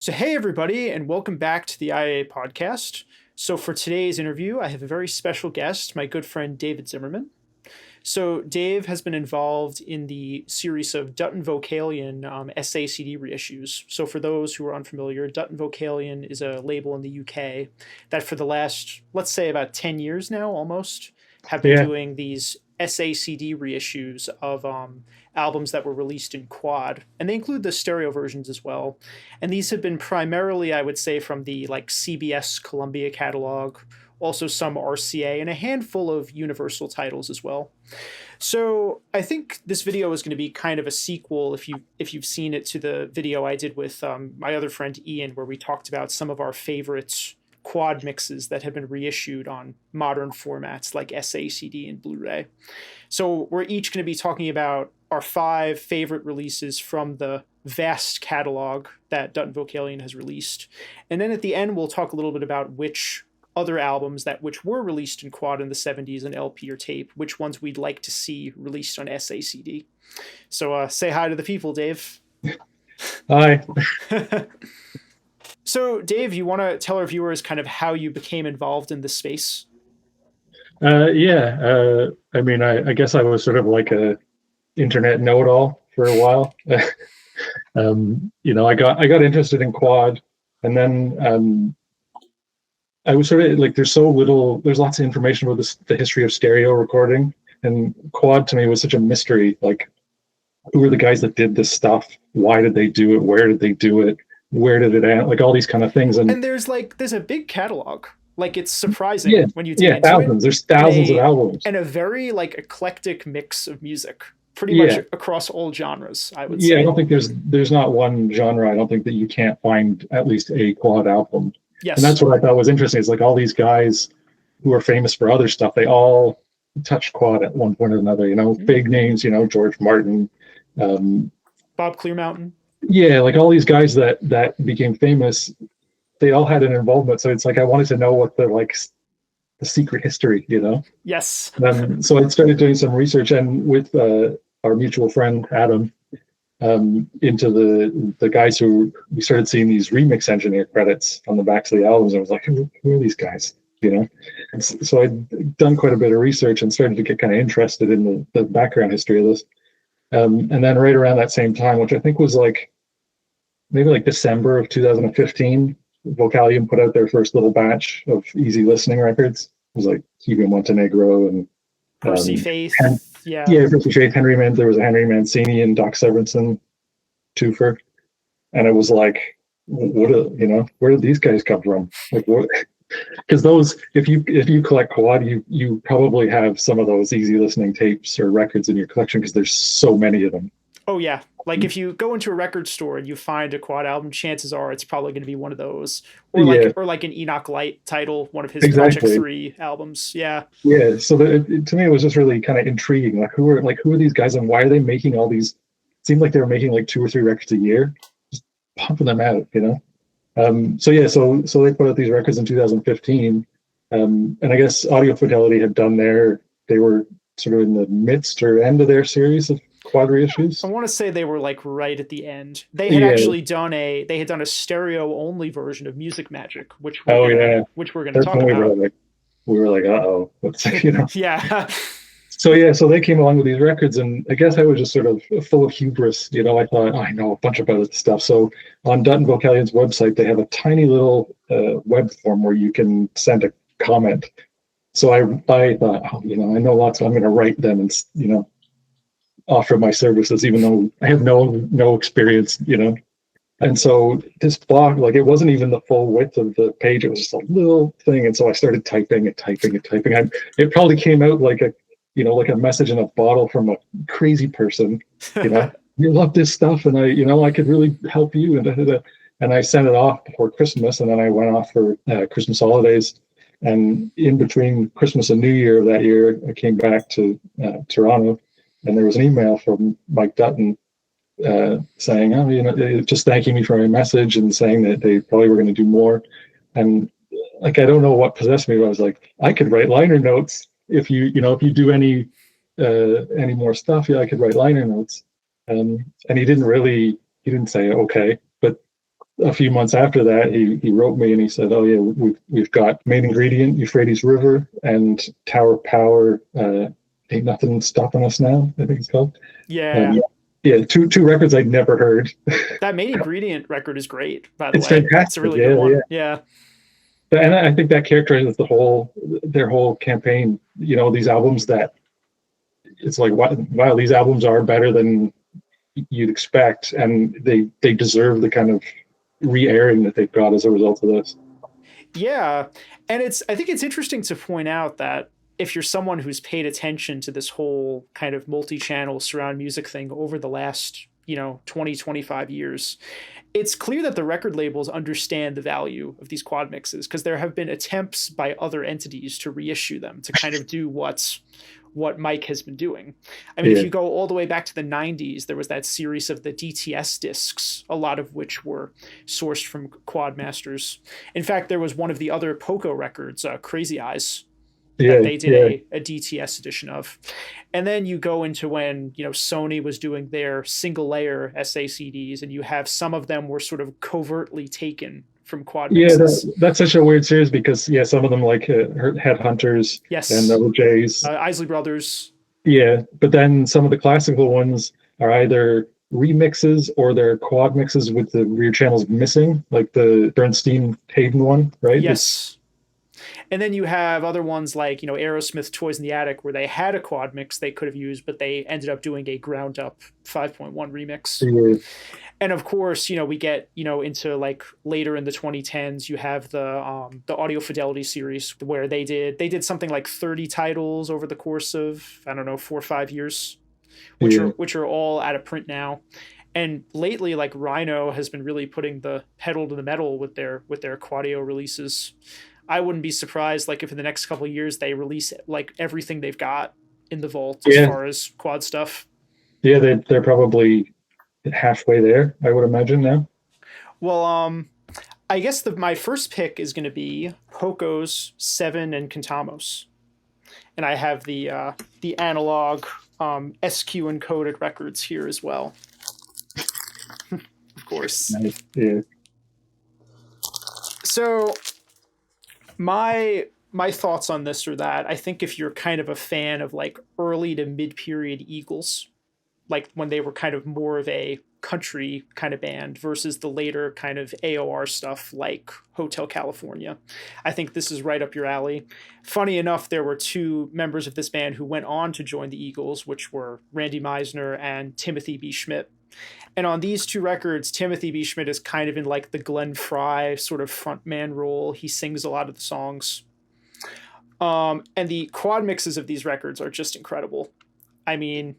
So, hey, everybody, and welcome back to the IA podcast. So, for today's interview, I have a very special guest, my good friend David Zimmerman. So, Dave has been involved in the series of Dutton-Vocalion SACD reissues. So, for those who are unfamiliar, Dutton-Vocalion is a label in the UK that for the last, let's say, about 10 years now, almost, have been doing these SACD reissues of albums that were released in quad, and they include the stereo versions as well. And these have been primarily, I would say, from the like CBS Columbia catalog, also some RCA, and a handful of Universal titles as well. So I think this video is going to be kind of a sequel, if you've seen it, to the video I did with my other friend Ian, where we talked about some of our favorite quad mixes that have been reissued on modern formats like SACD and Blu-ray. So we're each going to be talking about our 5 favorite releases from the vast catalog that Dutton-Vocalion has released. And then at the end, we'll talk a little bit about which other albums which were released in quad in the 70s and LP or tape, which ones we'd like to see released on SACD. So say hi to the people, Dave. Hi. So, Dave, you want to tell our viewers kind of how you became involved in this space? I mean, I guess I was sort of like a internet know-it-all for a while. I got interested in quad, and then I was sort of like, there's lots of information about the history of stereo recording, and quad to me was such a mystery. Like, who are the guys that did this stuff? Why did they do it? Where did they do it? Where did it end? Like all these kind of things. And there's a big catalog. Like, it's surprising when you dig into thousands. There's thousands of albums. And a very like eclectic mix of music, pretty much across all genres, I would say. Yeah, I don't think there's not one genre, I don't think, that you can't find at least a quad album. Yes. And that's what I thought was interesting. It's like all these guys who are famous for other stuff, they all touched quad at one point or another, big names, George Martin, Bob Clearmountain. Yeah, like all these guys that became famous, they all had an involvement. So it's like I wanted to know what the secret history, Yes. So I started doing some research, and with our mutual friend Adam, into the guys who we started seeing these remix engineer credits on the backs of the albums. I was like, who are these guys? And so I'd done quite a bit of research and started to get kind of interested in the background history of this. And then right around that same time, which I think was maybe like December of 2015, Vocalion put out their first little batch of easy listening records. It was like Cuban Montenegro and Percy Faith. Percy Faith, Henry Man. There was a Henry Mancini and Doc Severinsen twofer, and it was like, where did these guys come from? Like, what? Because those, if you collect quad, you probably have some of those easy listening tapes or records in your collection because there's so many of them. Oh yeah, like if you go into a record store and you find a quad album, chances are it's probably going to be one of those, or like an Enoch Light title, one of his Project 3 albums. Yeah. Yeah. So to me, it was just really kind of intriguing. Like who are these guys, and why are they making all these? It seemed like they were making like 2 or 3 records a year, just pumping them out, So they put out these records in 2015, and I guess Audio Fidelity had done they were sort of in the midst or end of their series of quad reissues. I want to say they were like right at the end. They had actually done a stereo only version of Musicmagic, which we're going to talk about. We were like, uh-oh, what's Yeah. So they came along with these records, and I guess I was just sort of full of hubris. I thought, I know a bunch about this stuff. So on Dutton-Vocalion's website, they have a tiny little web form where you can send a comment. So I thought, I know lots. I'm going to write them and offer my services, even though I have no experience. And so this blog, like, it wasn't even the full width of the page. It was just a little thing, and so I started typing. It probably came out like a message in a bottle from a crazy person, you love this stuff, and I could really help you. And I sent it off before Christmas, and then I went off for Christmas holidays. And in between Christmas and New Year of that year, I came back to Toronto, and there was an email from Mike Dutton saying, just thanking me for my message and saying that they probably were going to do more. And like, I don't know what possessed me, but I was like, I could write liner notes. If you do any more stuff, I could write liner notes. And he didn't say okay, but a few months after that, he wrote me and he said, "Oh yeah, we've got Main Ingredient, Euphrates River, and Tower Power. Ain't Nothing Stopping Us Now, I think it's called." Yeah. Yeah, two records I'd never heard. That Main Ingredient record is great, by the It's way. fantastic. It's a really good one. Yeah. And I think that characterizes their whole campaign. You know, these albums that it's like, wow, these albums are better than you'd expect, and they deserve the kind of re-airing that they've got as a result of this. Yeah, and I think it's interesting to point out that if you're someone who's paid attention to this whole kind of multi-channel surround music thing over the last 20, 25 years, it's clear that the record labels understand the value of these quad mixes, because there have been attempts by other entities to reissue them to kind of do what Mike has been doing. I mean, if you go all the way back to the 90s, there was that series of the DTS discs, a lot of which were sourced from quad masters. In fact, there was one of the other Poco records, Crazy Eyes, that they did a DTS edition of. And then you go into when, Sony was doing their single layer SACDs, and you have some of them were sort of covertly taken from quad mixes. That's such a weird series because some of them like Headhunters and the OJs, Isley Brothers. Yeah, but then some of the classical ones are either remixes or they're quad mixes with the rear channels missing, like the Bernstein Hayden one, right? Yes. And then you have other ones like, Aerosmith Toys in the Attic, where they had a quad mix they could have used, but they ended up doing a ground up 5.1 remix. Yeah. And of course, we get, into like later in the 2010s, you have the Audio Fidelity series where they did something like 30 titles over the course of, 4 or 5 years, which are all out of print now. And lately, like Rhino has been really putting the pedal to the metal with their Quadio releases. I wouldn't be surprised, like, if in the next couple of years they release like everything they've got in the vault as far as quad stuff. Yeah, they're probably halfway there, I would imagine now. Well, I guess my first pick is going to be Poco's 7 and Cantamos, and I have the analog SQ encoded records here as well. Of course. Nice. Yeah. So my thoughts on this are that I think if you're kind of a fan of like early to mid-period Eagles, like when they were kind of more of a country kind of band versus the later kind of AOR stuff like Hotel California, I think this is right up your alley. Funny enough, there were 2 members of this band who went on to join the Eagles, which were Randy Meisner and Timothy B. Schmidt. And on these 2 records, Timothy B. Schmidt is kind of in like the Glenn Frey sort of frontman role. He sings a lot of the songs. And the quad mixes of these records are just incredible. I mean,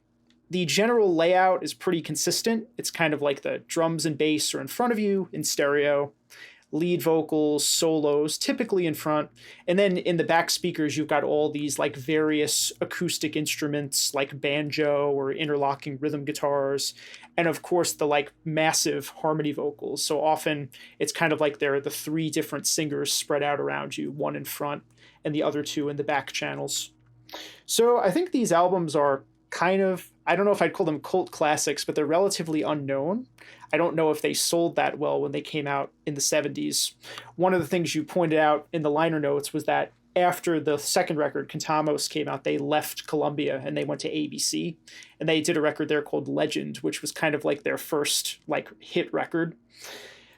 the general layout is pretty consistent. It's kind of like the drums and bass are in front of you in stereo, lead vocals, solos, typically in front. And then in the back speakers, you've got all these like various acoustic instruments like banjo or interlocking rhythm guitars. And of course, the like massive harmony vocals. So often it's kind of like there are the 3 different singers spread out around you, one in front and the other 2 in the back channels. So I think these albums are kind of, I don't know if I'd call them cult classics, but they're relatively unknown. I don't know if they sold that well when they came out in the 70s. One of the things you pointed out in the liner notes was that after the second record, Cantamos, came out, they left Columbia and they went to ABC, and they did a record there called Legend, which was kind of like their first like hit record.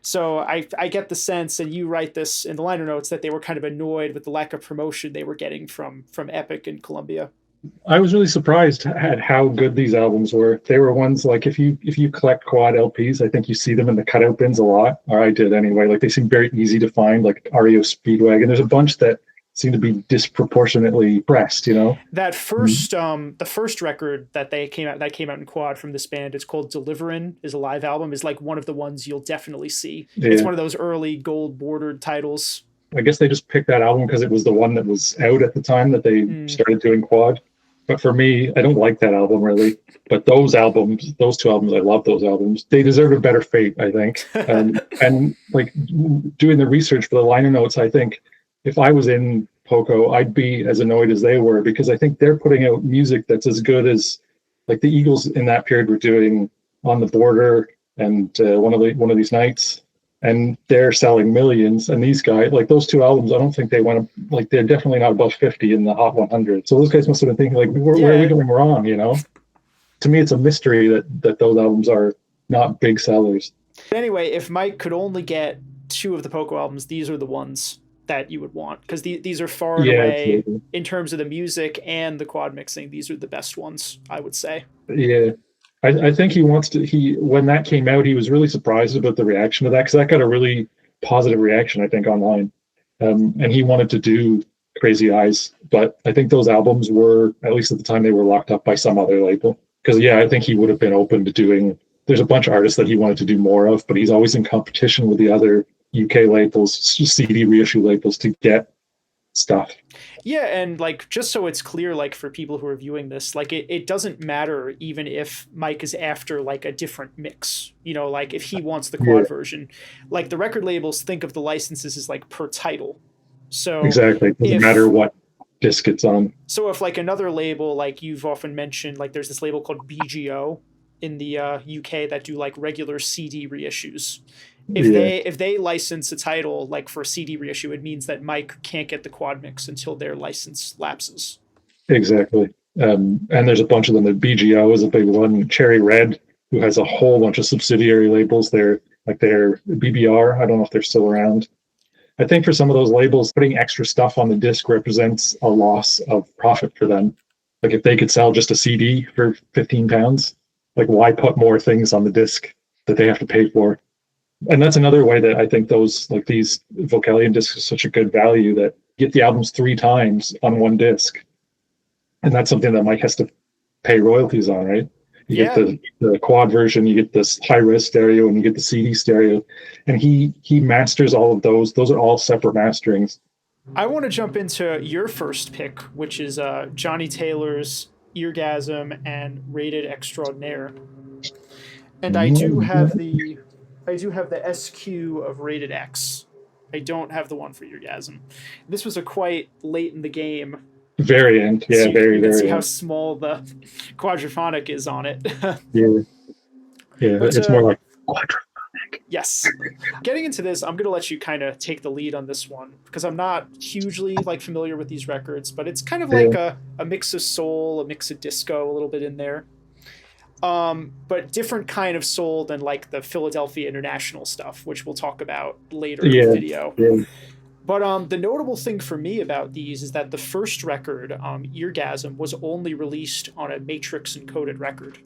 So I get the sense, and you write this in the liner notes, that they were kind of annoyed with the lack of promotion they were getting from Epic and Columbia. I was really surprised at how good these albums were. They were ones like, if you collect quad LPs, I think you see them in the cutout bins a lot, or I did anyway. Like they seem very easy to find, like REO Speedwagon. There's a bunch that seem to be disproportionately pressed, That first the first record that came out in quad from this band, it's called Deliverin', is a live album, is like one of the ones you'll definitely see. Yeah. It's one of those early gold bordered titles. I guess they just picked that album because it was the one that was out at the time that they started doing quad. But for me, I don't like that album really. But those 2 albums, I love those albums. They deserve a better fate, I think. And like doing the research for the liner notes, I think if I was in Poco, I'd be as annoyed as they were, because I think they're putting out music that's as good as like the Eagles in that period were doing On the Border and one of these nights. and they're selling millions. And these guys, like those two albums, I don't think they went, like they're definitely not above 50 in the Hot 100. So those guys must have been thinking like, where are we going wrong? You know, to me, it's a mystery that those albums are not big sellers. Anyway, if Mike could only get 2 of the Poco albums, these are the ones that you would want, because these are far and away, absolutely, in terms of the music and the quad mixing, these are the best ones, I would say. Yeah. I think he wants to, when that came out, he was really surprised about the reaction to that, because that got a really positive reaction, I think, online. And he wanted to do Crazy Eyes, but I think those albums were, at least at the time, they were locked up by some other label. Because, yeah, I think he would have been open to doing, there's a bunch of artists that he wanted to do more of, but he's always in competition with the other UK labels, CD reissue labels, to get stuff. Yeah, and like, just so it's clear, like for people who are viewing this, like it doesn't matter even if Mike is after like a different mix, you know, like if he wants the quad version, like the record labels think of the licenses as like per title. So exactly, it doesn't matter what disc it's on. So if like another label, like you've often mentioned, like there's this label called BGO in the UK that do like regular CD reissues. If they license a title like for a CD reissue, it means that Mike can't get the quad mix until their license lapses. Exactly. And there's a bunch of them. The BGO is a big one. Cherry Red, who has a whole bunch of subsidiary labels. They're BBR. I don't know if they're still around. I think for some of those labels, putting extra stuff on the disc represents a loss of profit for them. Like if they could sell just a CD for £15, like why put more things on the disc that they have to pay for? And that's another way that I think those, like these Vocalion discs, is such a good value, that you get the albums 3 times on one disc. And that's something that Mike has to pay royalties on, right? You get the quad version, you get this high-res stereo, and you get the CD stereo. And he masters all of those. Those are all separate masterings. I want to jump into your first pick, which is Johnnie Taylor's Eargasm and Rated Extraordinaire. And I do have the SQ of Rated X. I don't have the one for Eargasm. This was a quite late in the game. Very end, yeah, so very see end. How small the quadraphonic is on it. yeah, but, it's more like quadraphonic. Yes. Getting into this, I'm gonna let you kind of take the lead on this one, because I'm not hugely like familiar with these records, but it's kind of like a mix of soul, a mix of disco, a little bit in there. But different kind of soul than like the Philadelphia International stuff, which we'll talk about later in the video. Yeah. But the notable thing for me about these is that the first record, Eargasm, was only released on a matrix encoded record.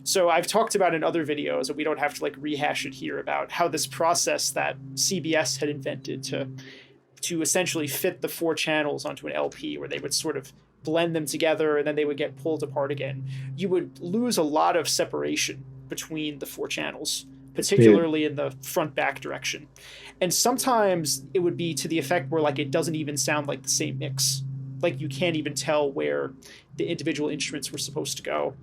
So I've talked about in other videos, and we don't have to like rehash it here, about how this process that CBS had invented to essentially fit the 4 channels onto an LP, where they would sort of blend them together and then they would get pulled apart again. You would lose a lot of separation between the 4 channels, particularly in the front-back direction. And sometimes it would be to the effect where like it doesn't even sound like the same mix. Like you can't even tell where the individual instruments were supposed to go.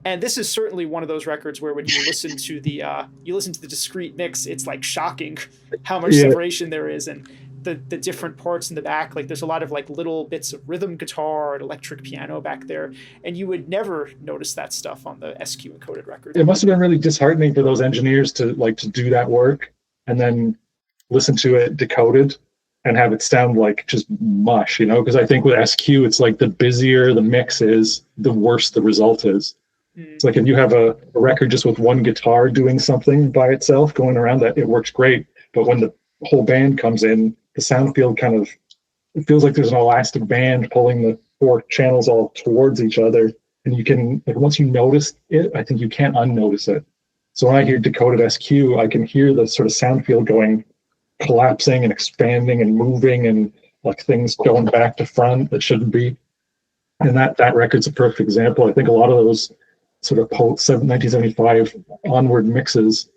And this is certainly one of those records where when you listen to the discrete mix, it's like shocking how much separation there is, and the different parts in the back. Like there's a lot of like little bits of rhythm guitar and electric piano back there, and you would never notice that stuff on the SQ encoded record. It must have been really disheartening for those engineers to do that work and then listen to it decoded and have it sound like just mush, you know? Because I think with SQ, it's like the busier the mix is, the worse the result is. It's like if you have a record just with one guitar doing something by itself, going around that, it works great. But when the whole band comes in, the sound field it feels like there's an elastic band pulling the 4 channels all towards each other. And you can, like, once you notice it, I think you can't unnotice it. So when I hear decoded SQ, I can hear the sort of sound field collapsing and expanding and moving, and like things going back to front that shouldn't be. And that record's a perfect example. I think a lot of those sort of post 1975 onward mixes,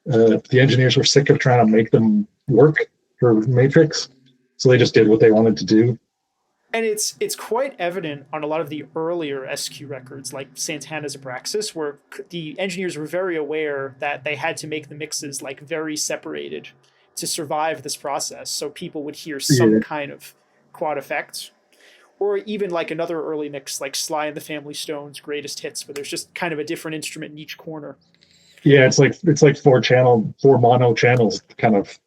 the engineers were sick of trying to make them work for Matrix, so they just did what they wanted to do. And it's quite evident on a lot of the earlier SQ records, like Santana's Abraxas, where the engineers were very aware that they had to make the mixes like very separated to survive this process, so people would hear some kind of quad effect. Or even like another early mix, like Sly and the Family Stone's Greatest Hits, where there's just kind of a different instrument in each corner. Yeah, it's like four mono channels kind of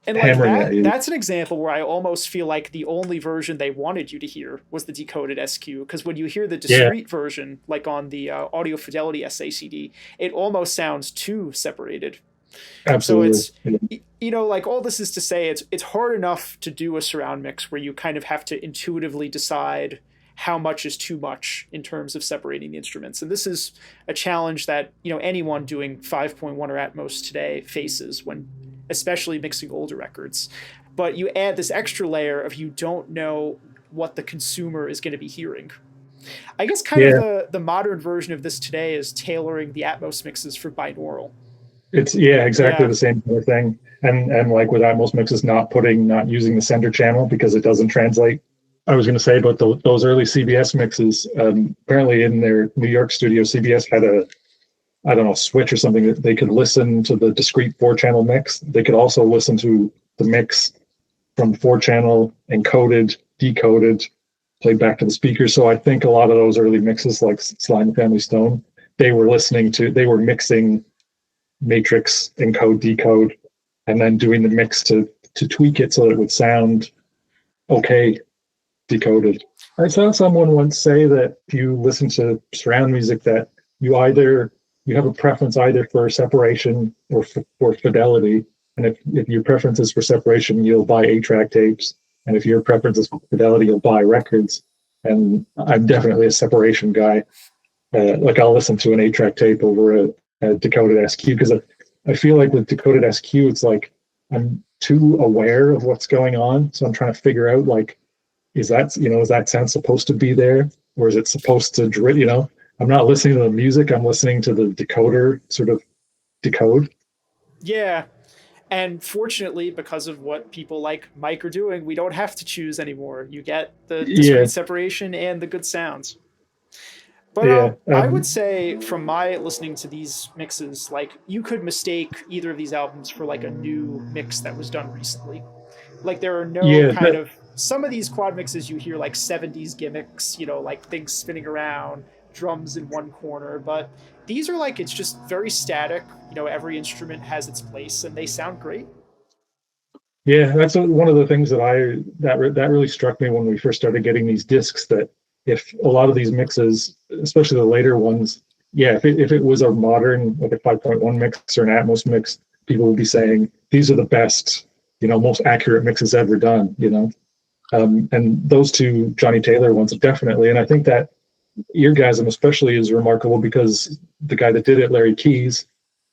And like that's an example where I almost feel like the only version they wanted you to hear was the decoded SQ, because when you hear the discrete version, like on the Audio Fidelity SACD, it almost sounds too separated. Absolutely. So it's, you know, like all this is to say, it's hard enough to do a surround mix where you kind of have to intuitively decide how much is too much in terms of separating the instruments. And this is a challenge that, you know, anyone doing 5.1 or Atmos today faces when especially mixing older records. But you add this extra layer of you don't know what the consumer is going to be hearing. I guess kind of the modern version of this today is tailoring the Atmos mixes for binaural. It's exactly the same kind of thing. And like with Atmos mixes, not using the center channel because it doesn't translate. I was going to say about those early CBS mixes, apparently in their New York studio, CBS had a switch or something that they could listen to the discrete 4-channel mix. They could also listen to the mix from 4-channel, encoded, decoded, played back to the speaker. So I think a lot of those early mixes, like Sly and the Family Stone, they were mixing matrix, encode, decode, and then doing the mix to tweak it so that it would sound okay decoded. I saw someone once say that if you listen to surround music, that you have a preference either for separation or for fidelity. And if your preference is for separation, you'll buy 8-track tapes. And if your preference is for fidelity, you'll buy records. And I'm definitely a separation guy. Like I'll listen to an 8-track tape over a decoded SQ because I feel like with decoded SQ, it's like I'm too aware of what's going on. So I'm trying to figure out, like, is that sound supposed to be there, or is it supposed to, I'm not listening to the music, I'm listening to the decoder sort of decode. Yeah. And fortunately, because of what people like Mike are doing, we don't have to choose anymore. You get the discrete separation and the good sounds. But I would say from my listening to these mixes, like you could mistake either of these albums for like a new mix that was done recently. Like there are no some of these quad mixes you hear like 70s gimmicks, like things spinning around, drums in one corner, but these are like, it's just very static. Every instrument has its place and they sound great. Yeah, that's one of the things that really struck me when we first started getting these discs, that if a lot of these mixes, especially the later ones, if it was a modern, like a 5.1 mix or an Atmos mix, people would be saying, these are the best, most accurate mixes ever done, and those two Johnnie Taylor ones, definitely. And I think that Eargasm especially is remarkable because the guy that did it, Larry Keys,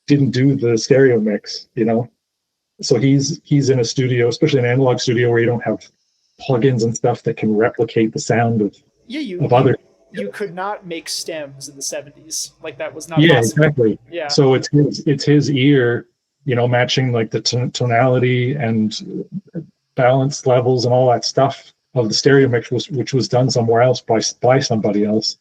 didn't do the stereo mix, so he's in a studio, especially an analog studio, where you don't have plugins and stuff that can replicate the sound of other. You could not make stems in the 70s. Like that was not possible. Exactly. Yeah. So it's his ear, matching like the tonality and balance levels and all that stuff of the stereo mix, which was done somewhere else by somebody else,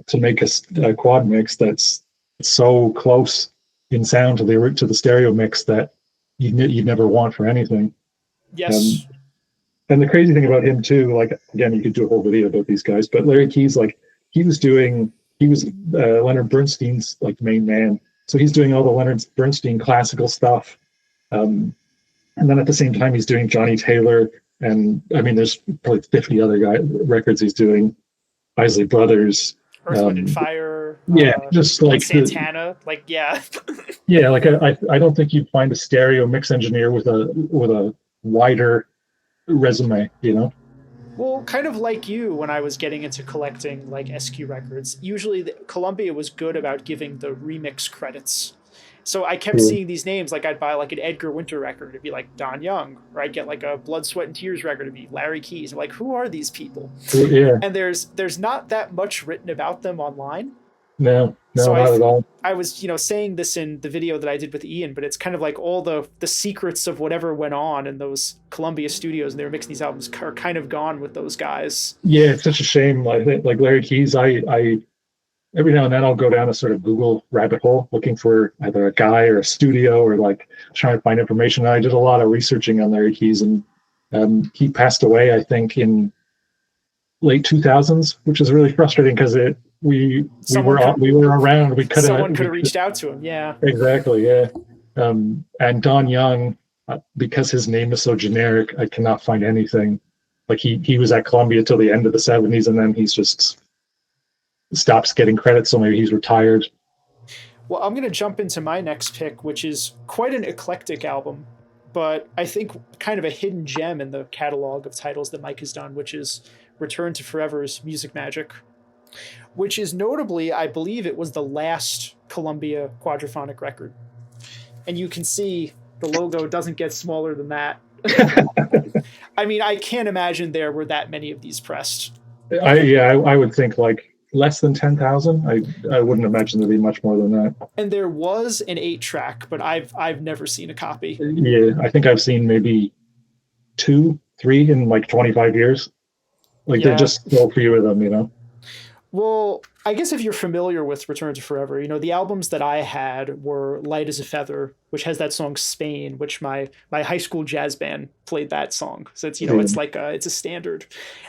to make a quad mix that's so close in sound to the stereo mix that you'd never want for anything. Yes. And the crazy thing about him too, like, again, you could do a whole video about these guys, but Larry Keys, like he was Leonard Bernstein's like main man. So he's doing all the Leonard Bernstein classical stuff. And then at the same time, he's doing Johnnie Taylor. And I mean, there's probably 50 other records he's doing. Isley Brothers. Earth, Wind and Fire. Just like Santana. Like I don't think you'd find a stereo mix engineer with a wider resume, Well, kind of like you, when I was getting into collecting like SQ records, usually Columbia was good about giving the remix credits. So I kept seeing these names, like I'd buy like an Edgar Winter record, it'd be like Don Young, or I'd get like a Blood, Sweat and Tears record, it'd be Larry Keys. I'm like, who are these people? Yeah. And there's not that much written about them online. No, not at all. I was, saying this in the video that I did with Ian, but it's kind of like all the secrets of whatever went on in those Columbia studios and they were mixing these albums are kind of gone with those guys. Yeah, it's such a shame. I think like Larry Keys, I every now and then I'll go down a sort of Google rabbit hole looking for either a guy or a studio or like trying to find information. I did a lot of researching on Larry Keys, and he passed away, I think, in late 2000s, which is really frustrating because we were around. Someone could have reached out to him. Yeah, exactly. Yeah, and Don Young, because his name is so generic, I cannot find anything. Like he was at Columbia till the end of the 70s, and then he's just stops getting credit. So maybe he's retired. Well, I'm going to jump into my next pick, which is quite an eclectic album, but I think kind of a hidden gem in the catalog of titles that Mike has done, which is Return to Forever's Musicmagic, which is notably, I believe it was the last Columbia quadraphonic record. And you can see the logo doesn't get smaller than that. I mean, I can't imagine there were that many of these pressed. I would think like less than 10,000. I wouldn't imagine there'd be much more than that. And there was an 8-track, but I've never seen a copy. Yeah, I think I've seen maybe 2, 3 in like 25 years. Like they're just so few of them, you know. Well, I guess if you're familiar with Return to Forever, you know, the albums that I had were Light as a Feather, which has that song Spain, which my high school jazz band played that song. So it's, you know, it's like it's a standard.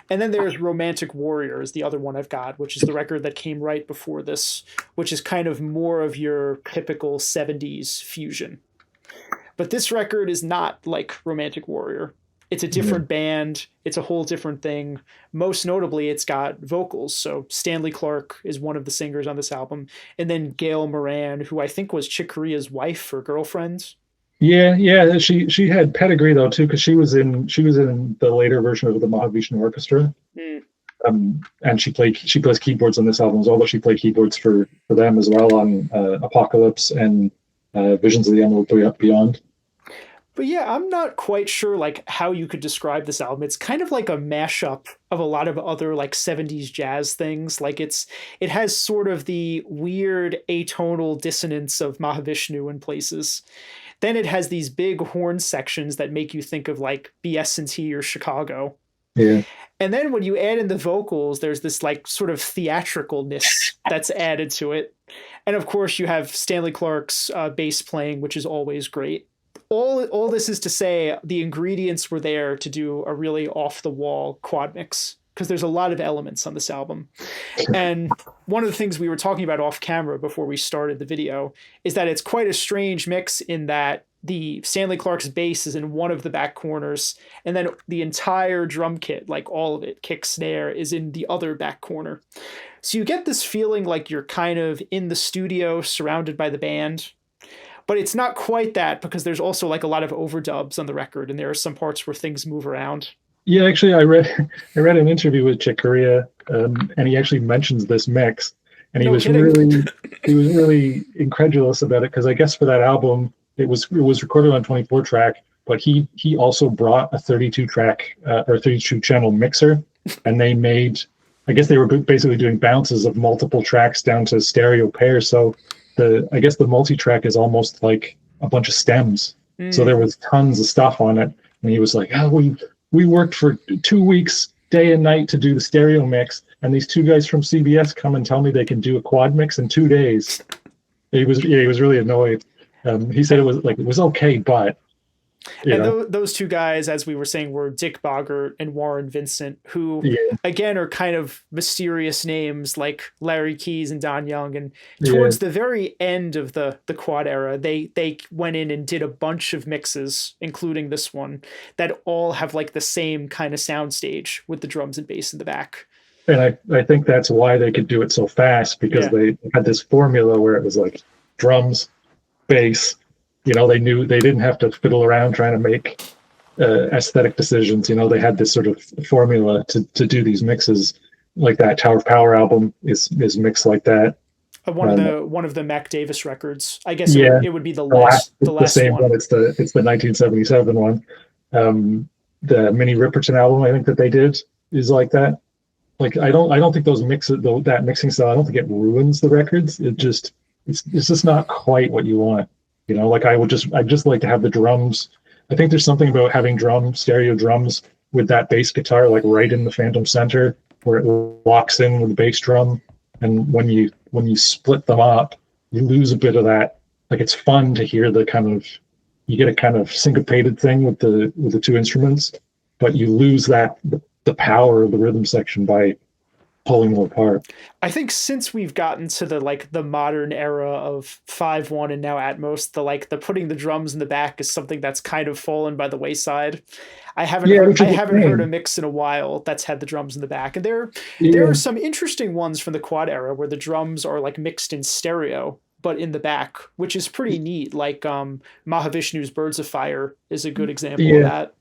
And then there's Romantic Warrior is the other one I've got, which is the record that came right before this, which is kind of more of your typical 70s fusion. But this record is not like Romantic Warrior. It's a different band. It's a whole different thing. Most notably, it's got vocals. So Stanley Clarke is one of the singers on this album. And then Gail Moran, who I think was Chick Corea's wife or girlfriend. Yeah. She had pedigree though too, because she was in the later version of the Mahavishnu Orchestra. And she plays keyboards on this album as well, but she played keyboards for them as well on Apocalypse and Visions of the Emerald Beyond. But yeah, I'm not quite sure like how you could describe this album. It's kind of like a mashup of a lot of other like 70s jazz things. Like it has sort of the weird atonal dissonance of Mahavishnu in places. Then it has these big horn sections that make you think of like BS&T or Chicago. Yeah. And then when you add in the vocals, there's this like sort of theatricalness that's added to it. And of course you have Stanley Clarke's bass playing, which is always great. All this is to say the ingredients were there to do a really off-the-wall quad mix, because there's a lot of elements on this album. And one of the things we were talking about off camera before we started the video is that it's quite a strange mix in that the Stanley Clarke's bass is in one of the back corners, and then the entire drum kit, like all of it, kick, snare, is in the other back corner. So you get this feeling like you're kind of in the studio surrounded by the band. But it's not quite that, because there's also like a lot of overdubs on the record, and there are some parts where things move around. Yeah, actually, I read an interview with Chick Corea, and he actually mentions this mix, and he was really incredulous about it, because I guess for that album it was recorded on 24-track, but he also brought a 32-track or 32-channel mixer, and they made, I guess they were basically doing bounces of multiple tracks down to stereo pairs. So I guess the multi-track is almost like a bunch of stems. So there was tons of stuff on it. And he was like, we worked for 2 weeks, day and night, to do the stereo mix. And these two guys from CBS come and tell me they can do a quad mix in 2 days. He was really annoyed. He said it was okay, but those two guys, as we were saying, were Dick Boggart and Warren Vincent, who again are kind of mysterious names like Larry Keys and Don Young. And towards the very end of the quad era, they went in and did a bunch of mixes, including this one, that all have like the same kind of soundstage with the drums and bass in the back. And I think that's why they could do it so fast, because they had this formula where it was like drums, bass. You know, they knew they didn't have to fiddle around trying to make aesthetic decisions. You know, they had this sort of formula to do these mixes. Like that Tower of Power album is mixed like that. One of the Mac Davis records. I guess it would be the last same one. It's the 1977 one. The Minnie Riperton album, I think that they did, is like that. Like I don't think those mixes, that mixing style, I don't think it ruins the records. It's just not quite what you want. You know, like I'd just like to have the drums. I think there's something about having stereo drums with that bass guitar like right in the phantom center, where it locks in with the bass drum. And when you split them up, you lose a bit of that. Like it's fun to hear you get a kind of syncopated thing with the two instruments, but you lose the power of the rhythm section by pulling them apart. I think since we've gotten to the modern era of 5.1 and now Atmos, the putting the drums in the back is something that's kind of fallen by the wayside. I haven't heard a mix in a while that's had the drums in the back. And there are some interesting ones from the quad era where the drums are like mixed in stereo but in the back, which is pretty neat. Like Mahavishnu's Birds of Fire is a good example of that.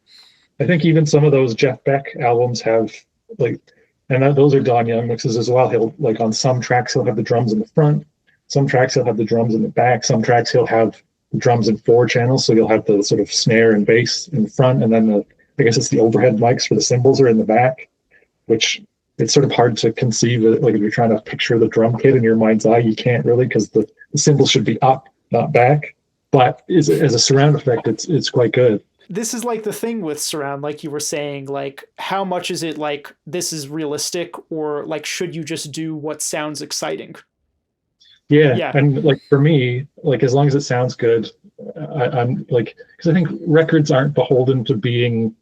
I think even some of those Jeff Beck albums have like, and those are Don Young mixes as well. He'll like on some tracks he'll have the drums in the front, some tracks he'll have the drums in the back, some tracks he'll have the drums in 4 channels. So you'll have the sort of snare and bass in the front, and then I guess it's the overhead mics for the cymbals are in the back, which it's sort of hard to conceive of, like if you're trying to picture the drum kit in your mind's eye, you can't really, because the cymbals should be up, not back. But as a surround effect, it's quite good. This is like the thing with surround, like you were saying, like how much is it like this is realistic, or like should you just do what sounds exciting? Yeah. And like for me, like as long as it sounds good, I'm like, because I think records aren't beholden to being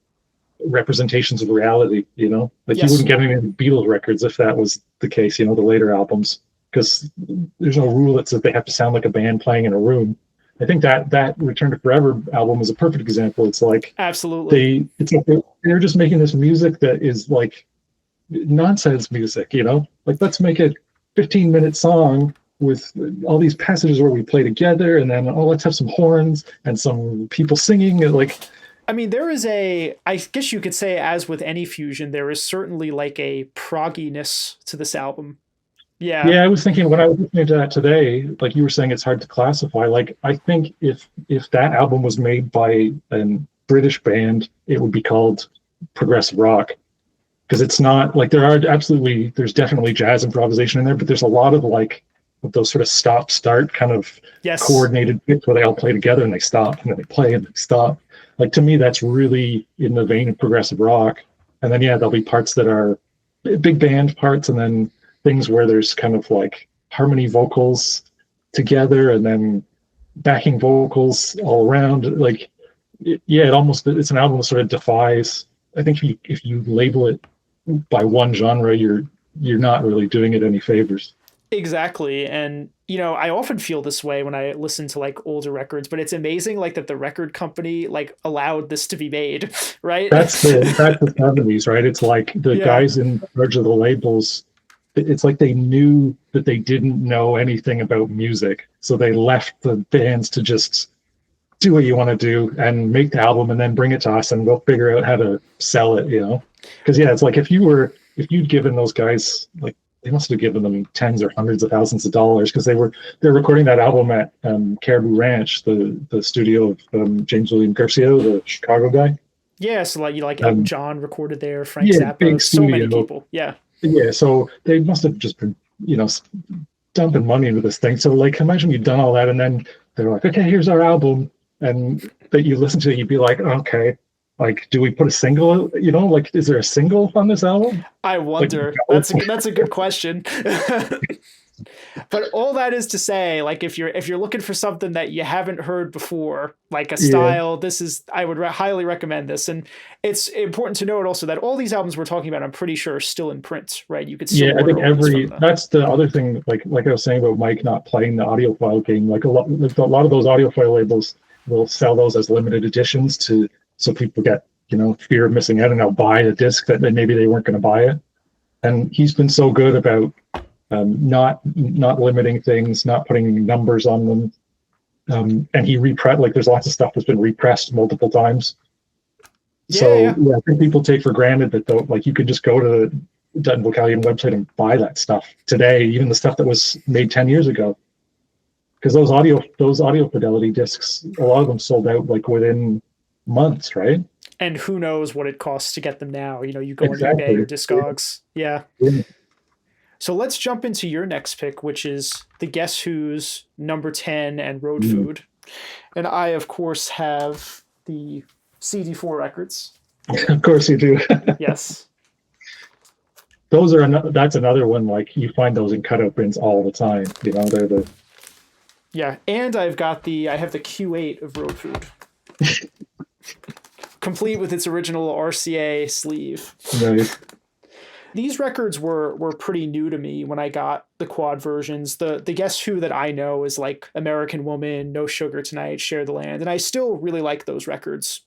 representations of reality, you know? Like you wouldn't get any Beatles records if that was the case, you know, the later albums, because there's no rule that says they have to sound like a band playing in a room. I think that Return to Forever album is a perfect example. It's like absolutely, it's like they're just making this music that is like nonsense music, you know. Like let's make a 15-minute song with all these passages where we play together, and then let's have some horns and some people singing. And like, I mean, there is I guess you could say, as with any fusion, there is certainly like a progginess to this album. Yeah, I was thinking when I was listening to that today, like you were saying, it's hard to classify. Like I think if that album was made by a British band, it would be called progressive rock, because it's not like there's definitely jazz improvisation in there, but there's a lot of like those sort of stop-start kind of coordinated bits where they all play together and they stop and then they play and they stop. Like to me, that's really in the vein of progressive rock. And then there'll be parts that are big band parts, and then things where there's kind of like harmony vocals together and then backing vocals all around. Like, it's an album that sort of defies. I think if you label it by one genre, you're not really doing it any favors. Exactly. And, you know, I often feel this way when I listen to like older records, but it's amazing like that the record company like allowed this to be made, right? That's the 70s, right? It's like the guys in charge of the labels, it's like they knew that they didn't know anything about music. So they left the bands to just do what you want to do and make the album and then bring it to us and we'll figure out how to sell it, you know? Because it's like if you'd given those guys, like, they must have given them tens or hundreds of thousands of dollars, because they're recording that album at Caribou Ranch, the studio of James William Garcia, the Chicago guy. Yeah, so like Elton John recorded there, Frank Zappa, so many people. Yeah. Yeah, so they must have just been, you know, dumping money into this thing. So like, imagine you've done all that, and then they're like, okay, here's our album, and that you listen to it, you'd be like, okay. Like, do we put a single, you know, like, is there a single on this album? I wonder. Like, that's a good question. But all that is to say, like, if you're looking for something that you haven't heard before, like a style, I would highly recommend this. And it's important to note also that all these albums we're talking about, I'm pretty sure, are still in print, right? You could still I think that's the other thing, like I was saying about Mike not playing the audiophile game, like a lot of those audiophile labels will sell those as limited editions so people get, you know, fear of missing out and they'll buy a disc that maybe they weren't going to buy it. And he's been so good about not limiting things, not putting numbers on them. And he there's lots of stuff that's been repressed multiple times. I think people take for granted that like you could just go to the Dutton-Vocalion website and buy that stuff today, even the stuff that was made 10 years ago. Because those audio fidelity discs, a lot of them sold out like within months, right? And who knows what it costs to get them now. You know, you go on eBay or Discogs. Yeah. So let's jump into your next pick, which is the Guess Who's number 10 and Road Food. And I, of course, have the CD4 records. Of course you do. Yes. That's another one, like you find those in cutout bins all the time. You know, they're the... Yeah, and I have the Q8 of Road Food. Complete with its original RCA sleeve. Nice. These records were pretty new to me when I got the quad versions. The Guess Who that I know is like American Woman, No Sugar Tonight, Share the Land, and I still really like those records.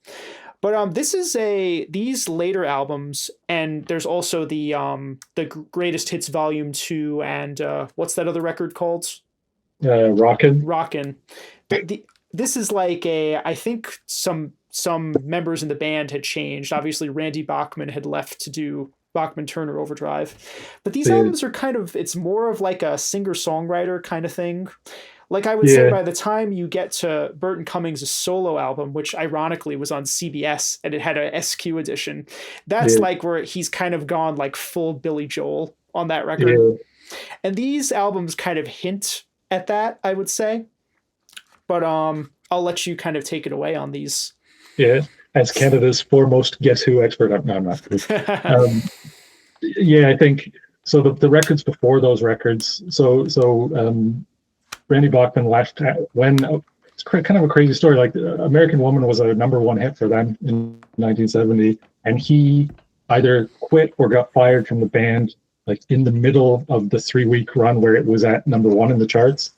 But these later albums, and there's also the Greatest Hits Volume 2, and what's that other record called? Rockin'. This is like I think some members in the band had changed. Obviously, Randy Bachman had left to do Bachman-Turner Overdrive. But these albums are it's more of like a singer-songwriter kind of thing. Like I would say by the time you get to Burton Cummings' solo album, which ironically was on CBS and it had a SQ edition, that's like where he's kind of gone like full Billy Joel on that record. Yeah. And these albums kind of hint at that, I would say. But I'll let you kind of take it away on these. Yeah, as Canada's foremost Guess Who expert. No, I'm not. I think so. The records before those records. So Randy Bachman left when it's kind of a crazy story. Like American Woman was a #1 hit for them in 1970, and he either quit or got fired from the band like in the middle of the 3-week run where it was at #1 in the charts.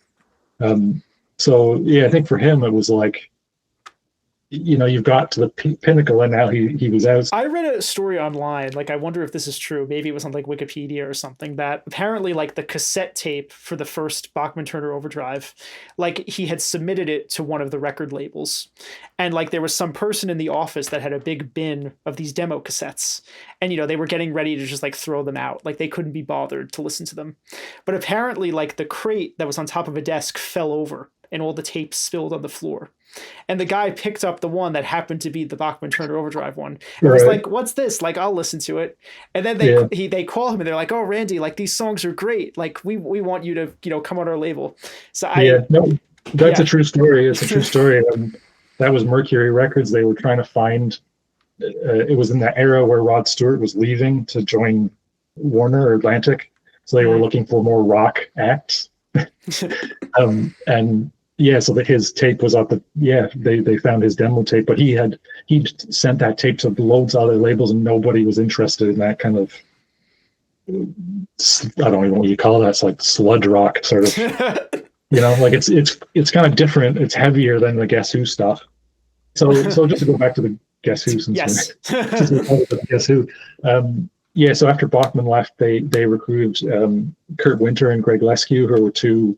I think for him it was like, you've got to the pinnacle and now he was out. I read a story online, like I wonder if this is true, maybe it was on like Wikipedia or something, that apparently like the cassette tape for the first Bachman-Turner Overdrive, like he had submitted it to one of the record labels, and like there was some person in the office that had a big bin of these demo cassettes, and they were getting ready to just like throw them out, like they couldn't be bothered to listen to them. But apparently like the crate that was on top of a desk fell over and all the tapes spilled on the floor. And the guy picked up the one that happened to be the Bachman-Turner Overdrive one. And was like, what's this? Like, I'll listen to it. And then they call him and they're like, oh, Randy, like these songs are great. Like we want you to come on our label. So that's a true story. It's a true story. That was Mercury Records. They were trying to find, it was in the era where Rod Stewart was leaving to join Warner or Atlantic. So they were looking for more rock acts. So that his tape was up. They found his demo tape, but he sent that tape to loads of other labels, and nobody was interested in that kind of, I don't even know what you call that. It's like sludge rock sort of, like it's kind of different. It's heavier than the Guess Who stuff. So just to go back to the Guess Who, since Guess Who. So after Bachman left, they recruited Kurt Winter and Greg Lescue, who were two.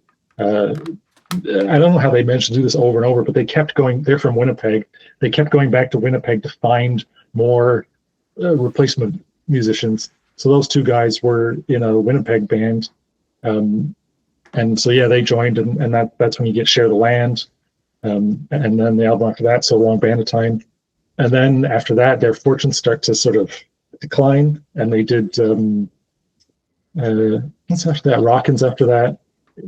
I don't know how they managed to do this over and over, but they kept going. They're from Winnipeg. They kept going back to Winnipeg to find more replacement musicians. So those two guys were in a Winnipeg band, and so they joined, and that's when you get Share the Land, and then the album after that, So Long Band of Time, and then after that, their fortunes start to sort of decline, and they did what's after that? Rockins after that.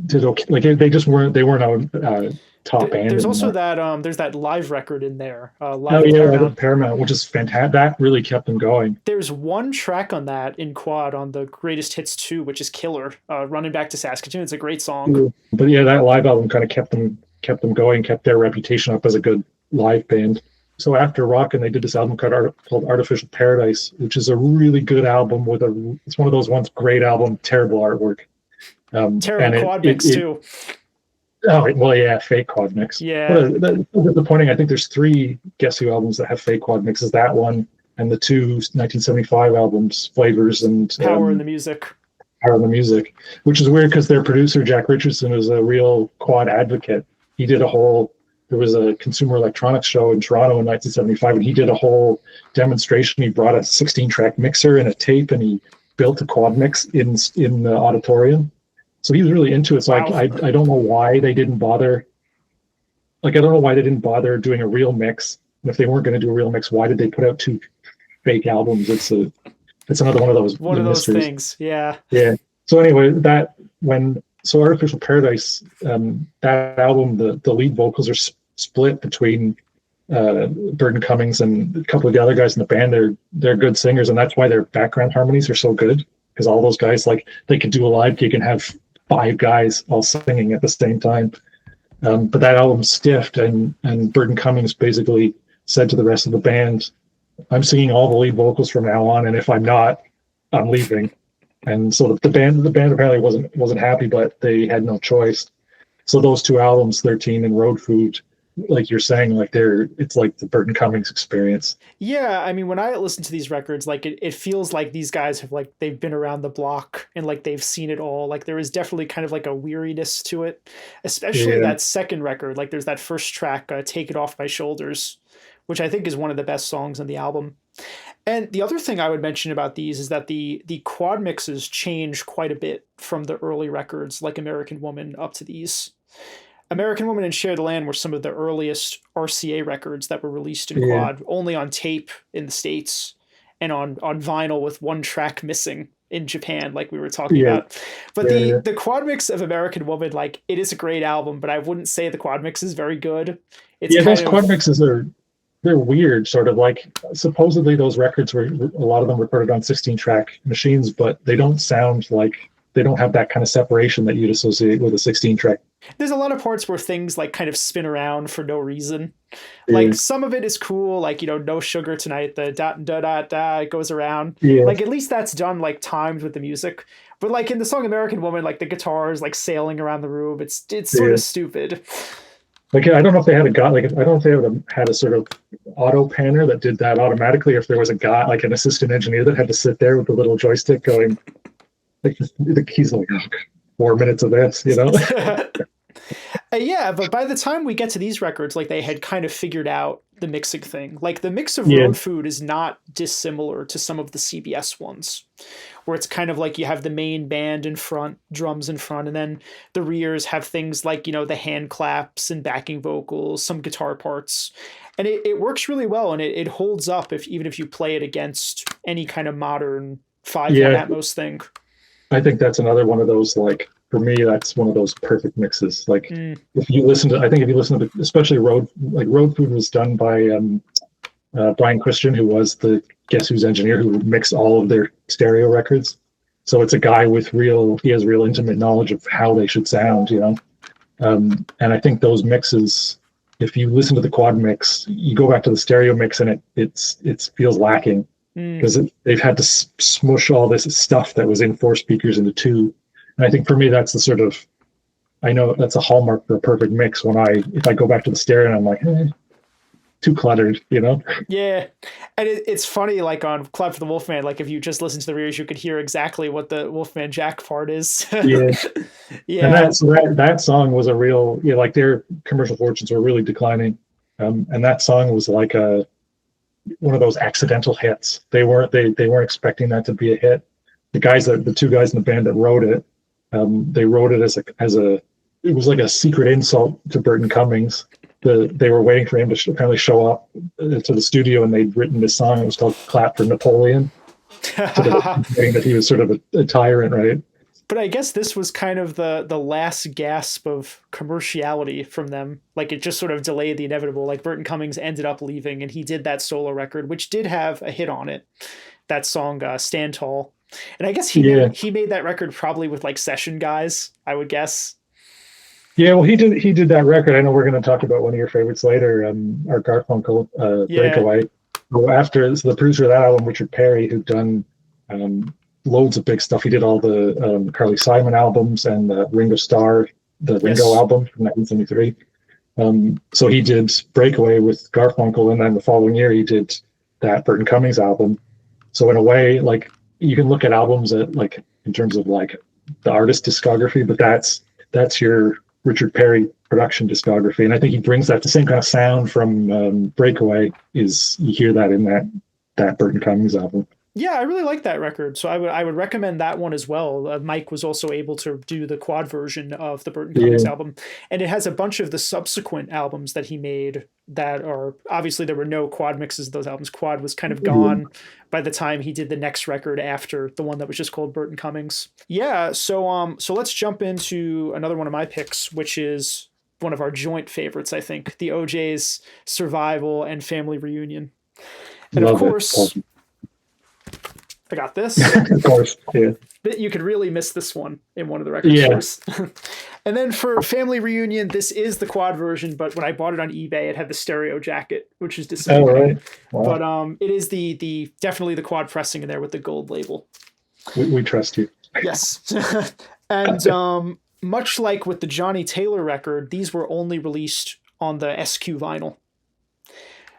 Did okay. Like they weren't a top band. There's also that there's that live record in there. Paramount, which is fantastic. That really kept them going. There's one track on that in quad on the Greatest Hits 2, which is killer. Running Back to Saskatoon. It's a great song. But that live album kind of kept them going, kept their reputation up as a good live band. So after Rockin', they did this album called Artificial Paradise, which is a really good album it's one of those ones, great album, terrible artwork. Terrible quad mix too. Fake quad mix. Yeah. The pointing, I think there's 3 Guess Who albums that have fake quad mixes. That one and the 2 1975 albums, Flavors and Power in the Music. Power in the Music, which is weird because their producer Jack Richardson is a real quad advocate. He did there was a Consumer Electronics show in Toronto in 1975, and he did a whole demonstration. He brought a 16-track mixer and a tape, and he built a quad mix in the auditorium. So he was really into it. So wow. I don't know why they didn't bother. Like, I don't know why they didn't bother doing a real mix. And if they weren't going to do a real mix, why did they put out 2 fake albums? It's another one of those mysteries. Things. Yeah. Yeah. So anyway, Artificial Paradise, that album, the lead vocals are split between Burton Cummings and a couple of the other guys in the band. They're good singers, and that's why their background harmonies are so good, because all those guys, like, they could do a live gig and have 5 guys all singing at the same time. But that album stiffed, and Burton Cummings basically said to the rest of the band, I'm singing all the lead vocals from now on, and if I'm not, I'm leaving. And so the band apparently wasn't happy, but they had no choice. So those two albums, 13 and Road Food, like you're saying, like it's like the Burton Cummings experience. Yeah, I mean, when I listen to these records, like it feels like these guys have like they've been around the block and like they've seen it all. Like there is definitely kind of like a weariness to it, especially that second record. Like there's that first track, "Take It Off My Shoulders," which I think is one of the best songs on the album. And the other thing I would mention about these is that the quad mixes change quite a bit from the early records, like American Woman, up to these. American Woman and Share the Land were some of the earliest RCA records that were released in quad, only on tape in the States and on vinyl with one track missing in Japan, like we were talking about. But the quad mix of American Woman, like it is a great album, but I wouldn't say the quad mix is very good. It's those quad mixes they're weird, sort of like supposedly those records were a lot of them recorded on 16-track machines, but they don't sound like they don't have that kind of separation that you'd associate with a 16-track. There's a lot of parts where things like kind of spin around for no reason. Like some of it is cool, like, you know, No Sugar Tonight, the da da da da, it goes around. Like at least that's done like timed with the music. But like in the song American Woman, like the guitar is like sailing around the room. It's sort of stupid. Like I don't know if they had I don't know if they had a sort of auto panner that did that automatically, or if there was a guy, like an assistant engineer, that had to sit there with the little joystick going, like the keys, like 4 minutes of this, you know. Yeah, but by the time we get to these records, like they had kind of figured out the mixing thing. Like the mix of Road Food is not dissimilar to some of the CBS ones, where it's kind of like you have the main band in front, drums in front, and then the rears have things like, you know, the hand claps and backing vocals, some guitar parts. And it works really well, and it holds up even if you play it against any kind of modern 5-1 Atmos thing. I think that's another one of those, like, for me, that's one of those perfect mixes. Like, if you listen to, especially Road Food was done by Brian Christian, who was the Guess Who's engineer who mixed all of their stereo records. So it's a guy he has real intimate knowledge of how they should sound, you know. And I think those mixes, if you listen to the quad mix, you go back to the stereo mix and it feels lacking because they've had to smush all this stuff that was in 4 speakers into 2. And I think for me, that's the sort of, I know that's a hallmark for a perfect mix. If I go back to the stereo and I'm like, too cluttered, you know? Yeah. And it's funny, like on Club for the Wolfman, like if you just listen to the rears, you could hear exactly what the Wolfman Jack part is. Yeah. And that song was a real, like their commercial fortunes were really declining. And that song was like one of those accidental hits. They weren't expecting that to be a hit. The 2 guys in the band that wrote it, they wrote it it was like a secret insult to Burton Cummings. They were waiting for him to apparently show up to the studio, and they'd written this song. It was called "Clap for Napoleon," saying that he was sort of a tyrant, right? But I guess this was kind of the last gasp of commerciality from them. Like it just sort of delayed the inevitable. Like Burton Cummings ended up leaving, and he did that solo record, which did have a hit on it. That song, "Stand Tall." And I guess he made that record probably with like session guys, I would guess. Yeah, well, he did that record. I know we're going to talk about one of your favorites later, our Garfunkel Breakaway. Well, so the producer of that album, Richard Perry, who'd done loads of big stuff. He did all the Carly Simon albums and the Ringo Starr, the Ringo album from 1973. So he did Breakaway with Garfunkel, and then the following year he did that Burton Cummings album. So in a way, like, you can look at albums like in terms of like the artist discography, but that's your Richard Perry production discography. And I think he brings the same kind of sound from Breakaway you hear that in that Burton Cummings album. Yeah, I really like that record. So I would recommend that one as well. Mike was also able to do the quad version of the Burton Cummings album. And it has a bunch of the subsequent albums that he made that are, obviously there were no quad mixes of those albums. Quad was kind of gone by the time he did the next record after the one that was just called Burton Cummings. Yeah, so let's jump into another one of my picks, which is one of our joint favorites, I think. The OJ's Survival and Family Reunion. And of course... I got this. Of course, yeah. You could really miss this one in one of the record stores. And then for Family Reunion, this is the quad version, but when I bought it on eBay, it had the stereo jacket, which is disappointing. Oh, right. Wow. But it is the definitely the quad pressing in there with the gold label. We trust you. Yes. And much like with the Johnnie Taylor record, these were only released on the SQ vinyl.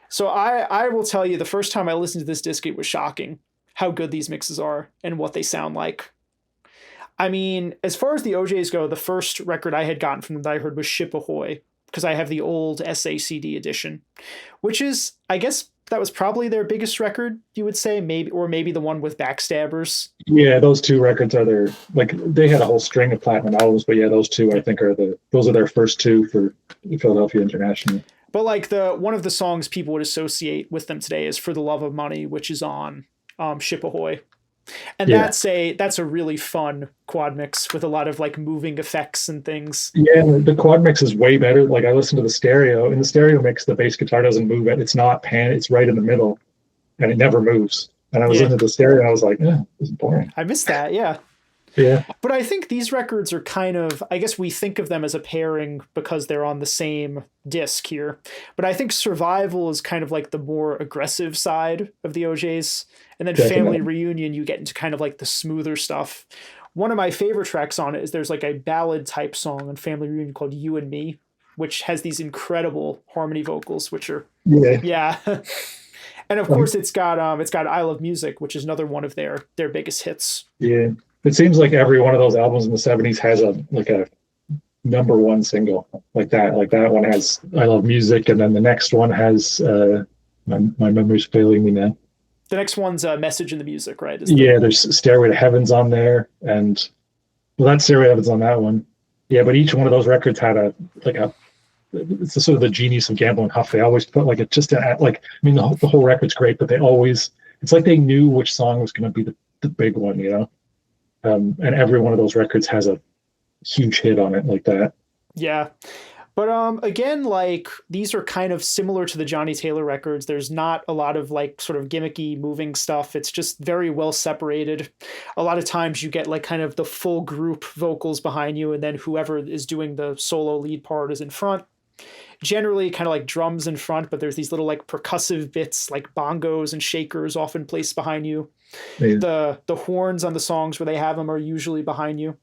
So I will tell you, the first time I listened to this disc, it was shocking how good these mixes are and what they sound like. I mean, as far as the OJs go, the first record I had gotten from them that I heard was Ship Ahoy, because I have the old SACD edition, which is, I guess, that was probably their biggest record, you would say, maybe the one with Backstabbers. Yeah, those two records are their, like, they had a whole string of platinum albums, but yeah, those two I think those are their first two for Philadelphia International. But like one of the songs people would associate with them today is For the Love of Money, which is on Ship Ahoy. And yeah. that's a really fun quad mix with a lot of like moving effects and things. Yeah, the quad mix is way better. Like I listened to the stereo. In the stereo mix, the bass guitar doesn't move. It's not pan. It's right in the middle, and it never moves. And I was listening to the stereo, and I was like, this is boring. I missed that. Yeah. Yeah. But I think these records are kind of, I guess we think of them as a pairing because they're on the same disc here. But I think Survival is kind of like the more aggressive side of the OJs. And then Family Reunion, you get into kind of like the smoother stuff. One of my favorite tracks on it is there's like a ballad type song on Family Reunion called You and Me, which has these incredible harmony vocals, which are, yeah. And of course it's got I Love Music, which is another one of their biggest hits. Yeah. It seems like every one of those albums in the 70s has a number one single like that. Like that one has I Love Music, and then the next one has my memory's failing me now. The next one's Message in the Music, right? There's Stairway to Heaven's on there, and that's Stairway to Heaven's on that one. Yeah, but each one of those records had it's sort of the genius of Gamble and Huff. They always put the whole record's great, but it's like they knew which song was going to be the big one, you know? And every one of those records has a huge hit on it like that. Yeah. But again, like these are kind of similar to the Johnnie Taylor records. There's not a lot of like sort of gimmicky moving stuff. It's just very well separated. A lot of times you get like kind of the full group vocals behind you, and then whoever is doing the solo lead part is in front. Generally kind of like drums in front, but there's these little like percussive bits like bongos and shakers often placed behind you. Yeah. The horns on the songs where they have them are usually behind you.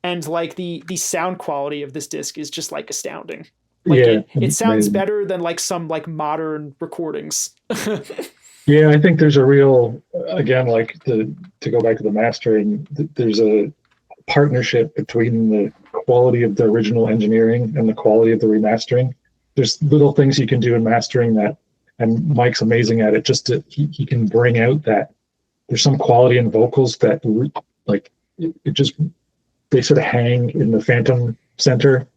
And like the sound quality of this disc is just like astounding. Like it sounds better than like some like modern recordings. Yeah, I think there's a real, again, like to go back to the mastering, there's a partnership between the quality of the original engineering and the quality of the remastering. There's little things you can do in mastering and Mike's amazing at it. He can bring out that there's some quality in vocals that like they sort of hang in the phantom center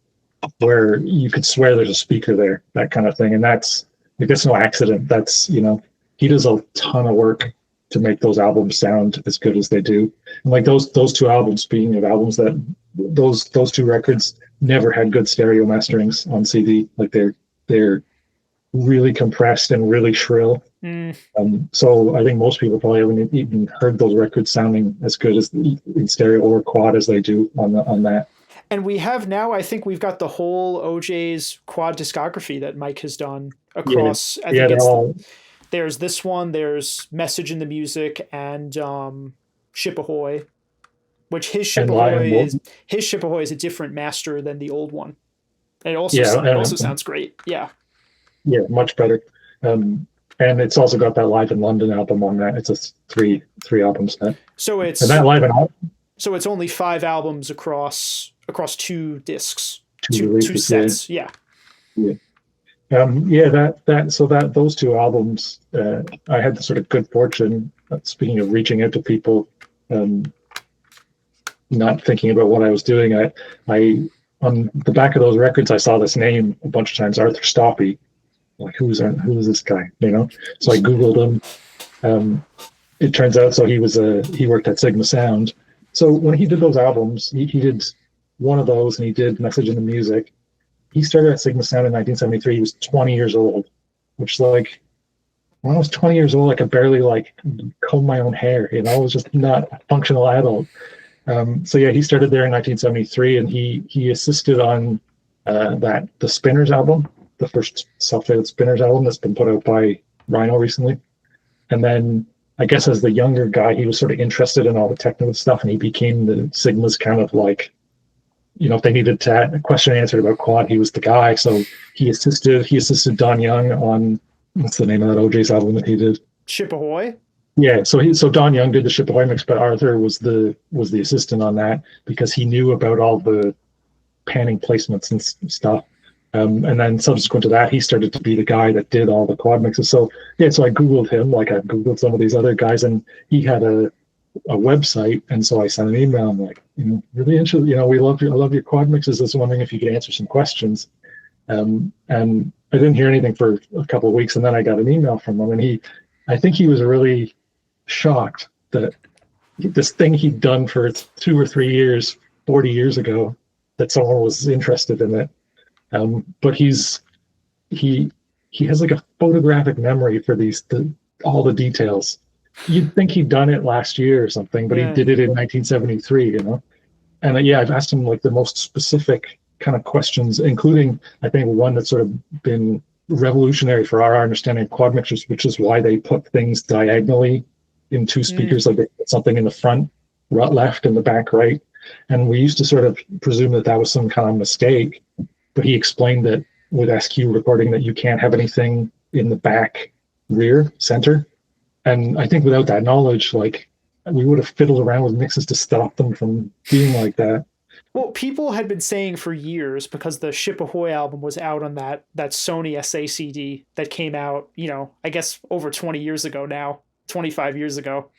where you could swear there's a speaker there, that kind of thing. And that's no accident. That's, he does a ton of work to make those albums sound as good as they do. And like those two albums, speaking of albums, that those two records never had good stereo masterings on CD. Like they're really compressed and really shrill. So I think most people probably haven't even heard those records sounding as good as in stereo or quad as they do on that. And we have now, I think we've got the whole OJ's quad discography that Mike has done across. There's this one, there's Message in the Music, and Ship Ahoy, which his Ship Ahoy is a different master than the old one. And it also sounds great. Yeah. Yeah, much better. And it's also got that Live in London album on that. It's a three album set. So it's and that Live in London. So it's only 5 albums across 2 discs, two sets. Yeah. Those 2 albums, I had the sort of good fortune, speaking of reaching out to people, not thinking about what I was doing. I on the back of those records, I saw this name a bunch of times, Arthur Stoppy. Like, who is this guy? So I Googled him. It turns out, he worked at Sigma Sound. So when he did those albums, he did one of those, and he did Message in the Music. He started at Sigma Sound in 1973. He was 20 years old, which like when I was 20 years old, I could barely like comb my own hair. I was just not a functional adult. He started there in 1973, and he assisted on the Spinners album, the first self-titled Spinners album that's been put out by Rhino recently. And then I guess as the younger guy, he was sort of interested in all the technical stuff, and he became the Sigma's kind of like, if they needed a question answered about quad, he was the guy. So he assisted Don Young on, what's the name of that OJ's album that he did? Ship Ahoy. Yeah, so Don Young did the Ship Ahoy mix, but Arthur was the assistant on that because he knew about all the panning placements and stuff. And then subsequent to that, he started to be the guy that did all the quad mixes. So yeah, so I Googled him, like I Googled some of these other guys, and he had a website, and so I sent an email. I'm like, really interested. I love your quad mixes. I was wondering if you could answer some questions. And I didn't hear anything for a couple of weeks, and then I got an email from him, and I think he was really shocked that this thing he'd done for 2 or 3 years, 40 years ago, that someone was interested in it. But he has like a photographic memory for all the details. You'd think he'd done it last year or something, but he did it in 1973, And I've asked him like the most specific kind of questions, including I think one that's sort of been revolutionary for our understanding of quad mixers, which is why they put things diagonally in 2 speakers, like they put something in the front left and the back right. And we used to sort of presume that was some kind of mistake, but he explained that with SQ recording that you can't have anything in the back, rear, center. And I think without that knowledge, like we would have fiddled around with mixes to stop them from being like that. Well, people had been saying for years, because the Ship Ahoy album was out on that Sony SACD that came out, I guess over 20 years ago now. 25 years ago.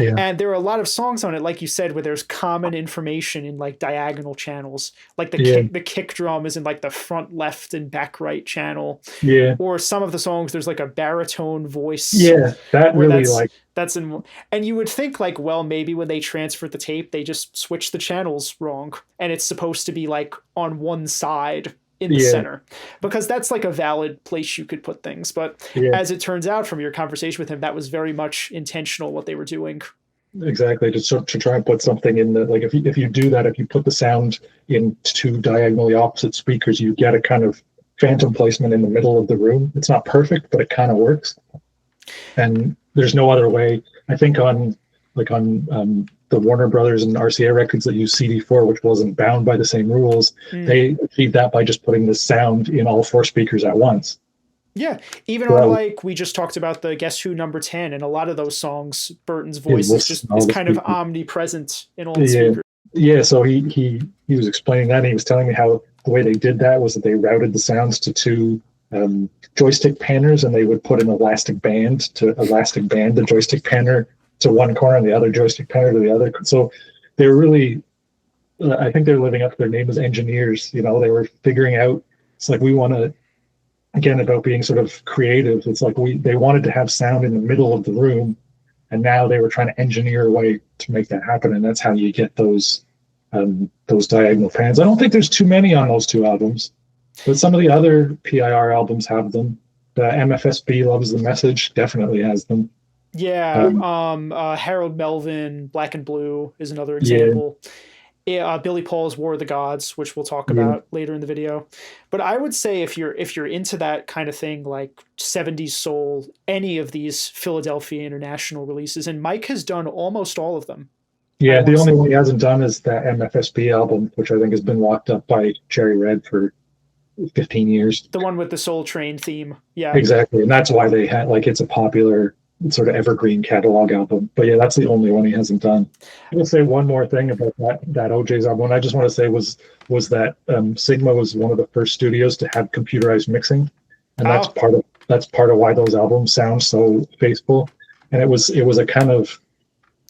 Yeah. And there are a lot of songs on it, like you said, where there's common information in like diagonal channels. Like the kick drum is in like the front left and back right channel. Yeah. Or some of the songs, there's like a baritone voice. Yeah, that really that's in, and you would think like, well, maybe when they transferred the tape, they just switched the channels wrong. And it's supposed to be like on one side in the center, because that's like a valid place you could put things. But as it turns out from your conversation with him, that was very much intentional what they were doing. Exactly, to try and put something in the, like if you do that, if you put the sound in 2 diagonally opposite speakers, you get a kind of phantom placement in the middle of the room. It's not perfect, but it kind of works. And there's no other way. I think on the Warner Brothers and RCA records that use CD4, which wasn't bound by the same rules, they achieved that by just putting the sound in all 4 speakers at once. Yeah, even on like we just talked about the Guess Who number 10, and a lot of those songs, Burton's voice is kind of omnipresent in all the speakers. Yeah, so he was explaining that, and he was telling me how the way they did that was that they routed the sounds to 2 joystick panners, and they would put an elastic band the joystick panner to one corner and the other joystick panner to the other. So they're really, I think they're living up to their name as engineers. They were figuring out, it's like we want to, again, about being sort of creative. It's like they wanted to have sound in the middle of the room, and now they were trying to engineer a way to make that happen. And that's how you get those diagonal pans. I don't think there's too many on those 2 albums, but some of the other PIR albums have them. The MFSB Loves the Message definitely has them. Yeah, Harold Melvin, Black and Blue is another example. Billy Paul's War of the Gods, which we'll talk about later in the video. But I would say if you're into that kind of thing, like 70s soul, any of these Philadelphia International releases, and Mike has done almost all of them. Yeah, the only one he hasn't done is that MFSB album, which I think has been locked up by Cherry Red for 15 years. The one with the Soul Train theme. Yeah, exactly. And that's why they had, like, it's a popular sort of evergreen catalog album. But yeah, that's the only one he hasn't done. I'm going to say one more thing about that OJ's album. And I just want to say was that Sigma was one of the first studios to have computerized mixing. And that's part of why those albums sound so faithful. And it was a kind of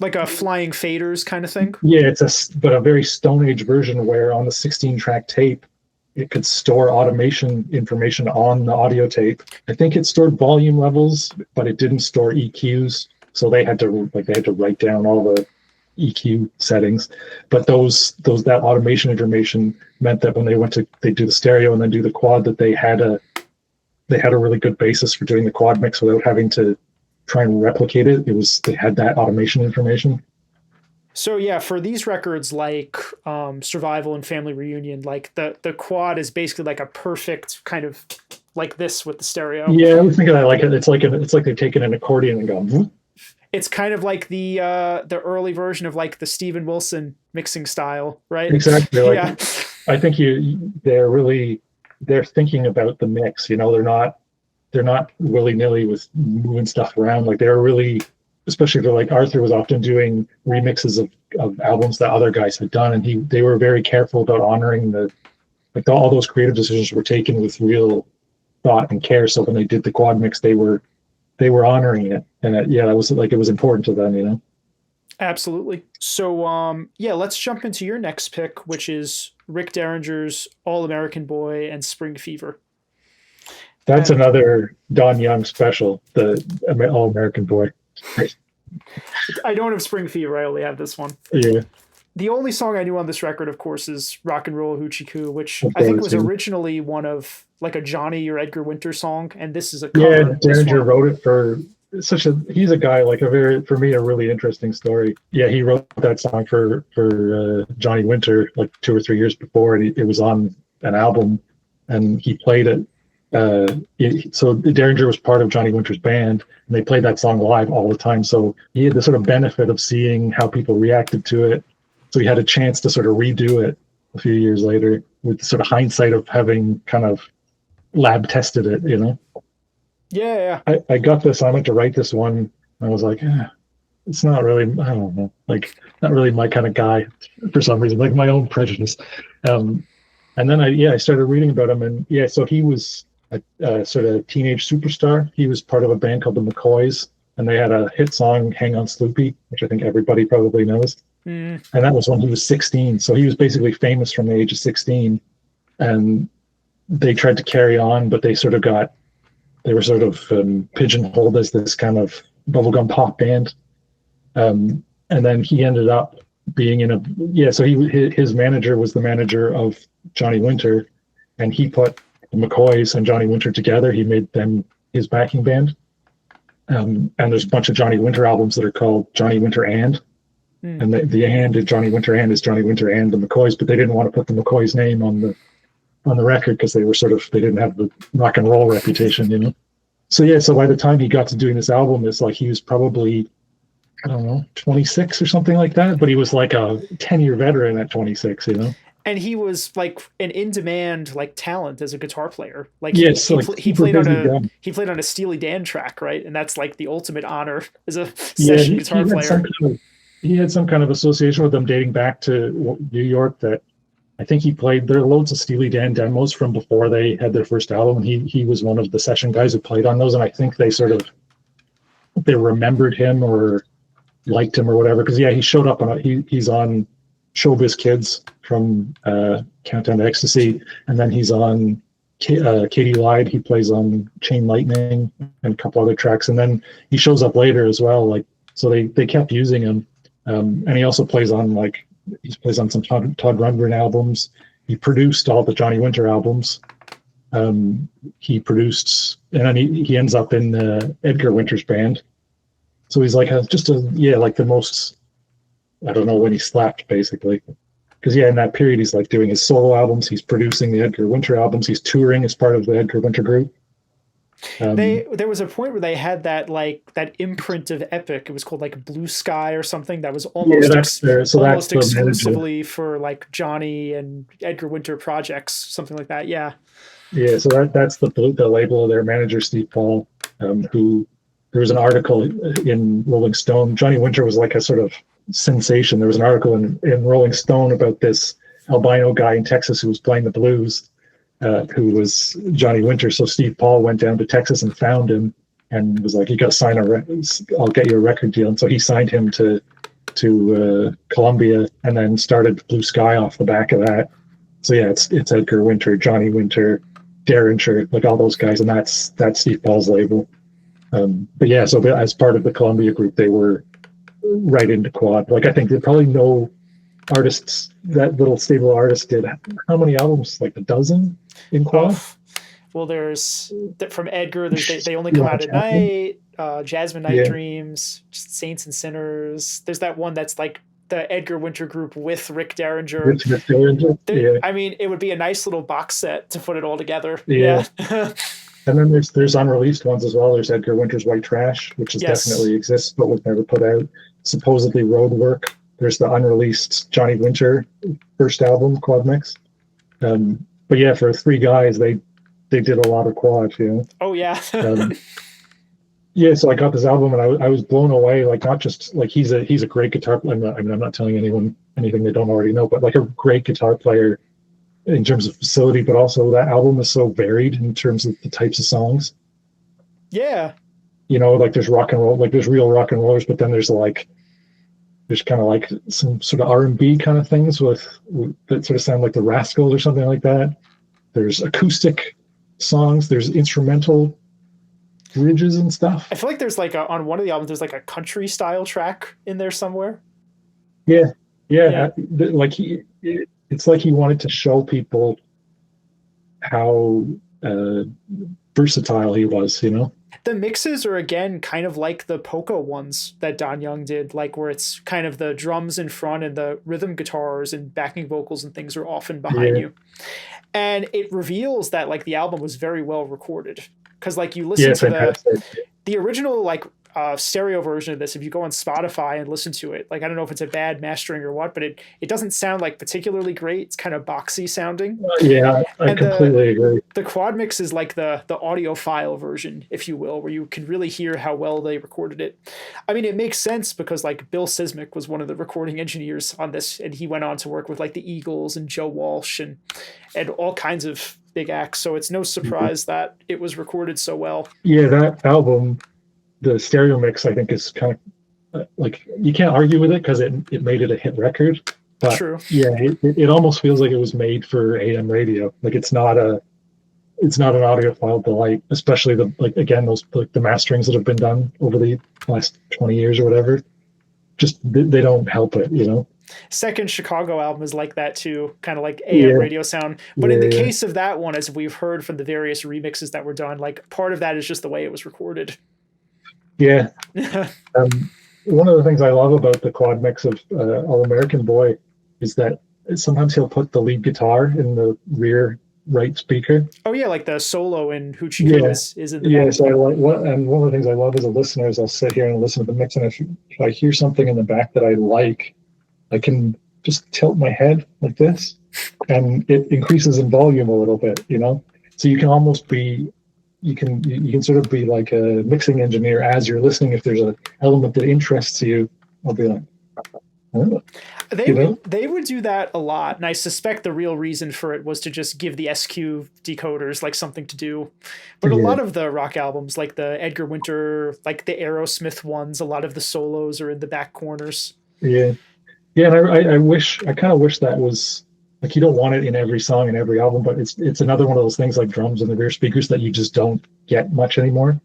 like a flying faders kind of thing. Yeah, but a very Stone Age version where on the 16-track tape, it could store automation information on the audio tape. I think it stored volume levels, but it didn't store EQs. So they had to write down all the EQ settings. But that automation information meant that when they do the stereo and then do the quad, that they had a really good basis for doing the quad mix without having to try and replicate it. They had that automation information. So yeah, for these records like Survival and Family Reunion, like the quad is basically like a perfect kind of like this with the stereo. Yeah, I was thinking that like it's like they've taken an accordion and gone. Whoop. It's kind of like the early version of like the Steven Wilson mixing style, right? Exactly. Like, Yeah. I think they're thinking about the mix. You know, they're not willy nilly with moving stuff around. Like they're really, especially for like Arthur was often doing remixes of albums that other guys had done, and they were very careful about honoring all those creative decisions were taken with real thought and care. So when they did the quad mix, they were honoring it, and that was like, it was important to them, you know. Absolutely. So let's jump into your next pick, which is Rick Derringer's All American Boy and Spring Fever. That's another Don Young special, the All American Boy. I don't have Spring Fever, I only have this one. Yeah. The only song I knew on this record, of course, is Rock and Roll Hoochie Coo, which I think was originally one of like a Johnnie or Edgar Winter song, and this is a cover. Yeah, Derringer wrote it for he's a guy like for me a really interesting story. Yeah, he wrote that song for Johnnie Winter like 2 or 3 years before, and it was on an album, and he played it. So Derringer was part of Johnnie Winter's band, and they played that song live all the time. So he had the sort of benefit of seeing how people reacted to it. So he had a chance to sort of redo it a few years later with the sort of hindsight of having kind of lab tested it, you know? Yeah. I got this, I went to write this one, and I was like, it's not really, I don't know, like not really my kind of guy for some reason, like my own prejudice. And then I started reading about him, and so he was a sort of teenage superstar. He was part of a band called the McCoys, and they had a hit song, Hang On Sloopy, which I think everybody probably knows. And that was when he was 16. So he was basically famous from the age of 16. And they tried to carry on, but they were sort of pigeonholed as this kind of bubblegum pop band. And then he ended up being so his manager was the manager of Johnnie Winter, and he put the McCoys and Johnnie Winter together. He made them his backing band. And there's a bunch of Johnnie Winter albums that are called Johnnie Winter and the and in Johnnie Winter and is Johnnie Winter and the McCoys, but they didn't want to put the McCoys name on the record because they didn't have the rock and roll reputation, you know. So by the time he got to doing this album, it's like he was probably, I don't know, 26 or something like that, but he was like a 10-year veteran at 26, you know. And he was like an in-demand like talent as a guitar player. Like yes, he played on a Steely Dan track, right? And that's like the ultimate honor as a session guitar player. He had some kind of association with them dating back to New York that I think he played. There are loads of Steely Dan demos from before they had their first album, and he was one of the session guys who played on those. And I think they remembered him or liked him or whatever. Because he showed up he's on Showbiz Kids from Countdown to Ecstasy, and then he's on Katie Lied. He plays on Chain Lightning and a couple other tracks, and then he shows up later as well. Like so, they kept using him. And he also plays on some Todd Rundgren albums. He produced all the Johnnie Winter albums. He produced, and then he ends up in Edgar Winter's band. So he's like the most, I don't know when he slapped basically. Because in that period he's like doing his solo albums. He's producing the Edgar Winter albums. He's touring as part of the Edgar Winter group. There was a point where they had that imprint of Epic. It was called like Blue Sky or something that was almost exclusively for like Johnnie and Edgar Winter projects, something like that. Yeah. Yeah. So that's the label of their manager, Steve Paul, who there was an article in Rolling Stone. Johnnie Winter was like a sort of sensation. There was an article in Rolling Stone about this albino guy in Texas who was playing the blues. Who was Johnnie Winter. So Steve Paul went down to Texas and found him and was like, "You got to sign I'll get you a record deal." And so he signed him to Columbia, and then started Blue Sky off the back of that. So it's Edgar Winter, Johnnie Winter, Derringer, like all those guys, and that's Steve Paul's label. But as part of the Columbia group, they were right into Quad. Like I think they probably know artists, that little stable of artists did how many albums? Like a dozen in Quad? Well, there's from Edgar, they only come out at night, Jasmine Night Dreams, Saints and Sinners. There's that one that's like the Edgar Winter group with Rick Derringer. I mean, it would be a nice little box set to put it all together. Yeah. And then there's unreleased ones as well. There's Edgar Winter's White Trash, which is definitely exists but was never put out. Supposedly Roadwork. There's the unreleased Johnny Winter first album, Quad Mix. But yeah, for three guys, they did a lot of quad, you know. Oh yeah. Yeah, so I got this album and I was blown away. Like, not just like he's a great guitar player. I'm not telling anyone anything they don't already know, but like a great guitar player in terms of facility, but also that album is so varied in terms of the types of songs. Yeah. You know, like there's rock and roll, like there's real rock and rollers, but then there's kind of like some sort of R&B kind of things with that sort of sound like the Rascals or something like that. There's acoustic songs, there's instrumental bridges and stuff. I feel like there's like on one of the albums, there's like a country style track in there somewhere. Yeah. Like it's like he wanted to show people how versatile he was, you know? The mixes are, again, kind of like the Poco ones that Don Young did, like where it's kind of the drums in front and the rhythm guitars and backing vocals and things are often behind you. And it reveals that like the album was very well recorded. Because like you listen to the original like stereo version of this, if you go on Spotify and listen to it, like I don't know if it's a bad mastering or what, but it doesn't sound like particularly great. It's kind of boxy sounding. Yeah, I completely agree. The quad mix is like the audiophile version, if you will, where you can really hear how well they recorded it. I mean, it makes sense because like Bill Sismic was one of the recording engineers on this, and he went on to work with like the Eagles and Joe Walsh and all kinds of big acts. So it's no surprise that it was recorded so well. Yeah, that album, the stereo mix, I think is kind of like you can't argue with it because it made it a hit record. But true. Yeah, it almost feels like it was made for AM radio. Like it's not an audiophile delight, especially those like the masterings that have been done over the last 20 years or whatever. Just they don't help it, you know. Second Chicago album is like that too, kind of like AM radio sound. But in the case of that one, as we've heard from the various remixes that were done, like part of that is just the way it was recorded. Yeah. One of the things I love about the quad mix of All American Boy is that sometimes he'll put the lead guitar in the rear right speaker. Oh yeah, like the solo in Hoochie is in the back. So and one of the things I love as a listener is I'll sit here and listen to the mix, and if I hear something in the back that I like, I can just tilt my head like this, and it increases in volume a little bit, you know? So you can almost be, you can sort of be like a mixing engineer as you're listening. If there's an element that interests you, I'll be like, oh. They would do that a lot, and I suspect the real reason for it was to just give the SQ decoders like something to do. But a lot of the rock albums, like the Edgar Winter, like the Aerosmith ones, a lot of the solos are in the back corners. Yeah. Yeah, and I kind of wish that was like, you don't want it in every song and every album, but it's another one of those things like drums and the rear speakers that you just don't get much anymore.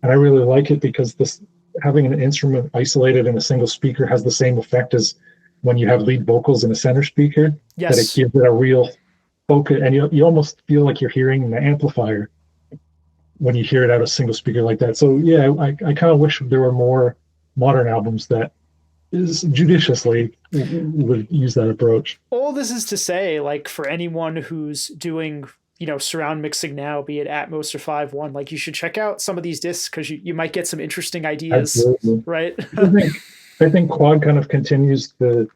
And I really like it because this having an instrument isolated in a single speaker has the same effect as when you have lead vocals in a center speaker. Yes. That it gives it a real focus, and you almost feel like you're hearing an amplifier when you hear it out of a single speaker like that. So yeah, I kind of wish there were more modern albums that is judiciously would use that approach. All this is to say, like, for anyone who's doing, you know, surround mixing now, be it Atmos or 5.1, like, you should check out some of these discs because you might get some interesting ideas. Absolutely. Right? I think quad kind of continues the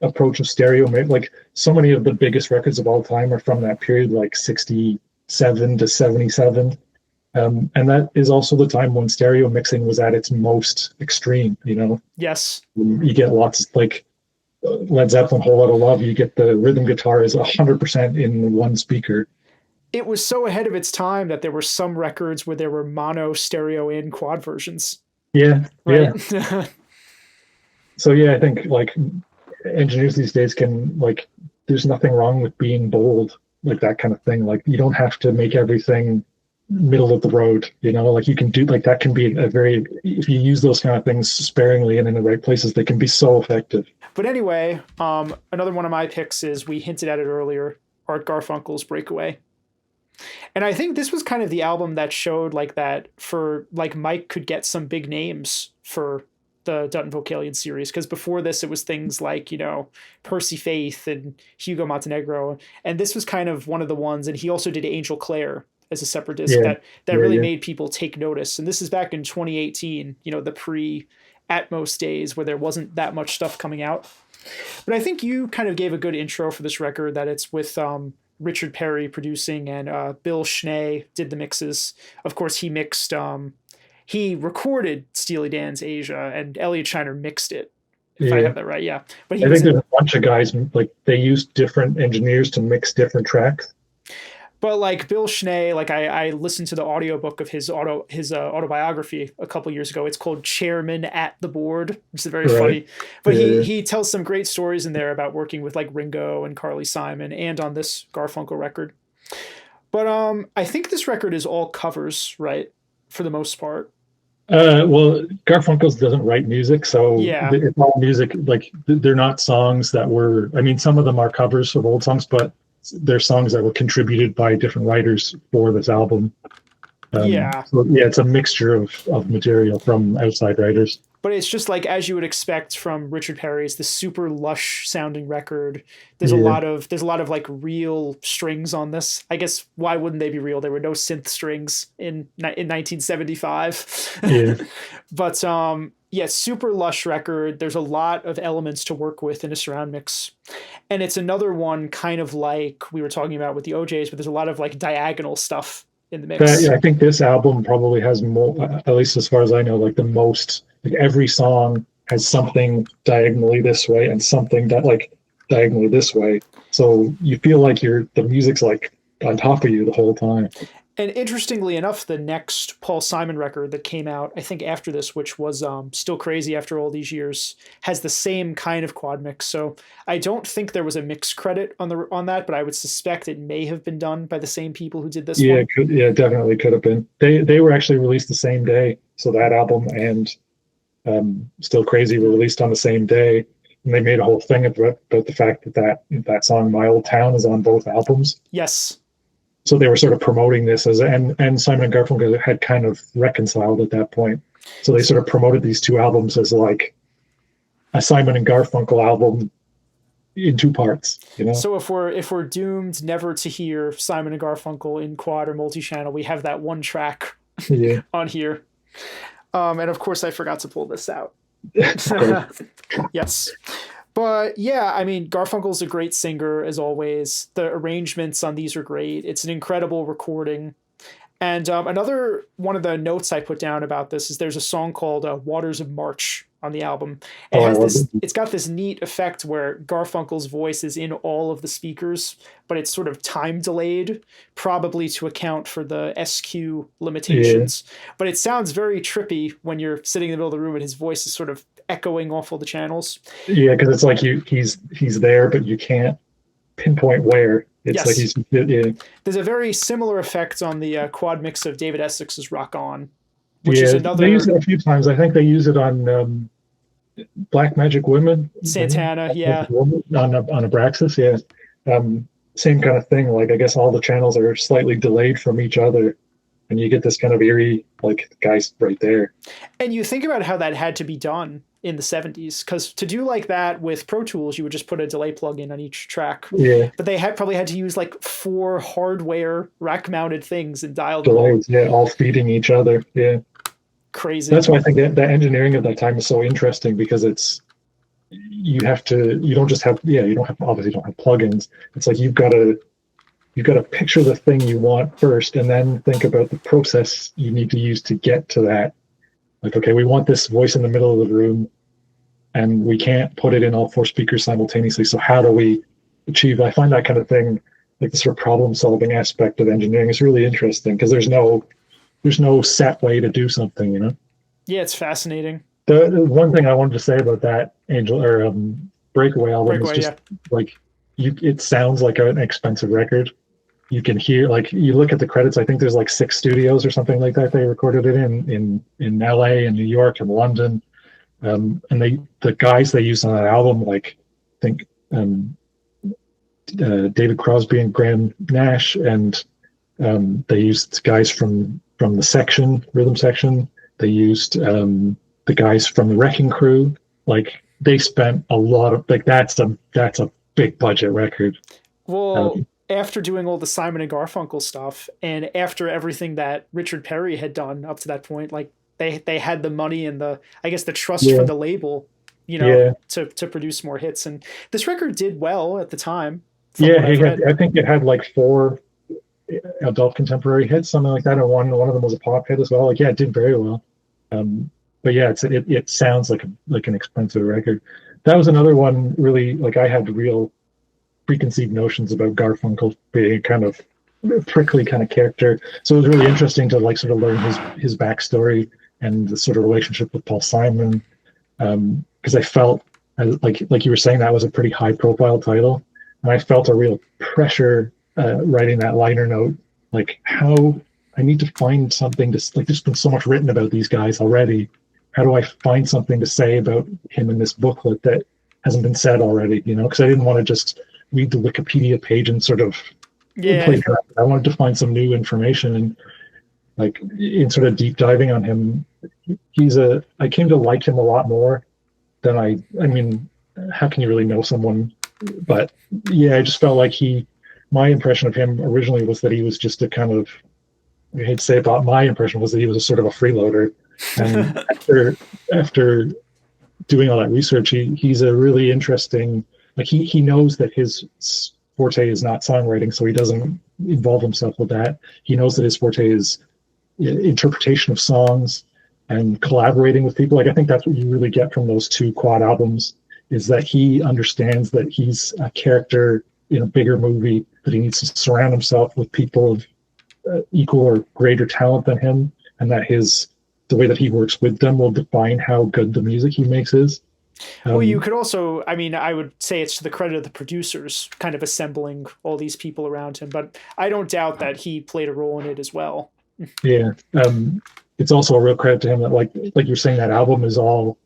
approach of stereo. Like, so many of the biggest records of all time are from that period, like 67 to 77. And that is also the time when stereo mixing was at its most extreme, you know? Yes. You get lots like Led Zeppelin, Whole Lotta Love, you get the rhythm guitar is 100% in one speaker. It was so ahead of its time that there were some records where there were mono, stereo, in quad versions. Yeah, right? Yeah. So yeah, I think like engineers these days can, like, there's nothing wrong with being bold, like that kind of thing. Like, you don't have to make everything middle of the road, you know, like you can do, like, that can be if you use those kind of things sparingly and in the right places, they can be so effective. But anyway, another one of my picks is, we hinted at it earlier, Art Garfunkel's Breakaway. And I think this was kind of the album that showed like that for like Mike could get some big names for the Dutton-Vocalion series, because before this it was things like, you know, Percy Faith and Hugo Montenegro, and this was kind of one of the ones, and he also did Angel Clare as a separate disc that really made people take notice. And this is back in 2018, the pre-Atmos days where there wasn't that much stuff coming out. But I think you kind of gave a good intro for this record, that it's with Richard Perry producing, and Bill Schnee did the mixes. Of course, he mixed, he recorded Steely Dan's Asia, and Elliot Shiner mixed it, if I have that right. Yeah. But I think there's a bunch of guys, like, they used different engineers to mix different tracks. But like Bill Schnee, like I listened to the audiobook of his autobiography a couple years ago. It's called Chairman at the Board, which is very funny. But he tells some great stories in there about working with like Ringo and Carly Simon, and on this Garfunkel record. But I think this record is all covers, right? For the most part. Well, Garfunkel doesn't write music, so it's all music. Like, they're not songs that were, I mean, some of them are covers of old songs, but they're songs that were contributed by different writers for this album. So, it's a mixture of material from outside writers. But it's just like, as you would expect from Richard Perry's, the super lush sounding record. There's a lot of like real strings on this. I guess why wouldn't they be real? There were no synth strings in 1975. But super lush record. There's a lot of elements to work with in a surround mix. And it's another one kind of like we were talking about with the OJs, but there's a lot of like diagonal stuff in the mix. I think this album probably has more, at least as far as I know, like the most, like every song has something diagonally this way and something that like diagonally this way. So you feel like the music's like on top of you the whole time. And interestingly enough, the next Paul Simon record that came out, I think after this, which was Still Crazy After All These Years, has the same kind of quad mix. So I don't think there was a mix credit on that, but I would suspect it may have been done by the same people who did this one. Definitely could have been. They were actually released the same day. So that album and Still Crazy were released on the same day. And they made a whole thing about the fact that song My Old Town is on both albums. Yes. So they were sort of promoting this and Simon and Garfunkel had kind of reconciled at that point. So they sort of promoted these two albums as like a Simon and Garfunkel album in two parts, So if we're doomed never to hear Simon and Garfunkel in quad or multi-channel, we have that one track on here. And of course I forgot to pull this out. Yes. But yeah, I mean, Garfunkel's a great singer, as always. The arrangements on these are great. It's an incredible recording. And another one of the notes I put down about this is there's a song called Waters of March on the album. It's got this neat effect where Garfunkel's voice is in all of the speakers, but it's sort of time delayed, probably to account for the SQ limitations. But it sounds very trippy when you're sitting in the middle of the room and his voice is sort of echoing off all the channels. Yeah, because it's like he's there, but you can't pinpoint where. It's like he's There's a very similar effect on the quad mix of David Essex's Rock On, which is another. They use it a few times. I think they use it on Black Magic Women. Santana, on Abraxas, same kind of thing. Like, I guess all the channels are slightly delayed from each other, and you get this kind of eerie, like, guys right there. And you think about how that had to be done in the 70s, because to do like that with Pro Tools, you would just put a delay plug-in on each track. But they probably had to use like 4 hardware rack-mounted things and dial delays, all feeding each other. Crazy. That's why I think the engineering of that time is so interesting, because you don't have plugins. It's like you've got to picture the thing you want first, and then think about the process you need to use to get to that. Like, okay, we want this voice in the middle of the room, and we can't put it in all 4 speakers simultaneously. So how do we achieve? I find that kind of thing, like the sort of problem-solving aspect of engineering, is really interesting, because there's no set way to do something, Yeah, it's fascinating. The one thing I wanted to say about that Breakaway album is just like it sounds like an expensive record. You can hear, like, you look at the credits, I think there's like 6 studios or something like that they recorded it in LA and New York and London. And the guys they used on that album, like, I think David Crosby and Graham Nash, and they used guys from the rhythm section. They used the guys from the Wrecking Crew. Like, they spent a lot of, like, that's a big budget record. Well, after doing all the Simon and Garfunkel stuff, and after everything that Richard Perry had done up to that point, like they had the money and the trust from the label, to produce more hits. And this record did well at the time. Yeah, I think it had like 4 adult contemporary hits, something like that, and one of them was a pop hit as well. Like, yeah, it did very well. But yeah, it sounds like an expensive record. That was another one, really, like I had real preconceived notions about Garfunkel being kind of prickly kind of character. So it was really interesting to like sort of learn his backstory and the sort of relationship with Paul Simon. Because I felt like you were saying, that was a pretty high profile title, and I felt a real pressure writing that liner note, like how I need to find something to, like, there's been so much written about these guys already. How do I find something to say about him in this booklet that hasn't been said already? Because I didn't want to just read the Wikipedia page and sort of play that. I wanted to find some new information, and like in sort of deep diving on him, I came to like him a lot more than I mean, how can you really know someone? But yeah, I just felt like my impression of him originally was that he was just a kind of, I hate to say about my impression was that he was a sort of a freeloader. And after doing all that research, he's a really interesting, like he knows that his forte is not songwriting, so he doesn't involve himself with that. He knows that his forte is interpretation of songs and collaborating with people. Like, I think that's what you really get from those 2 Quad albums, is that he understands that he's a character in a bigger movie, that he needs to surround himself with people of equal or greater talent than him, and that the way that he works with them will define how good the music he makes is. Well, you could also, I would say it's to the credit of the producers kind of assembling all these people around him, but I don't doubt that he played a role in it as well. Yeah. It's also a real credit to him that like you're saying, that album is all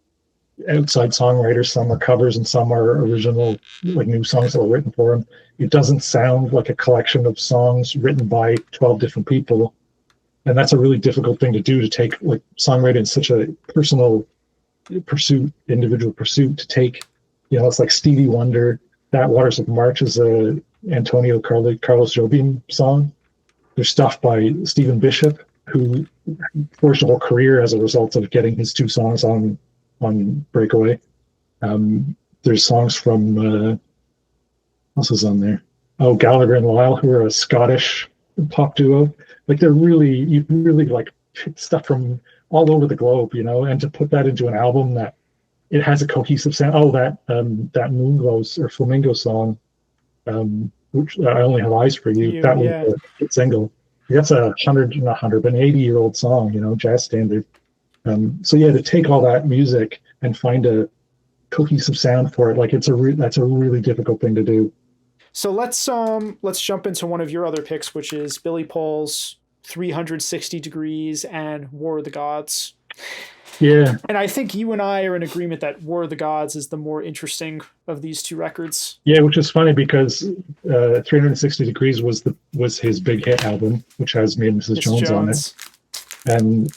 outside songwriters. Some are covers and some are original, like new songs that were written for him. It doesn't sound like a collection of songs written by 12 different people. And that's a really difficult thing to do, to take, like, songwriting is such a personal pursuit, individual pursuit, to take, it's like Stevie Wonder. That Waters of March is a Antonio Carlos Jobim song. There's stuff by Stephen Bishop, who forged a whole career as a result of getting his 2 songs on Breakaway. There's songs from what else is on there? Oh, Gallagher and Lyle, who are a Scottish pop duo. Like, you really like stuff from all over the globe, and to put that into an album that it has a cohesive sound. Oh, that Moonglows or Flamingo song, which I Only Have Eyes for You. That was a hit single. That's a 80-year-old song, jazz standard. So yeah, to take all that music and find a cohesive sound for it, like that's a really difficult thing to do. So let's jump into one of your other picks, which is Billy Paul's 360 Degrees and War of the Gods. Yeah. And I think you and I are in agreement that War of the Gods is the more interesting of these 2 records. Yeah, which is funny because 360 Degrees was his big hit album, which has Me and Mrs. Jones on it. And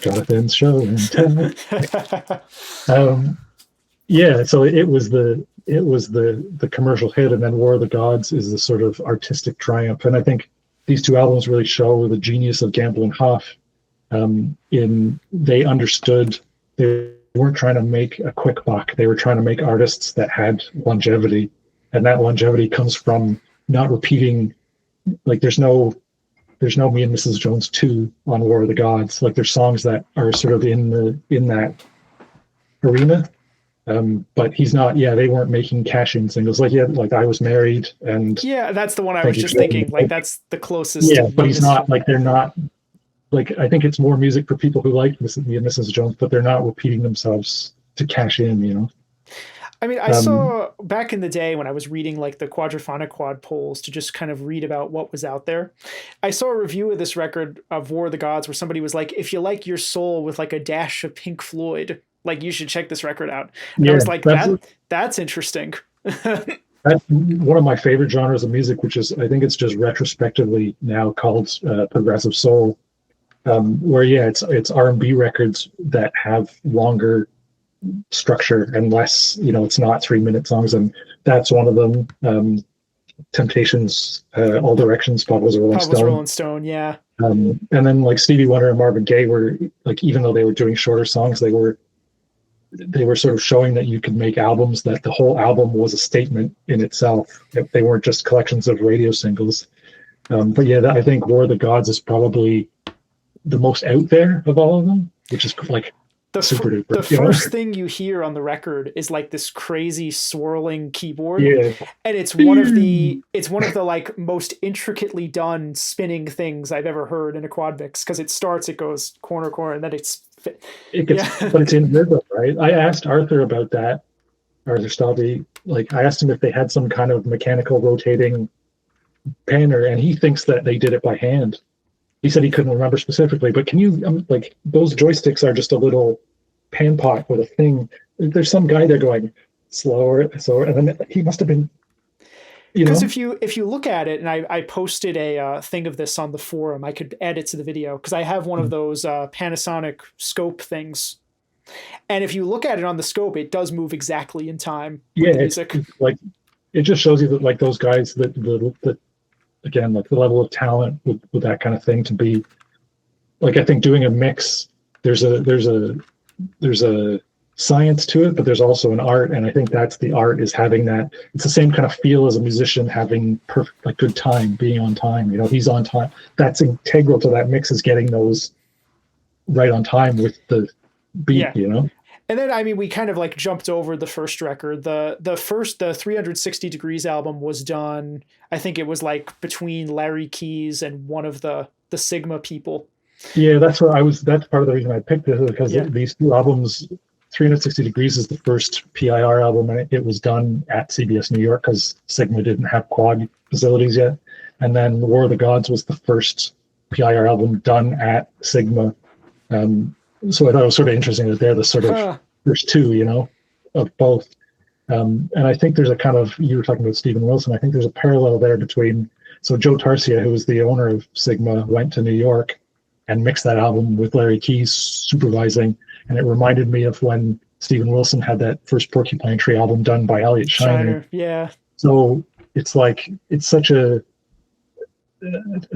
Jonathan's Show and Tell. Yeah, so it was the commercial hit, and then War of the Gods is the sort of artistic triumph. And I think these 2 albums really show the genius of Gamble and Huff. They understood, they weren't trying to make a quick buck. They were trying to make artists that had longevity, and that longevity comes from not repeating. Like, there's no Me and Mrs. Jones 2 on War of the Gods. Like, there's songs that are sort of in that arena. But he's not. Yeah, they weren't making cash-in singles. Like I Was Married, and that's the one I was just thinking. Like, that's the closest. Yeah, but he's not. Like, they're not. Like, I think it's more music for people who like Me and Mrs. Jones, but they're not repeating themselves to cash in. I saw back in the day when I was reading like the Quadraphonic Quad polls to just kind of read about what was out there. I saw a review of this record of War of the Gods where somebody was like, if you like your soul with like a dash of Pink Floyd, like, you should check this record out. And I was like, that's interesting. That's one of my favorite genres of music, which is, I think it's just retrospectively now called progressive soul, where it's R&B records that have longer structure and less, it's not 3-minute songs, and that's one of them. Temptations, All Directions, Pop Was a Rolling Pop Was Stone. Rolling Stone, yeah. And then like Stevie Wonder and Marvin Gaye were like, even though they were doing shorter songs, they were sort of showing that you could make albums, that the whole album was a statement in itself. They weren't just collections of radio singles. But yeah, I think War of the Gods is probably the most out there of all of them, which is like super duper. The first thing you hear on the record is like this crazy swirling keyboard, and it's one of the like most intricately done spinning things I've ever heard in a quad mix, because it starts, it goes corner corner, and then but it's in rhythm, right? I asked Arthur about that, Arthur Stalby. Like, I asked him if they had some kind of mechanical rotating panner, and he thinks that they did it by hand. He said he couldn't remember specifically, but can you like, those joysticks are just a little pan pot with a thing. There's some guy there going slower, and then he must have been, because if you look at it, and I posted a thing of this on the forum, I could add it to the video, because I have one of those Panasonic scope things, and if you look at it on the scope, it does move exactly in time with the music. It's like, it just shows you that like those guys, that again, like the level of talent with that kind of thing, to be like, I think doing a mix, there's a science to it, but there's also an art, and I think that's the art, is having that. It's the same kind of feel as a musician having perfect, like, good time, being on time. He's on time. That's integral to that mix, is getting those right on time with the beat. And then, I mean, we kind of like jumped over the first record. The 360 Degrees album was done, I think it was like between Larry Keys and one of the Sigma people. Yeah, that's part of the reason I picked this, because these two albums, 360 Degrees is the first PIR album, and it was done at CBS New York, because Sigma didn't have quad facilities yet. And then War of the Gods was the first PIR album done at Sigma. So I thought it was sort of interesting that they're the sort of first two, of both. And I think there's a kind of, you were talking about Steven Wilson, I think there's a parallel there between, so Joe Tarsia, who was the owner of Sigma, went to New York and mixed that album with Larry Keys supervising. And it reminded me of when Steven Wilson had that first Porcupine Tree album done by Elliot Shiner. Yeah. So it's like, it's such a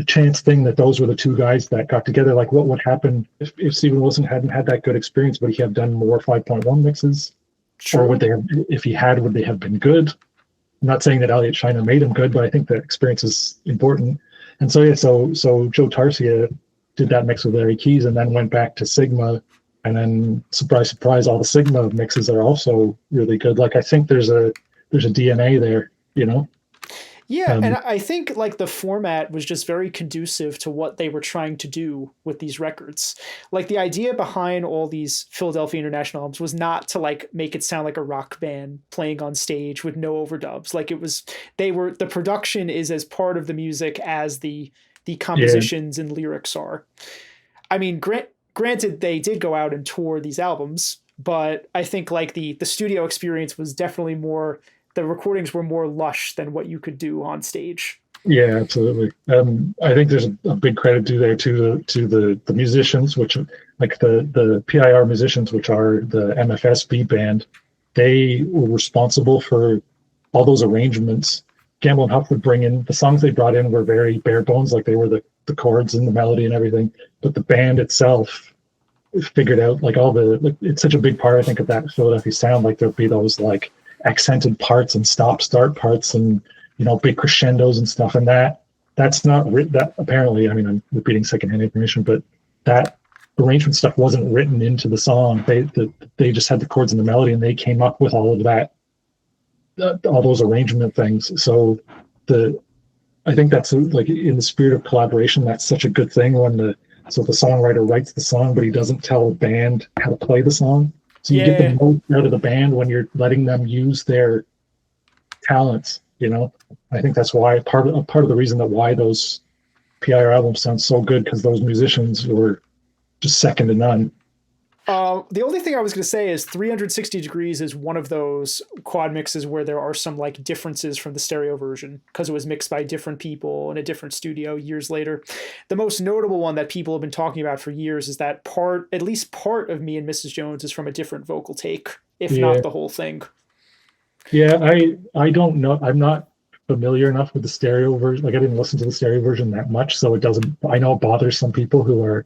chance thing that those were the two guys that got together. Like, what would happen if Steven Wilson hadn't had that good experience? Would he have done more 5.1 mixes? Sure. Or would they have, if he had, would they have been good? I'm not saying that Elliot Shiner made him good, but I think the experience is important. And so, so Joe Tarsia did that mix with Larry Keys, and then went back to Sigma, and then surprise, surprise, all the Sigma mixes are also really good. Like, I think there's a DNA there, Yeah, and I think like the format was just very conducive to what they were trying to do with these records. Like, the idea behind all these Philadelphia International albums was not to like make it sound like a rock band playing on stage with no overdubs. Like, the production is as part of the music as the compositions and lyrics are. I mean, granted, they did go out and tour these albums, but I think like the studio experience was definitely more, the recordings were more lush than what you could do on stage. Yeah, absolutely. I think there's a big credit due there to the musicians, which, like the PIR musicians, which are the MFSB band. They were responsible for all those arrangements. Gamble and Huff would bring in, the songs they brought in were very bare bones, like they were the chords and the melody and everything, but the band itself figured out like it's such a big part, I think, of that Philadelphia sound. Like, there'll be those like accented parts and stop-start parts and big crescendos and stuff, and that's not written. That apparently, I mean, I'm repeating secondhand information, but that arrangement stuff wasn't written into the song. They just had the chords and the melody, and they came up with all of that, all those arrangement things. So I think that's like, in the spirit of collaboration, that's such a good thing when the songwriter writes the song, but he doesn't tell the band how to play the song. So you get the most out of the band when you're letting them use their talents. I think that's why part of the reason that why those PIR albums sound so good, because those musicians were just second to none. The only thing I was going to say is 360 Degrees is one of those quad mixes where there are some like differences from the stereo version, because it was mixed by different people in a different studio years later. The most notable one that people have been talking about for years is that at least part of Me and Mrs. Jones is from a different vocal take, if not the whole thing. Yeah, I don't know. I'm not familiar enough with the stereo version. Like I didn't listen to the stereo version that much, so it doesn't. I know it bothers some people who are.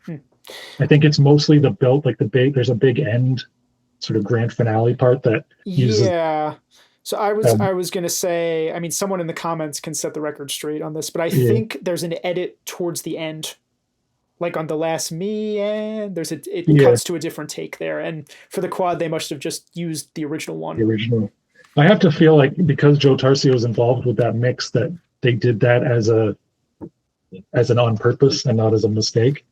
I think it's mostly the build, like the big. There's a big end, sort of grand finale part that uses. Yeah. So I was going to say, I mean, someone in the comments can set the record straight on this, but I think there's an edit towards the end, like on the last me, and it cuts to a different take there. And for the quad, they must have just used the original one. The original. I have to feel like because Joe Tarcio was involved with that mix, that they did that as an on purpose and not as a mistake.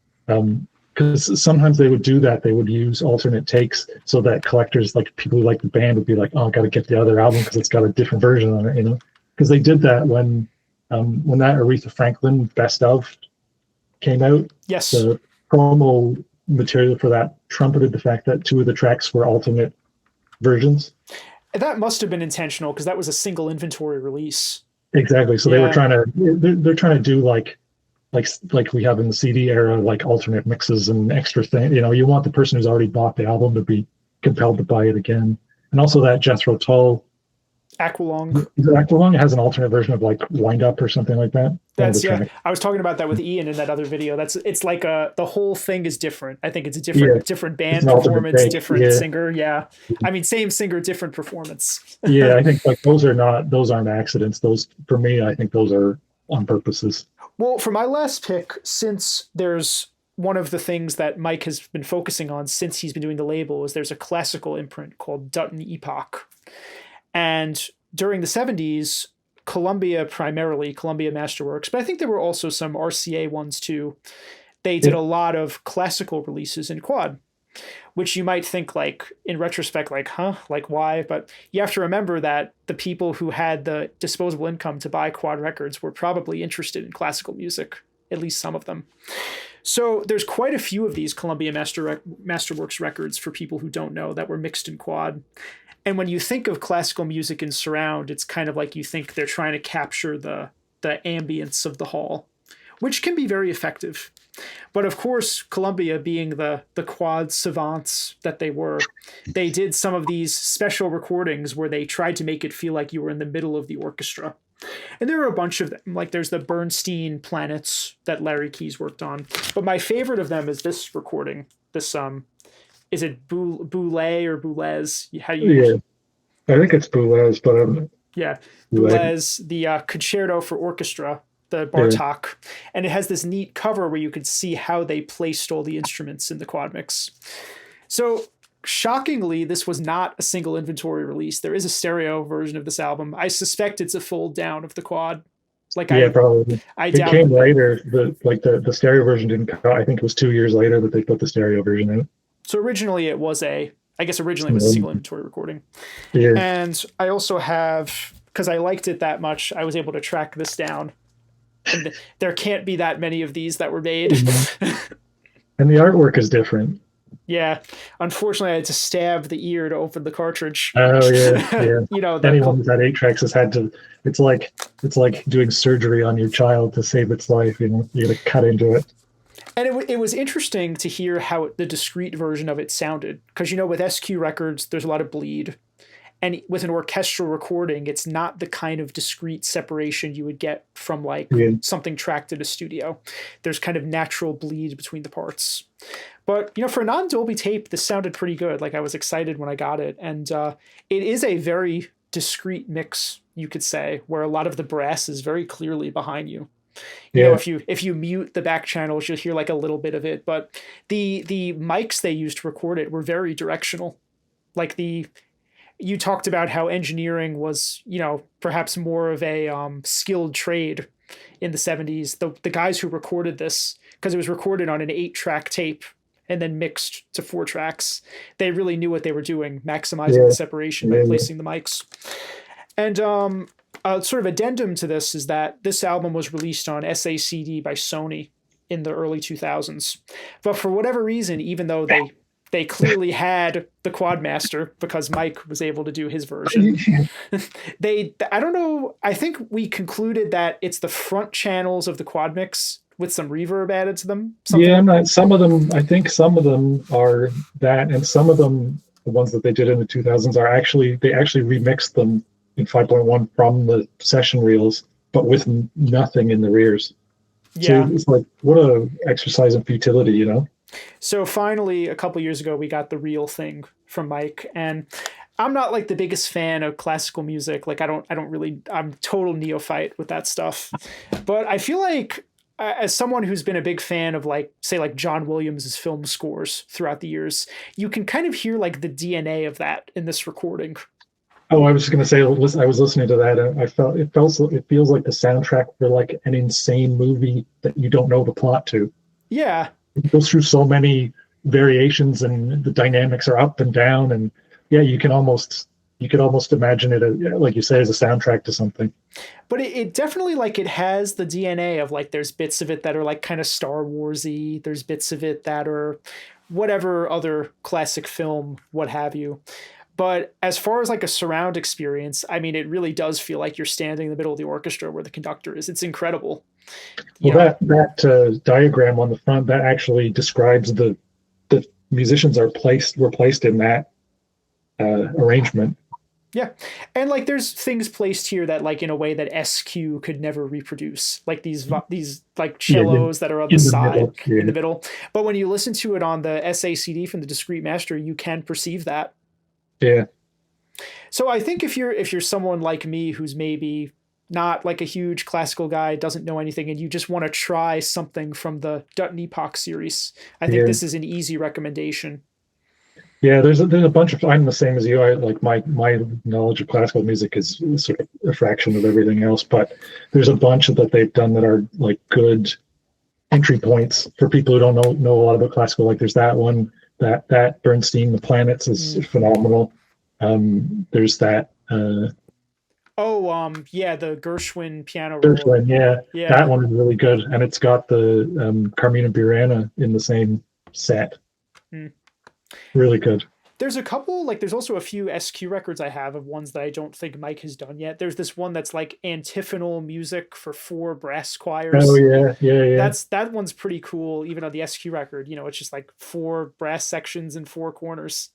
Because sometimes they would do that. They would use alternate takes so that collectors, like people who like the band, would be like, "Oh, I got to get the other album because it's got a different version on it," you know. Because they did that when that Aretha Franklin Best Of came out. Yes. The promo material for that trumpeted the fact that 2 of the tracks were alternate versions. That must have been intentional because that was a single inventory release. Exactly. So they were trying to. They're trying to do like we have in the CD era, like alternate mixes and extra things. You know, you want the person who's already bought the album to be compelled to buy it again. And also that Jethro Tull Aqualung. Aqualung has an alternate version of like Wind Up or something like that. That's I was talking about that with Ian in that other video. It's like the whole thing is different. I think it's a different band performance, different singer. Yeah. I mean, same singer, different performance. Yeah, I think like those aren't accidents. Those, for me, I think those are on purposes. Well, for my last pick, since there's one of the things that Mike has been focusing on since he's been doing the label is there's a classical imprint called Dutton Epoch. And during the 70s, Columbia Masterworks, but I think there were also some RCA ones too. They did a lot of classical releases in quad, which you might think like in retrospect, like, huh, like why? But you have to remember that the people who had the disposable income to buy quad records were probably interested in classical music, at least some of them. So there's quite a few of these Columbia Masterworks records for people who don't know that were mixed in quad. And when you think of classical music in surround, it's kind of like you think they're trying to capture the ambience of the hall, which can be very effective. But of course, Columbia, being the quad savants that they were, they did some of these special recordings where they tried to make it feel like you were in the middle of the orchestra. And there are a bunch of them. Like there's the Bernstein Planets that Larry Keys worked on. But my favorite of them is this recording. This is it Boulez or Boulez? How do you? Yeah, I think it's Boulez, but Boulez, the Concerto for Orchestra, the Bartok, and it has this neat cover where you could see how they placed all the instruments in the quad mix. So shockingly, this was not a single inventory release. There is a stereo version of this album. I suspect it's a fold down of the quad. Probably. It came later. The stereo version didn't come out. I think it was 2 years later that they put the stereo version out. So originally it was a single inventory recording. Yeah. And I also have, because I liked it that much, I was able to track this down. And there can't be that many of these that were made. Mm-hmm. And the artwork is different. Yeah. Unfortunately, I had to stab the ear to open the cartridge. Oh, yeah. You know, anyone who's had 8 tracks has had to, it's like doing surgery on your child to save its life. You know, you got to cut into it. And it was interesting to hear how the discrete version of it sounded. Because, you know, with SQ records, there's a lot of bleed. And with an orchestral recording, it's not the kind of discrete separation you would get from something tracked in a studio. There's kind of natural bleed between the parts. But, you know, for a non-Dolby tape, this sounded pretty good. Like, I was excited when I got it. And it is a very discrete mix, you could say, where a lot of the brass is very clearly behind you. You know, if you mute the back channels, you'll hear like a little bit of it. But the mics they used to record it were very directional. Like you talked about how engineering was, you know, perhaps more of a skilled trade in the 70s. The guys who recorded this, because it was recorded on an 8-track tape and then mixed to 4 tracks, they really knew what they were doing, maximizing the separation by placing the mics. And sort of addendum to this is that this album was released on SACD by Sony in the early 2000s. But for whatever reason, even though they clearly had the Quadmaster because Mike was able to do his version, I don't know, I think we concluded that it's the front channels of the quad mix with some reverb added to them. Some of them, I think some of them are that, and some of them, the ones that they did in the 2000s, they actually remixed them in 5.1 from the session reels, but with nothing in the rears. Yeah. So it's like, what a exercise in futility, you know? So finally, a couple years ago, we got the real thing from Mike, and I'm not like the biggest fan of classical music. Like I'm total neophyte with that stuff. But I feel like as someone who's been a big fan of like, say like John Williams' film scores throughout the years, you can kind of hear like the DNA of that in this recording. Oh, I was just going to say, I was listening to that and it feels like the soundtrack for like an insane movie that you don't know the plot to. Yeah. It goes through so many variations and the dynamics are up and down, and yeah, you could almost imagine it, like you say, as a soundtrack to something. But it definitely, like, it has the DNA of like, there's bits of it that are like kind of Star Wars-y, there's bits of it that are whatever other classic film, what have you. But as far as like a surround experience, I mean, it really does feel like you're standing in the middle of the orchestra where the conductor is. It's incredible. Well, that diagram on the front, that actually describes the musicians were placed in that arrangement. Yeah. And like there's things placed here that like in a way that SQ could never reproduce, like these like cellos that are on the side in the middle. But when you listen to it on the SACD from the discrete master, you can perceive that. Yeah. So I think if you're someone like me who's maybe not like a huge classical guy, doesn't know anything, and you just want to try something from the Dutton Epoch series, I think this is an easy recommendation. Yeah, there's a bunch of. I'm the same as you. I like my knowledge of classical music is sort of a fraction of everything else, but there's a bunch that they've done that are like good entry points for people who don't know a lot about classical. Like there's that one that Bernstein, The Planets, is phenomenal. There's that. The Gershwin piano. Gershwin, yeah, that one is really good, and it's got the Carmina Burana in the same set. Really good. There's a couple, like there's also a few SQ records I have of ones that I don't think Mike has done yet. There's this one that's like antiphonal music for 4 brass choirs. Oh yeah. That one's pretty cool, even on the SQ record. You know, it's just like 4 brass sections in 4 corners.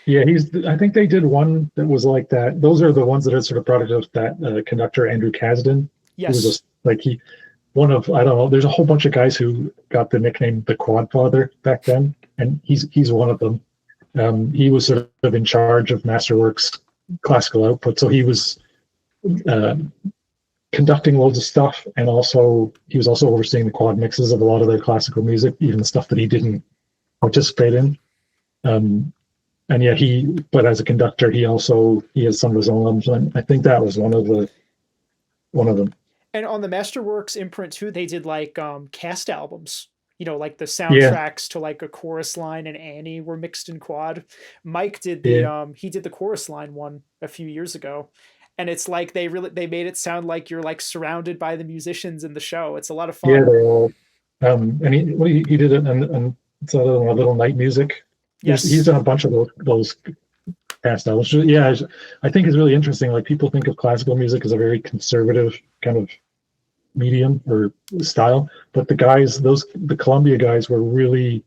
Yeah, I think they did one that was like that. Those are the ones that are sort of product of that conductor Andrew Kasdan. Yes. Who was just like I don't know. There's a whole bunch of guys who got the nickname the Quadfather back then, and he's one of them. He was sort of in charge of Masterworks classical output, so he was conducting loads of stuff, and he was also overseeing the quad mixes of a lot of their classical music, even the stuff that he didn't participate in. And yeah, but as a conductor, he has some of his own albums, and I think that was one of them. And on the Masterworks imprint too, they did like cast albums. You know, like the soundtracks to like A Chorus Line and Annie were mixed in quad. Mike did he did the Chorus Line one a few years ago, and it's like they made it sound like you're like surrounded by the musicians in the show. It's a lot of fun. Yeah, they're all. And he did it, and it's a little night music. Yes, he's done a bunch of those cast albums. Yeah, I think it's really interesting. Like people think of classical music as a very conservative kind of medium or style, but the Columbia guys were really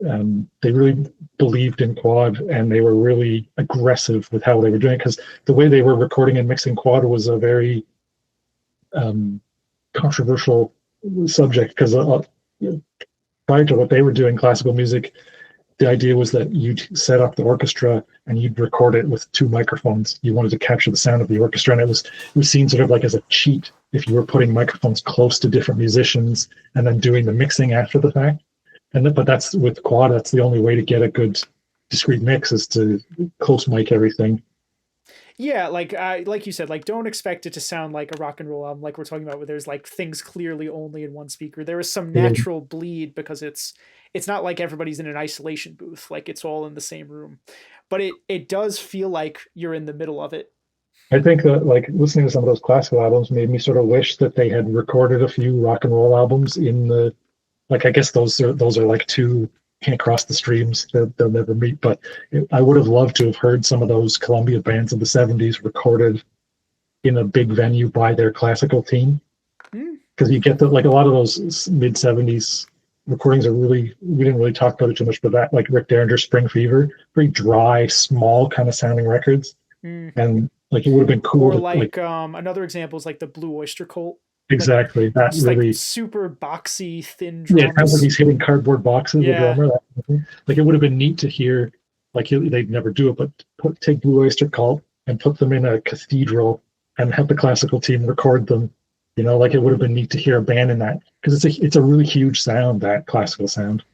they really believed in quad, and they were really aggressive with how they were doing it, because the way they were recording and mixing quad was a very controversial subject, because prior to what they were doing, classical music, the idea was that you'd set up the orchestra and you'd record it with 2 microphones. You wanted to capture the sound of the orchestra, and it was seen sort of like as a cheat if you were putting microphones close to different musicians and then doing the mixing after the fact. But that's with quad, that's the only way to get a good discrete mix, is to close mic everything. Yeah, like you said, like don't expect it to sound like a rock and roll album like we're talking about, where there's like things clearly only in one speaker. There is some natural bleed because it's not like everybody's in an isolation booth, like it's all in the same room. But it does feel like you're in the middle of it. I think that like listening to some of those classical albums made me sort of wish that they had recorded a few rock and roll albums in the, like I guess those are like 2 can't cross the streams, they'll never meet, but I would have loved to have heard some of those Columbia bands of the 70s recorded in a big venue by their classical team, because you get like a lot of those mid 70s recordings are we didn't really talk about it too much, but that like Rick Derringer Spring Fever, very dry, small kind of sounding records, and Like it would have been cool. Or like another example is like the Blue Oyster Cult. Exactly. Like, that really like super boxy, thin drums. Yeah, it sounds like he's hitting cardboard boxes. Yeah. The drummer. Like it would have been neat to hear. Like they'd never do it, but take Blue Oyster Cult and put them in a cathedral and have the classical team record them. You know, like it would have been neat to hear a band in that, because it's a really huge sound, that classical sound.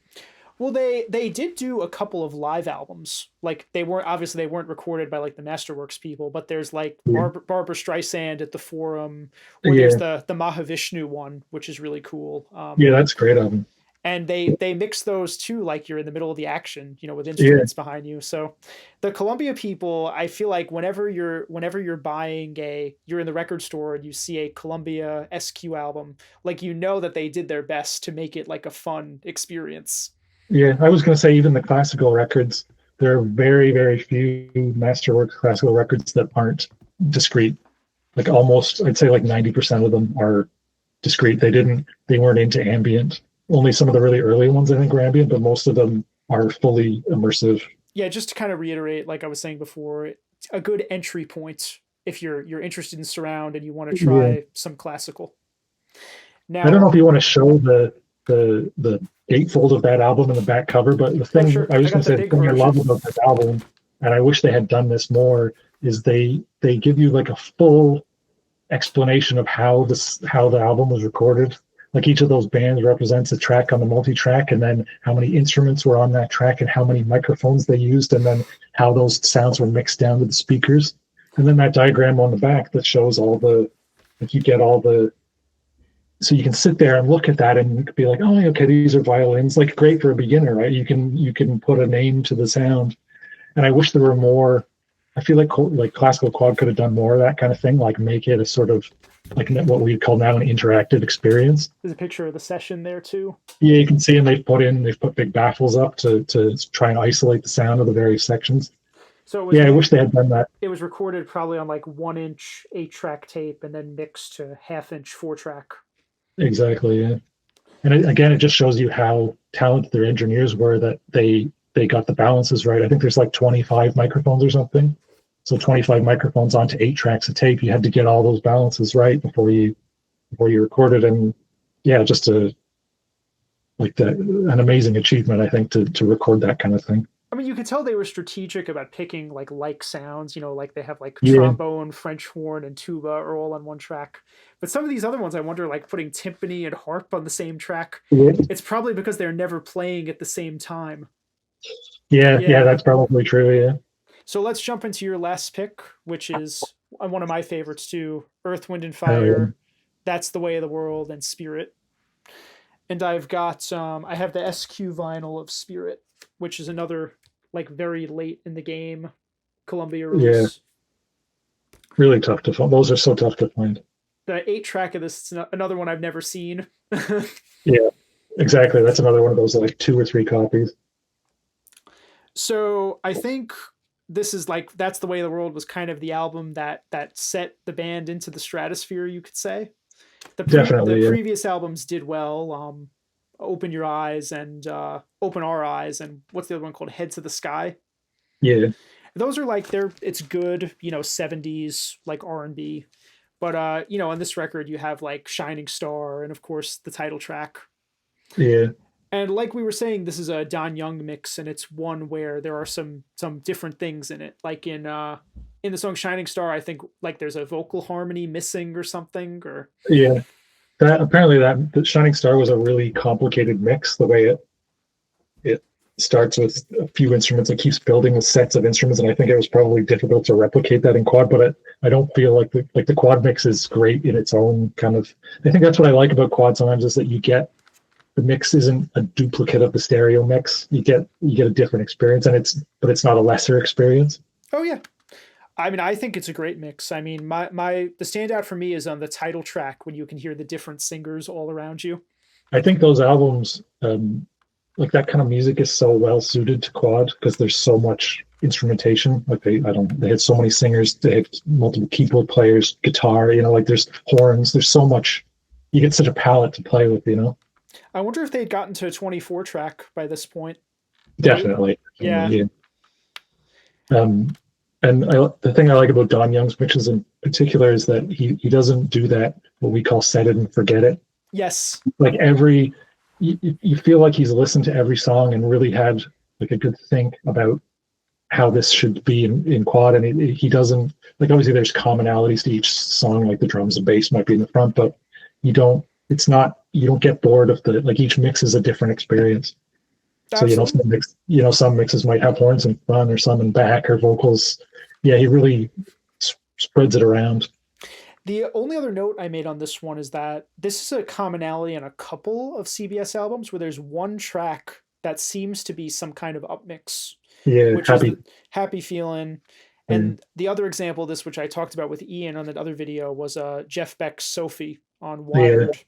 Well, they did do a couple of live albums. Like they weren't recorded by like the Masterworks people, but there's like Barbara Streisand at the Forum, or there's the Mahavishnu one, which is really cool. Yeah, that's a great album. And they mix those too, like you're in the middle of the action, you know, with instruments behind you. So the Columbia people, I feel like whenever you're buying you're in the record store and you see a Columbia SQ album, like you know that they did their best to make it like a fun experience. Yeah, I was going to say even the classical records, there are very, very few Masterworks classical records that aren't discrete. Like almost, I'd say like 90% of them are discrete. They weren't into ambient. Only some of the really early ones, I think, were ambient, but most of them are fully immersive. Yeah, just to kind of reiterate, like I was saying before, it's a good entry point if you're interested in surround and you want to try some classical. Now, I don't know if you want to show the gatefold of that album in the back cover, but the thing I was going to say, the thing I love about this album, and I wish they had done this more, is they give you like a full explanation of how the album was recorded. Like each of those bands represents a track on the multi-track, and then how many instruments were on that track and how many microphones they used, and then how those sounds were mixed down to the speakers. And then that diagram on the back that shows so you can sit there and look at that and be like, oh, okay, these are violins. Like great for a beginner, right? You can put a name to the sound. And I wish there were more. I feel like classical quad could have done more of that kind of thing, like make it a sort of like what we call now an interactive experience. There's a picture of the session there too. Yeah, you can see, and they've put big baffles up to try and isolate the sound of the various sections. So I wish they had done that. It was recorded probably on like 1-inch 8-track tape and then mixed to 1/2-inch 4-track. Exactly, yeah. And again, it just shows you how talented their engineers were, that they got the balances right. I think there's like 25 microphones or something. So 25 microphones onto 8 tracks of tape. You had to get all those balances right before you recorded. And yeah, just an amazing achievement, I think, to record that kind of thing. I mean, you could tell they were strategic about picking like sounds, you know, like they have like trombone, French horn, and tuba are all on one track. But some of these other ones, I wonder, like putting timpani and harp on the same track. Yeah. It's probably because they're never playing at the same time. Yeah, that's probably true, yeah. So let's jump into your last pick, which is one of my favorites too, Earth, Wind, and Fire, That's the Way of the World, and Spirit. And I've got, I have the SQ vinyl of Spirit, which is another like very late in the game Columbia release. Yeah. Really tough to find. Those are so tough to find. The 8-track of this is another one I've never seen. Yeah, exactly. That's another one of those like 2 or 3 copies. So I think this is like, That's the Way of the World was kind of the album that set the band into the stratosphere, you could say. The previous albums did well. Open Your Eyes and Open Our Eyes, and what's the other one called? Head to the Sky. Yeah. Those are like, it's good, 70s like R&B. But on this record you have like Shining Star and of course the title track. Yeah. And like we were saying, this is a Don Young mix, and it's one where there are some different things in it. Like in the song Shining Star, I think like there's a vocal harmony missing or something. Or yeah, that Shining Star was a really complicated mix. The way it starts with a few instruments, it keeps building with sets of instruments, and I think it was probably difficult to replicate that in quad. But I don't feel like the quad mix is great in its own kind of. I think that's what I like about quad sometimes, is that you get. The mix isn't a duplicate of the stereo mix. You get a different experience, but it's not a lesser experience. Oh yeah, I mean, I think it's a great mix. I mean, the standout for me is on the title track when you can hear the different singers all around you. I think those albums, like that kind of music, is so well suited to quad because there's so much instrumentation. Like they had so many singers, they had multiple keyboard players, guitar. Like there's horns. There's so much. You get such a palette to play with. I wonder if they'd gotten to a 24-track by this point. Definitely. Yeah. And the thing I like about Don Young's mixes in particular is that he doesn't do that, what we call set it and forget it. Yes. Like you feel like he's listened to every song and really had like a good think about how this should be in quad. And he doesn't, like, obviously there's commonalities to each song, like the drums and bass might be in the front, but you don't get bored of like each mix is a different experience. Absolutely. So, some mixes might have horns in front or some in back or vocals. Yeah, he really spreads it around. The only other note I made on this one is that this is a commonality in a couple of CBS albums where there's one track that seems to be some kind of upmix. Yeah, which is Happy Feeling. And the other example of this, which I talked about with Ian on that other video, was Jeff Beck's Sophie on Wired.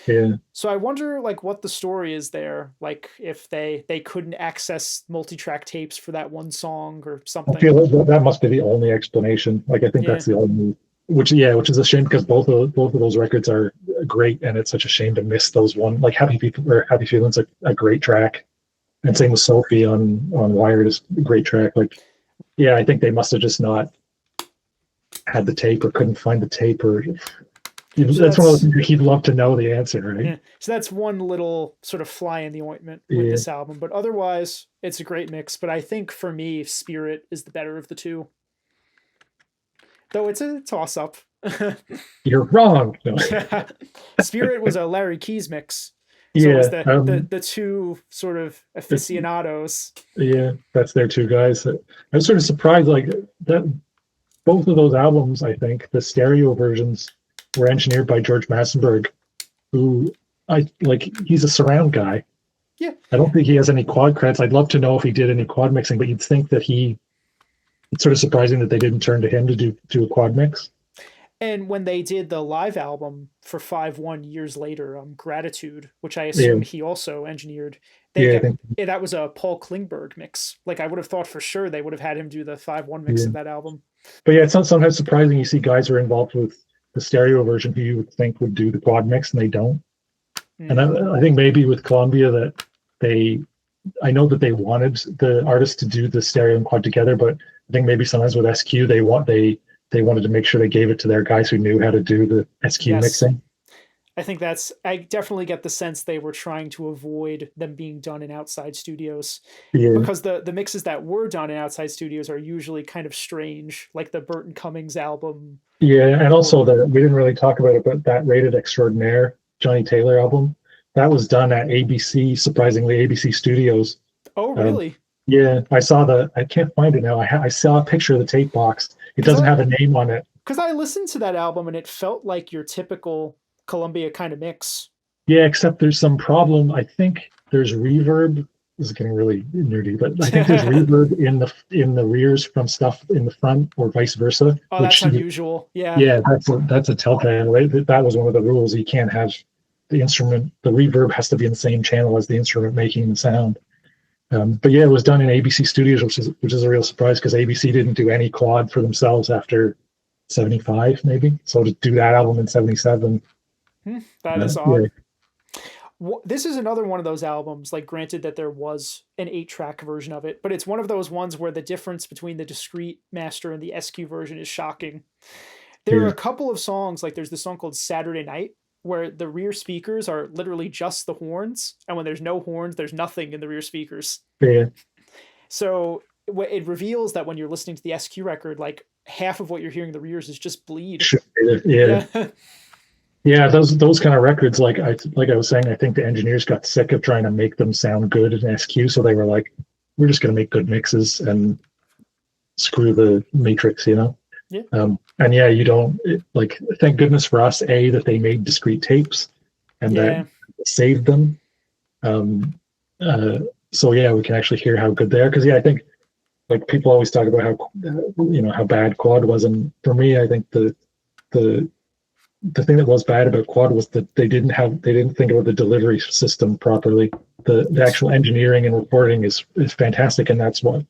Yeah. So I wonder, like, what the story is there. Like, if they couldn't access multi-track tapes for that one song or something. I feel that must be the only explanation. Like, I think that's the only, which is a shame because both of those records are great, and it's such a shame to miss those one. Like Happy Feeling's a great track, and same with Sophie on Wired is a great track. Like, yeah, I think they must have just not had the tape or couldn't find the tape or. So that's one of those things he'd love to know the answer, right? Yeah. So that's one little sort of fly in the ointment with this album. But otherwise, it's a great mix. But I think for me, Spirit is the better of the two. Though it's a toss-up. You're wrong. No. Spirit was a Larry Keys mix. So it was the two sort of aficionados. Yeah, that's their two guys. I was sort of surprised, like, that both of those albums, I think, the stereo versions were engineered by George Massenburg, who he's a surround guy. Yeah. I don't think he has any quad credits. I'd love to know if he did any quad mixing, but you'd think that it's sort of surprising that they didn't turn to him to do a quad mix. And when they did the live album for 5-1 years later, Gratitude, which I assume he also engineered, that was a Paul Klingberg mix. Like, I would have thought for sure they would have had him do the 5-1 mix of that album. But yeah, it's not sometimes surprising you see guys who are involved with the stereo version who you would think would do the quad mix and they don't. And I think maybe with Columbia that I know that they wanted the artist to do the stereo and quad together, but I think maybe sometimes with SQ they wanted to make sure they gave it to their guys who knew how to do the SQ mixing. I think I definitely get the sense they were trying to avoid them being done in outside studios. Yeah. Because the mixes that were done in outside studios are usually kind of strange, like the Burton Cummings album. Yeah, and also we didn't really talk about it, but that Rated Extraordinaire Johnnie Taylor album, that was done at ABC, surprisingly, ABC Studios. Oh, really? Yeah, I can't find it now. I saw a picture of the tape box. It doesn't have a name on it. Because I listened to that album and it felt like your typical Columbia kind of mix. Yeah, except there's some problem. I think there's reverb. This is getting really nerdy, but I think there's reverb in the rears from stuff in the front, or vice versa. Oh, that's unusual. Yeah. Yeah, that's a telltale. That was one of the rules. You can't have the instrument. The reverb has to be in the same channel as the instrument making the sound. But yeah, it was done in ABC Studios, which is a real surprise because ABC didn't do any quad for themselves after 75, maybe. So to do that album in 77. That is odd. Yeah. This is another one of those albums, like, granted that there was an 8-track version of it, but it's one of those ones where the difference between the discrete master and the SQ version is shocking. There are a couple of songs, like there's this song called Saturday Night, where the rear speakers are literally just the horns, and when there's no horns, there's nothing in the rear speakers. Yeah. So it reveals that when you're listening to the SQ record, like, half of what you're hearing in the rears is just bleed. Yeah. Yeah, those kind of records, like I was saying, I think the engineers got sick of trying to make them sound good in SQ, so they were like, we're just going to make good mixes and screw the matrix, you know? Yeah. And yeah, thank goodness for us, that they made discrete tapes and that saved them. So yeah, we can actually hear how good they are. Because I think, like, people always talk about how bad quad was, and for me, I think the thing that was bad about quad was that they didn't think about the delivery system properly. The actual engineering and recording is fantastic, and that's what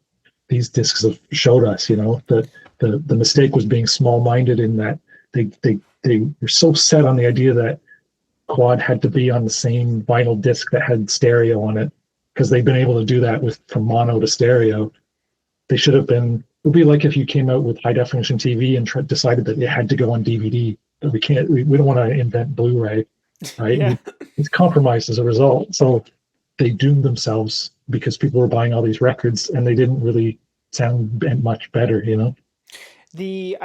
these discs have showed us. That the mistake was being small-minded in that they were so set on the idea that quad had to be on the same vinyl disc that had stereo on it, because they've been able to do that from mono to stereo. They should have been would be like if you came out with high definition TV and decided that it had to go on DVD. But we don't want to invent Blu-ray, right? Yeah. It's compromised as a result. So they doomed themselves because people were buying all these records and they didn't really sound much better, you know? The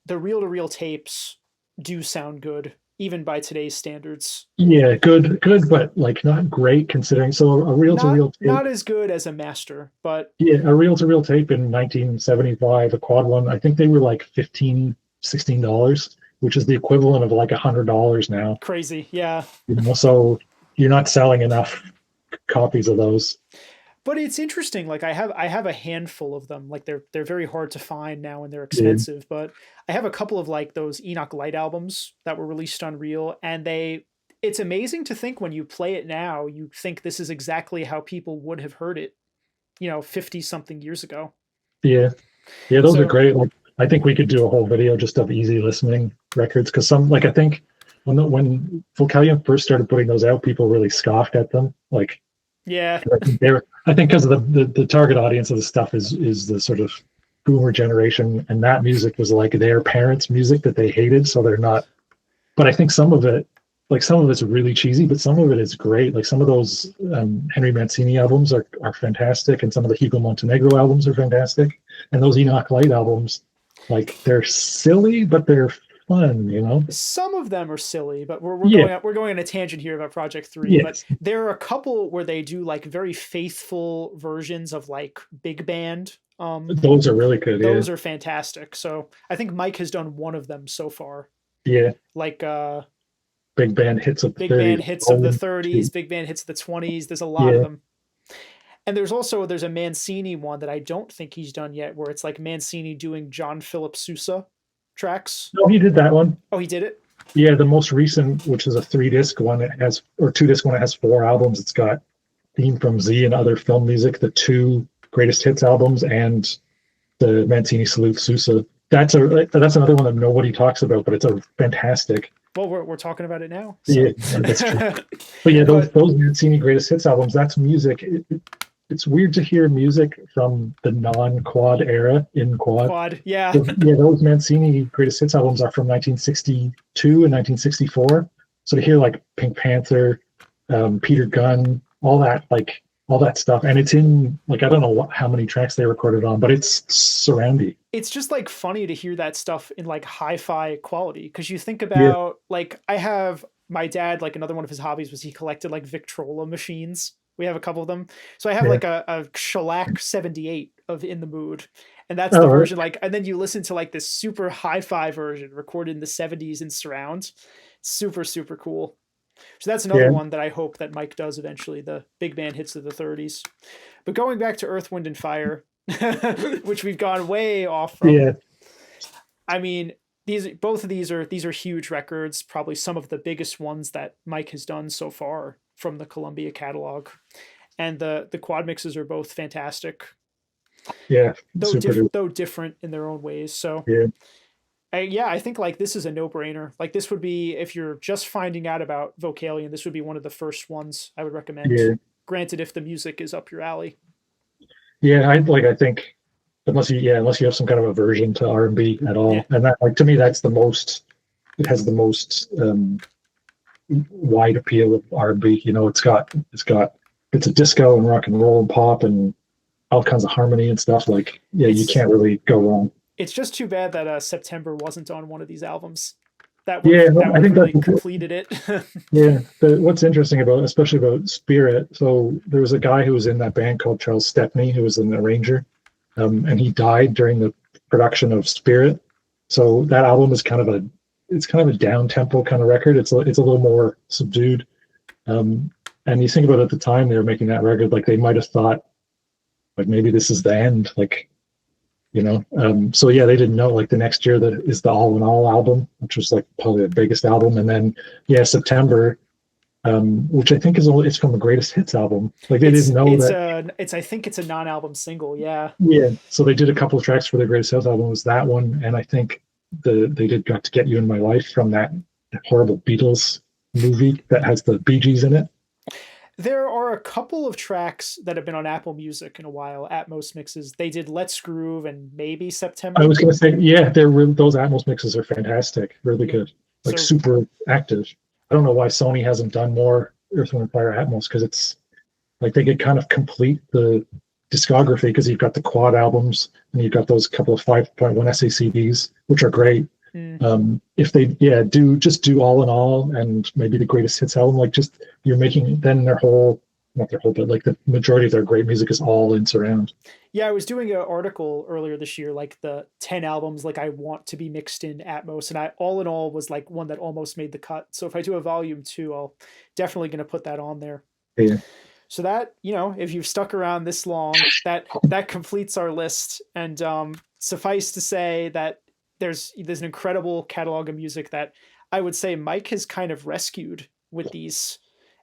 reel-to-reel tapes do sound good, even by today's standards. Yeah, good, but like not great considering. So a reel-to-reel tape, not as good as a master, but yeah, a reel-to-reel tape in 1975, a quad one, I think they were like $15-16, which is the equivalent of like $100 now. Crazy, yeah. You know, so you're not selling enough copies of those. But it's interesting. Like I have a handful of them. Like they're very hard to find now and they're expensive. Yeah. But I have a couple of like those Enoch Light albums that were released on reel, and it's amazing to think when you play it now, you think this is exactly how people would have heard it, 50 something years ago. Yeah, those are great. Like I think we could do a whole video just of easy listening records because I think when Vocalion first started putting those out, people really scoffed at them. Like, yeah, I think because of the target audience of the stuff is the sort of boomer generation, and that music was like their parents' music that they hated, so they're not. But I think some of it's really cheesy, but some of it is great. Like some of those Henry Mancini albums are fantastic, and some of the Hugo Montenegro albums are fantastic, and those Enoch Light albums, like they're silly, but they're fun, Some of them are silly, but we're going on a tangent here about Project 3. Yes. But there are a couple where they do like very faithful versions of like big band. Those are really good. Those are fantastic. So I think Mike has done one of them so far. Yeah. Like big band hits of the 30s, big band hits of the 20s. There's a lot of them. And there's a Mancini one that I don't think he's done yet, where it's like Mancini doing John Philip Sousa tracks. No, he did that one. Oh, he did it? Yeah, the most recent, which is a 3-disc one, it has 2-disc one, it has 4 albums. It's got Theme from Z and Other Film Music, the 2 greatest hits albums, and the Mancini Salute Sousa. That's another one that nobody talks about, but it's a fantastic. Well, we're talking about it now. So. Yeah, that's true. But yeah, those Mancini greatest hits albums, that's music. It's weird to hear music from the non-quad era in quad. Quad, yeah. Those Mancini greatest hits albums are from 1962 and 1964. So to hear like Pink Panther, Peter Gunn, all that stuff, and it's in like I don't know how many tracks they recorded on, but it's surroundy. It's just like funny to hear that stuff in like hi-fi quality, because you think about like I have my dad, like another one of his hobbies was he collected like Victrola machines. We have a couple of them. So I have like a shellac 78 of In the Mood. And that's the version like, and then you listen to like this super hi-fi version recorded in the 70s in surround. Super, super cool. So that's another one that I hope that Mike does eventually, the big band hits of the 30s. But going back to Earth, Wind and Fire, which we've gone way off from. Yeah. I mean, both of these are huge records, probably some of the biggest ones that Mike has done so far from the Columbia catalog, and the quad mixes are both fantastic. Yeah, though different in their own ways. So I think like this is a no-brainer. Like this would be, if you're just finding out about Vocalion, this would be one of the first ones I would recommend. Yeah. Granted, if the music is up your alley. Yeah, I think unless you have some kind of aversion to R&B at all, and that like to me that's the most. It has the most. Wide appeal of R&B. It's a disco and rock and roll and pop and all kinds of harmony and stuff. Like, you can't really go wrong. It's just too bad that September wasn't on one of these albums. I think really completed it. Yeah. What's interesting especially about Spirit, so there was a guy who was in that band called Charles Stepney, who was an arranger, and he died during the production of Spirit. So that album is kind of a down tempo kind of record. It's a little more subdued. And you think about it, at the time they were making that record, like they might have thought like maybe this is the end, like, so they didn't know, like the next year that is the All in All album, which was like probably the biggest album. And then September, which I think it's from the Greatest Hits album. Like they didn't know that. I think it's a non-album single. Yeah. Yeah. So they did a couple of tracks for their Greatest Hits album. It was that one. And I think they did Got to Get You in My Life from that horrible Beatles movie that has the Bee Gees in it. There are a couple of tracks that have been on Apple Music in a while, Atmos mixes. They did Let's Groove and maybe September. I was going to say, yeah, those Atmos mixes are fantastic, really good, like super active. I don't know why Sony hasn't done more Earth, Wind, Fire Atmos, because it's like they could kind of complete the discography, because you've got the quad albums and you've got those couple of 5.1 SACDs, which are great. If they do all in all, and maybe the greatest hits album, like just you're making then not their whole, but like the majority of their great music is all in surround. Yeah, I was doing an article earlier this year, like the 10 albums like I want to be mixed in Atmos, and I all in all was like one that almost made the cut. So if I do a volume 2, I'll definitely going to put that on there. Yeah. So that, if you've stuck around this long, that completes our list. And suffice to say that there's an incredible catalog of music that I would say Mike has kind of rescued with these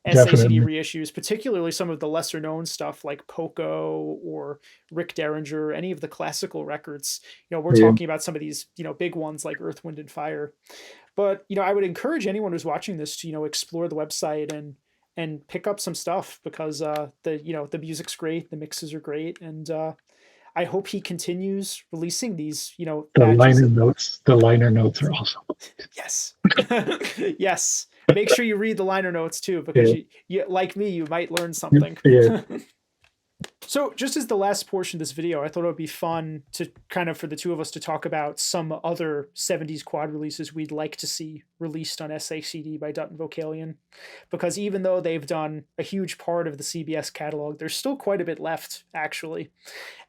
SACD reissues, particularly some of the lesser known stuff like Poco or Rick Derringer, any of the classical records. We're talking about some of these, big ones like Earth, Wind and Fire. But, I would encourage anyone who's watching this to, explore the website and pick up some stuff, because the music's great, the mixes are great, and I hope he continues releasing these, the liner notes. The liner notes are awesome. Yes. Yes. Make sure you read the liner notes too, because you like me, you might learn something. Yeah. So just as the last portion of this video, I thought it would be fun to kind of, for the two of us to talk about some other 70s quad releases we'd like to see released on SACD by Dutton-Vocalion, because even though they've done a huge part of the CBS catalog, there's still quite a bit left, actually.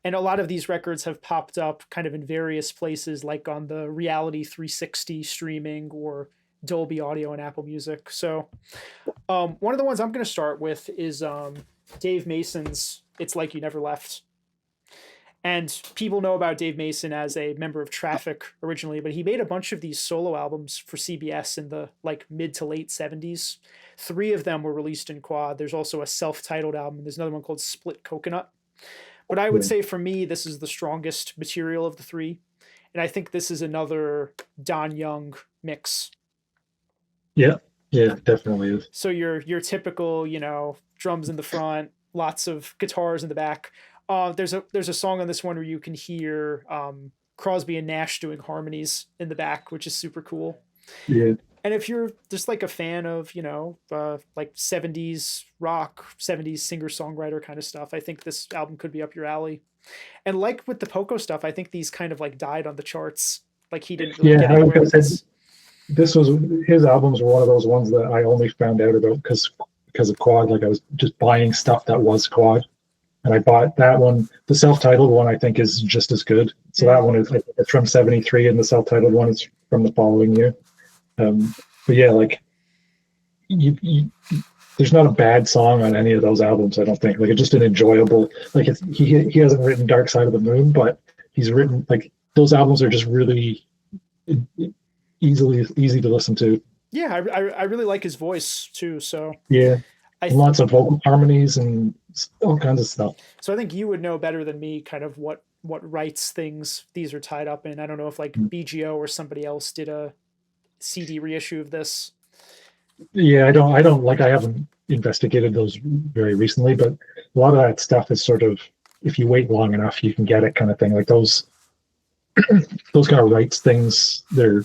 And a lot of these records have popped up kind of in various places, like on the Reality 360 streaming or Dolby Audio and Apple Music. So one of the ones I'm going to start with is Dave Mason's It's Like You Never Left. And people know about Dave Mason as a member of Traffic originally, but he made a bunch of these solo albums for CBS in the mid to late 70s. 3 of them were released in quad. There's also a self-titled album. There's another one called Split Coconut. But I would say for me, this is the strongest material of the 3. And I think this is another Don Young mix. Yeah, definitely is. So your typical, drums in the front, lots of guitars in the back. There's a song on this one where you can hear Crosby and Nash doing harmonies in the back, which is super cool. Yeah. And if you're just a fan of, 70s rock, 70s singer-songwriter kind of stuff, I think this album could be up your alley. And like with the Poco stuff, I think these kind of died on the charts. He didn't really get anywhere with this. His albums were one of those ones that I only found out about because of quad. I was just buying stuff that was quad, and I bought that one. The self-titled one I think is just as good. So that one is it's from '73, and the self-titled one is from the following year. But yeah, there's not a bad song on any of those albums. I don't think. It's just an enjoyable. He hasn't written Dark Side of the Moon, but he's written those albums are just really easy to listen to. Yeah, I really like his voice too. So yeah, lots of vocal harmonies and all kinds of stuff. So I think you would know better than me kind of what rights things these are tied up in. I don't know if BGO or somebody else did a CD reissue of this. Yeah, I haven't investigated those very recently, but a lot of that stuff is sort of, if you wait long enough, you can get it kind of thing. Those kind of rights things, they're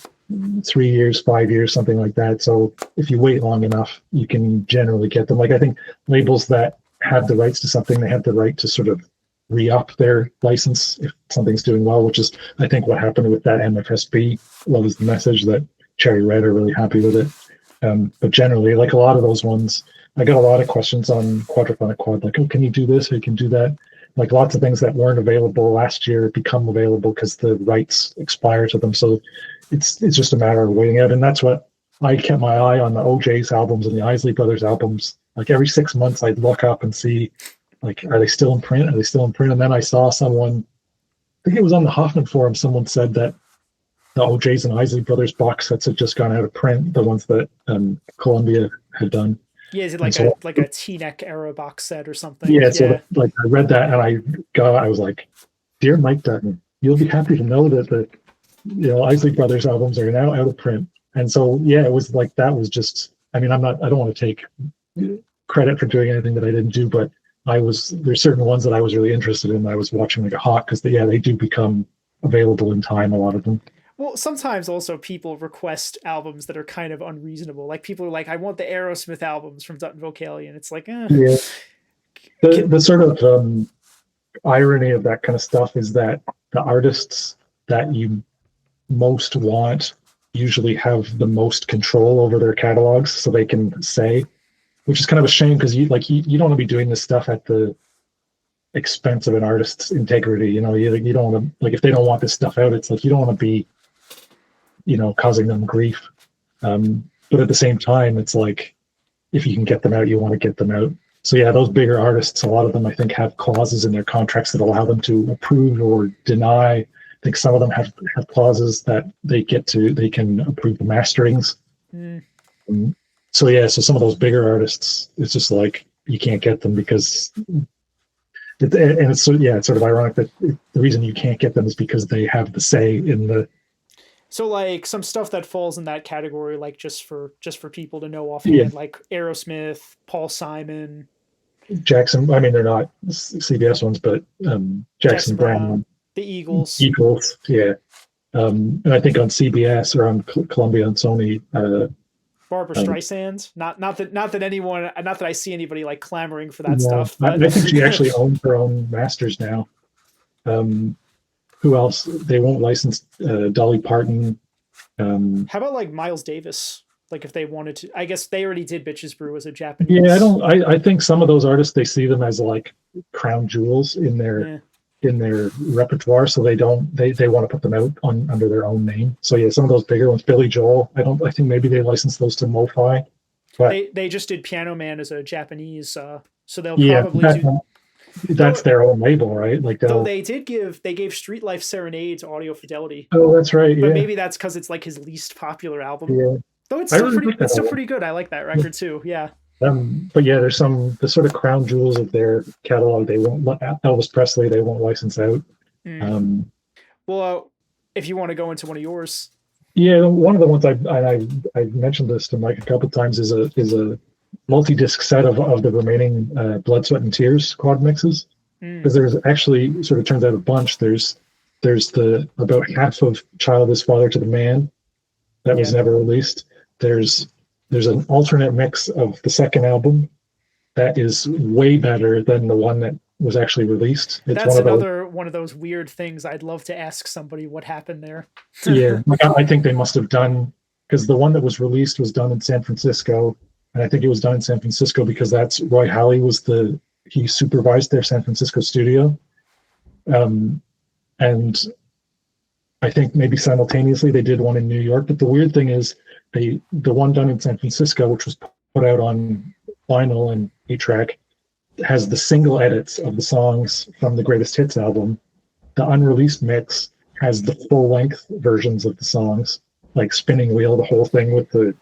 3 years, 5 years, something like that. So if you wait long enough, you can generally get them. I think labels that have the rights to something, they have the right to sort of re-up their license if something's doing well, which is, I think, what happened with that MFSB. Love is the Message, that Cherry Red are really happy with it. But generally, a lot of those ones, I got a lot of questions on Quadraphonic Quad, oh, can you do this or you can do that? Lots of things that weren't available last year become available because the rights expire to them. So it's just a matter of waiting out. And that's what I kept my eye on, the OJ's albums and the Isley Brothers albums. Every 6 months I'd look up and see, are they still in print? Are they still in print? And then I saw someone, I think it was on the Hoffman forum, someone said that the OJ's and Isley Brothers box sets had just gone out of print, the ones that Columbia had done. Yeah, is it a T-neck era box set or something? Yeah, so I read that and I was like, dear Mike Dutton, you'll be happy to know that the Isley Brothers albums are now out of print. And so yeah, it was that was just, I don't want to take credit for doing anything that I didn't do, but there's certain ones that I was really interested in. I was watching like a hawk because they do become available in time, a lot of them. Well, sometimes also people request albums that are kind of unreasonable. Like people are like, I want the Aerosmith albums from Dutton-Vocalion. It's like, Yeah. The sort of irony of that kind of stuff is that the artists that you most want usually have the most control over their catalogs, so they can say, which is kind of a shame because you don't want to be doing this stuff at the expense of an artist's integrity. You don't want to, like, if they don't want this stuff out, it's like you don't want to be causing them grief, but at the same time it's like if you can get them out, you want to get them out. So yeah, those bigger artists, a lot of them I think have clauses in their contracts that allow them to approve or deny. I think some of them have clauses that they can approve the masterings. So some of those bigger artists, it's just like you can't get them because it's sort of ironic that the reason you can't get them is because they have the say in the. So like some stuff that falls in that category, like just for people to know offhand, like Aerosmith, Paul Simon, Jackson. I mean, they're not CBS ones, but Jackson Browne, the Eagles, yeah. And I think on CBS or on Columbia and Sony, Barbara Streisand. Not that I see anybody like clamoring for that stuff. But. I think she actually owns her own masters now. Who else? They won't license Dolly Parton. How about like Miles Davis? Like if they wanted to, I guess they already did Bitches Brew as a Japanese. Yeah, I think some of those artists, they see them as like crown jewels in their repertoire, so they want to put them out under their own name. So yeah, some of those bigger ones, Billy Joel, I think maybe they licensed those to MoFi. But they just did Piano Man as a Japanese, so they'll probably do. That's their own label, right? Like they gave Street Life Serenade to Audio Fidelity. Oh, that's right. But maybe that's because it's like his least popular album. Yeah. Though it's still pretty good. I like that record too. Yeah. But yeah, there's the sort of crown jewels of their catalog. They won't Elvis Presley. They won't license out. Well, if you want to go into one of yours. Yeah, one of the ones I mentioned this to Mike a couple of times is a multi-disc set of the remaining Blood, Sweat, and Tears quad mixes, because there's actually sort of turns out a bunch. There's the about half of Child is Father to the Man that was never released. There's an alternate mix of the second album that is way better than the one that was actually released. That's another one of those weird things. I'd love to ask somebody what happened there. Yeah, I think they must have done, because the one that was released was done in San Francisco. And I think it was done in San Francisco because that's Roy Halley he supervised their San Francisco studio. And I think maybe simultaneously they did one in New York. But the weird thing is the one done in San Francisco, which was put out on vinyl and 8-track, has the single edits of the songs from the Greatest Hits album. The unreleased mix has the full length versions of the songs, like Spinning Wheel, the whole thing with the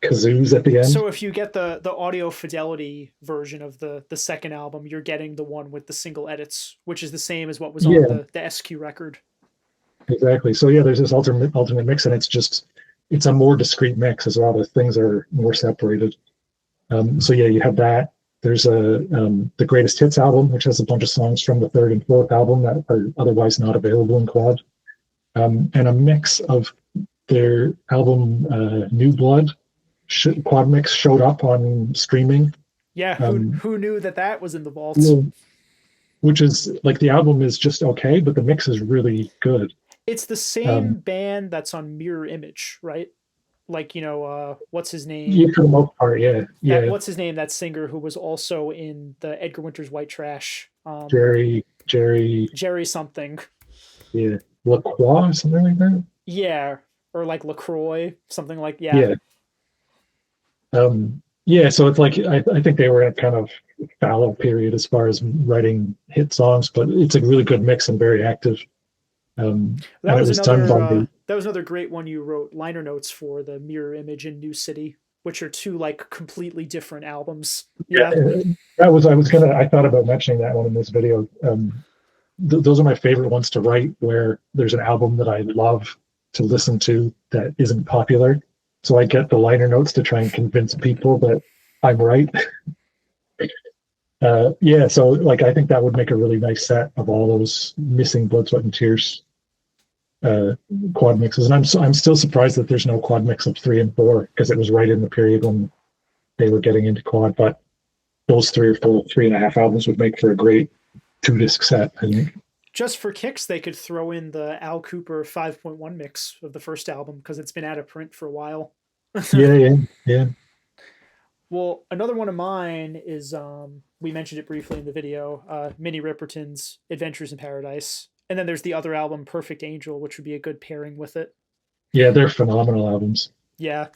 kazoos at the end. So if you get the Audio Fidelity version of the second album, you're getting the one with the single edits, which is the same as what was on the SQ record. Exactly. So yeah, there's this alternate mix, and it's a more discrete mix as well. The things are more separated. So yeah, you have that. There's the Greatest Hits album, which has a bunch of songs from the third and fourth album that are otherwise not available in quad, and a mix of their album New Blood. Quad mix showed up on streaming. Yeah, who knew that was in the vaults? Which is like, the album is just okay, but the mix is really good. It's the same band that's on Mirror Image, right? Like, what's his name? Yeah, for the most part, yeah. What's his name? That singer who was also in the Edgar Winter's White Trash. Jerry something. Yeah, LaCroix, something like that. Yeah, or like LaCroix, something like So it's like I think they were in a kind of fallow period as far as writing hit songs, but it's a really good mix and very active. That was another great one you wrote liner notes for, the Mirror Image and New City, which are two like completely different albums. Yeah, I thought about mentioning that one in this video. Those are my favorite ones to write, where there's an album that I love to listen to that isn't popular. So I get the liner notes to try and convince people that I'm right. Yeah, so like I think that would make a really nice set of all those missing Blood, Sweat, and Tears quad mixes. And I'm still surprised that there's no quad mix of 3 and 4 because it was right in the period when they were getting into quad. But those 3 or 4, 3.5 albums would make for a great 2-disc set, I think. Just for kicks, they could throw in the Al Kooper 5.1 mix of the first album because it's been out of print for a while. Yeah. Well, another one of mine is, we mentioned it briefly in the video, Minnie Riperton's Adventures in Paradise. And then there's the other album, Perfect Angel, which would be a good pairing with it. Yeah, they're phenomenal albums. Yeah.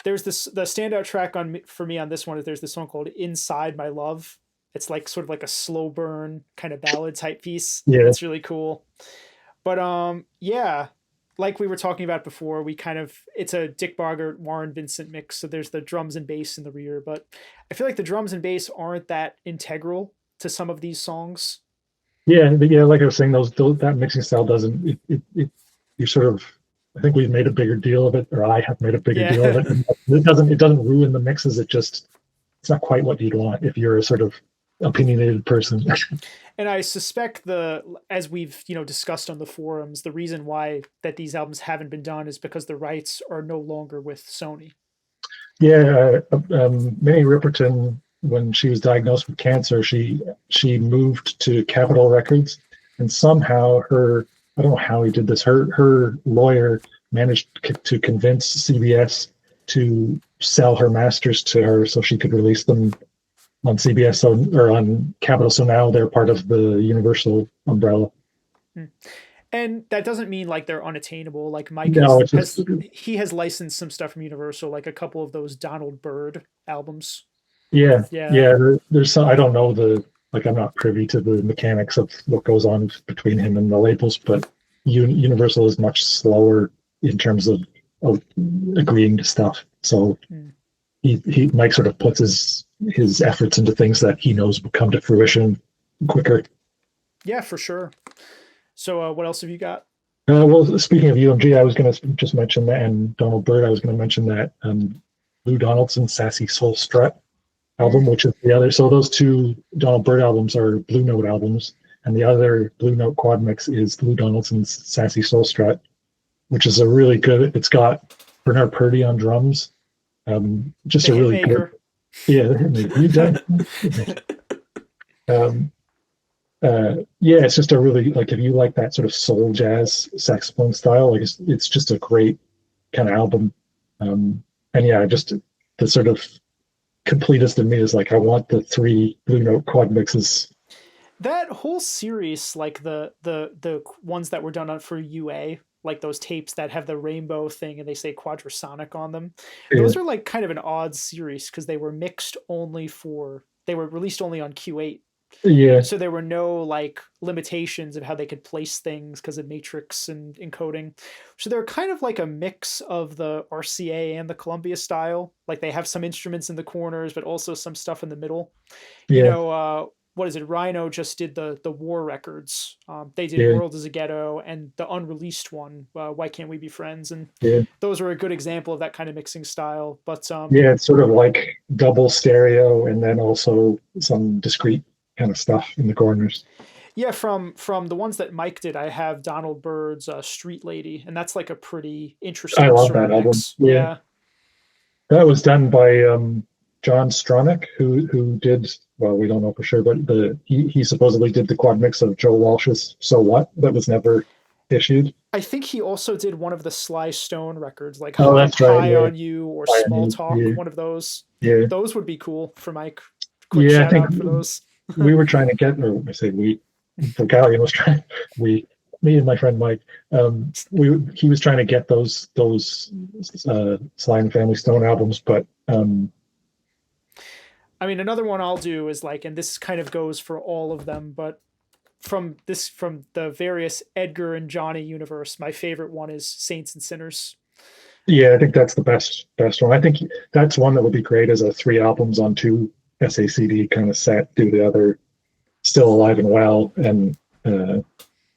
There's the standout track for me on this one is there's this song called Inside My Love. It's like sort of like a slow burn kind of ballad type piece. Yeah. It's really cool. But yeah, like we were talking about before, it's a Dick Bogart, Warren Vincent mix. So there's the drums and bass in the rear, but I feel like the drums and bass aren't that integral to some of these songs. Yeah, like I was saying, that mixing style doesn't. You sort of. I think we've made a bigger deal of it, or I have made a bigger deal of it. And it doesn't ruin the mixes. It's not quite what you'd want if you're a sort of opinionated person. And I suspect as we've discussed on the forums, the reason why that these albums haven't been done is because the rights are no longer with Sony. Yeah, Minnie Riperton, when she was diagnosed with cancer, she moved to Capitol Records, and somehow I don't know how he did this. Her lawyer managed to convince CBS to sell her masters to her so she could release them on CBS or on Capitol. So now they're part of the Universal umbrella. And that doesn't mean like they're unattainable. Like Mike he has licensed some stuff from Universal, like a couple of those Donald Byrd albums. Yeah. There's some, I don't know I'm not privy to the mechanics of what goes on between him and the labels, but Universal is much slower in terms of agreeing to stuff. So Mike sort of puts his efforts into things that he knows will come to fruition quicker. Yeah, for sure. So what else have you got? Well, speaking of UMG, I was going to just mention that, and Donald Byrd, I was going to mention that LoudDonaldson Sassy Soul Strut album, which is the other. So those two Donald Byrd albums are Blue Note albums, and the other Blue Note quad mix is LoudDonaldson's Sassy Soul Strut, which is a really good. It's got Bernard Purdie on drums. Just a really good. Yeah, you done. It's just a really, like, if you like that sort of soul jazz saxophone style, like it's just a great kind of album. Just the sort of completest in me is like, I want the 3 Blue Note quad mixes. That whole series, like the ones that were done for UA, like those tapes that have the rainbow thing and they say Quadraphonic on them. Yeah. Those are like kind of an odd series because they were released only on Q8. Yeah. So there were no like limitations of how they could place things because of matrix and encoding. So they're kind of like a mix of the RCA and the Columbia style. Like they have some instruments in the corners, but also some stuff in the middle. Yeah. What is it? Rhino just did the War records. They did World is a Ghetto and the unreleased one, Why Can't We Be Friends? And those are a good example of that kind of mixing style. But it's sort of like double stereo and then also some discrete kind of stuff in the corners. Yeah, from the ones that Mike did, I have Donald Byrd's Street Lady, and that's like a pretty interesting. I love that album. Yeah. That was done by John Stronach, who did, well, we don't know for sure, but he supposedly did the quad mix of Joe Walsh's So What that was never issued. I think he also did one of the Sly Stone records, like High on You or Small Talk, one of those. Yeah. Those would be cool for Mike. Quick shout out for those. We were trying to get, or I say we, Vocalion was trying, me and my friend Mike, he was trying to get those Sly and Family Stone albums, but I mean, another one I'll do is like, and this kind of goes for all of them, but from the various Edgar and Johnnie universe, my favorite one is Saints and Sinners. Yeah, I think that's the best one. I think that's one that would be great as a 3 albums on 2 SACD kind of set. Do the other Still Alive and Well and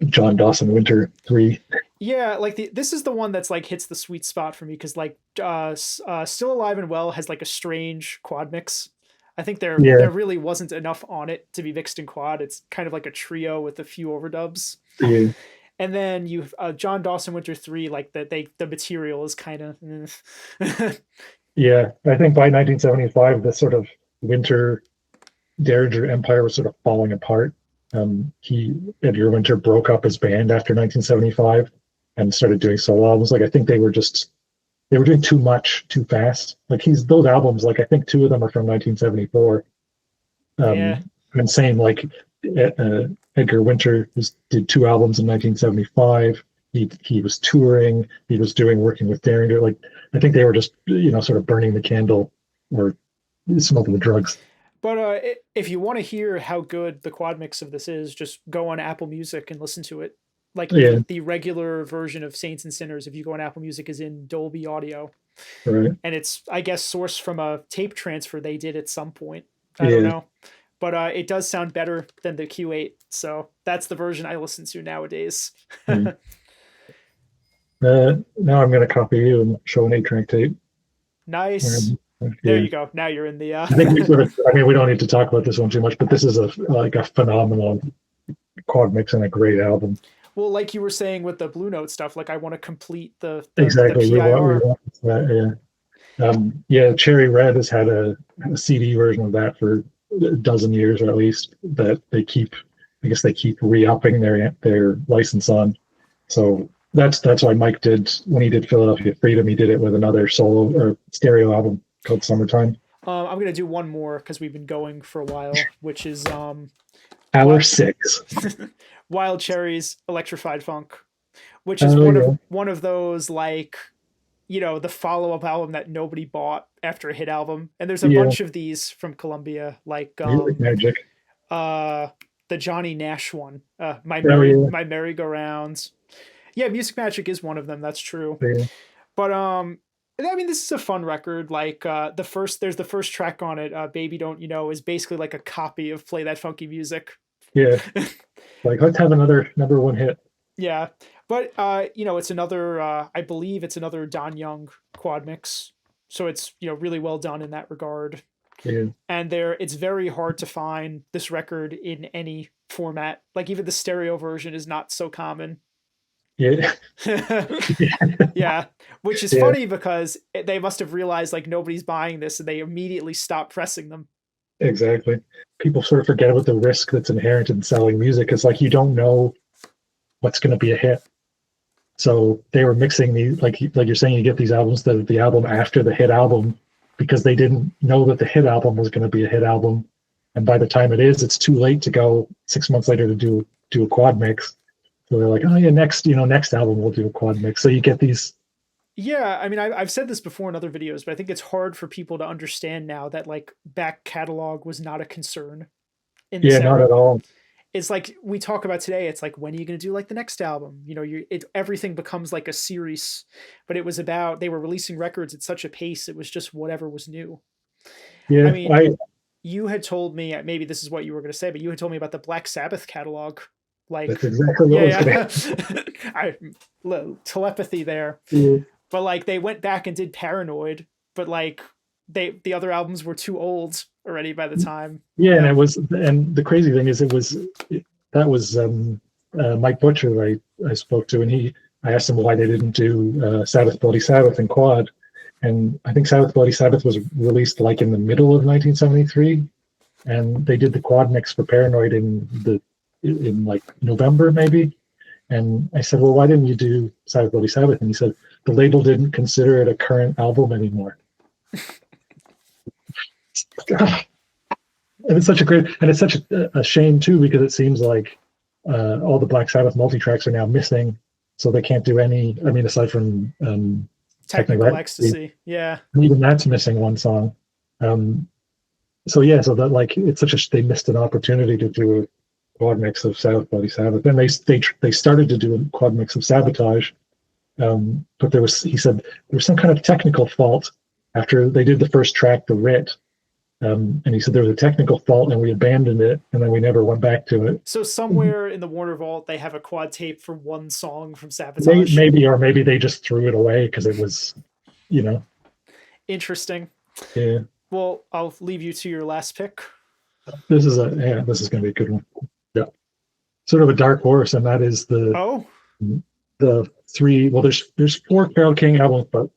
John Dawson Winter 3. Yeah, like this is the one that's like hits the sweet spot for me because like Still Alive and Well has like a strange quad mix. I think there really wasn't enough on it to be mixed in quad. It's kind of like a trio with a few overdubs. Yeah. And then you John Dawson Winter 3, like the material is kind of Yeah, I think by 1975 the sort of Winter Derringer empire was sort of falling apart. Edgar Winter broke up his band after 1975 and started doing solo albums. Like I think they were doing too much too fast. Like those albums, like I think 2 of them are from 1974. And same like Edgar Winter did 2 albums in 1975. He was touring. He was working with Derringer. Like I think they were just sort of burning the candle or smoking the drugs. But if you want to hear how good the quad mix of this is, just go on Apple Music and listen to it. Like the regular version of Saints and Sinners, if you go on Apple Music, is in Dolby Audio. Right. And it's, I guess, sourced from a tape transfer they did at some point. I don't know. But it does sound better than the Q8. So that's the version I listen to nowadays. Now I'm going to copy you and show an 8-track tape. Nice. There you go. Now you're in the... I think we don't need to talk about this one too much, but this is a phenomenal quad mix and a great album. Well, like you were saying with the Blue Note stuff, like I want to complete the exactly. The PIR. We want that, Cherry Red has had a CD version of that for a dozen years, or at least that they keep re-upping their license on. So that's why Mike did, when he did Philadelphia Freedom, he did it with another solo or stereo album called Summertime. I'm going to do one more because we've been going for a while, which is Hour 6. Wild Cherry's Electrified Funk, which is one of those, like, the follow-up album that nobody bought after a hit album. And there's a bunch of these from Columbia, like Musicmagic. The Johnny Nash one, My Merry-Go-Rounds. Yeah, Musicmagic is one of them. That's true. Yeah. But I mean, this is a fun record. Like there's the first track on it, Baby Don't You Know, is basically like a copy of Play That Funky Music. Yeah. Like, let's have another number one hit. Yeah. But it's another I believe it's another Don Young quad mix. So it's really well done in that regard. Yeah. And it's very hard to find this record in any format. Like even the stereo version is not so common. Yeah. Yeah, which is funny because they must have realized like nobody's buying this and they immediately stopped pressing them. Exactly. People sort of forget about the risk that's inherent in selling music. It's like you don't know what's going to be a hit. So they were mixing these, like you're saying, you get these albums, the album after the hit album, because they didn't know that the hit album was going to be a hit album. And by the time it's too late to go 6 months later to do a quad mix. So they're like, oh yeah, next album we'll do a quad mix. So you get these. Yeah, I mean, I've said this before in other videos, but I think it's hard for people to understand now that like back catalog was not a concern. Not at all. It's like we talk about today. It's like, when are you going to do like the next album? Everything becomes like a series. But it was about, they were releasing records at such a pace. It was just whatever was new. Yeah, I mean, you had told me, maybe this is what you were going to say, but you had told me about the Black Sabbath catalog. Like, that's exactly what telepathy there. Yeah. But like they went back and did Paranoid, but like the other albums were too old already by the time. Yeah, and the crazy thing is that was Mike Butcher I spoke to, and I asked him why they didn't do Sabbath Bloody Sabbath and quad, and I think Sabbath Bloody Sabbath was released like in the middle of 1973, and they did the quad mix for Paranoid in like November maybe. And I said, well, why didn't you do Sabbath Bloody Sabbath? And he said the label didn't consider it a current album anymore. And it's such a shame too, because it seems like all the Black Sabbath multi-tracks are now missing, so they can't do any, I mean, aside from Technical Ecstasy. Yeah, even that's missing one song. So that like they missed an opportunity to do a quad mix of Sabbath Bloody Sabbath. Then they started to do a quad mix of Sabotage, but he said there was some kind of technical fault after they did the first track, The Writ, and he said there was a technical fault and we abandoned it, and then we never went back to it. So somewhere in the Warner Vault they have a quad tape for one song from Sabotage. Maybe they just threw it away because it was, interesting. Yeah. Well, I'll leave you to your last pick. This is going to be a good one. Yeah, sort of a dark horse, and that is the three. Well, there's 4 Carole King albums, but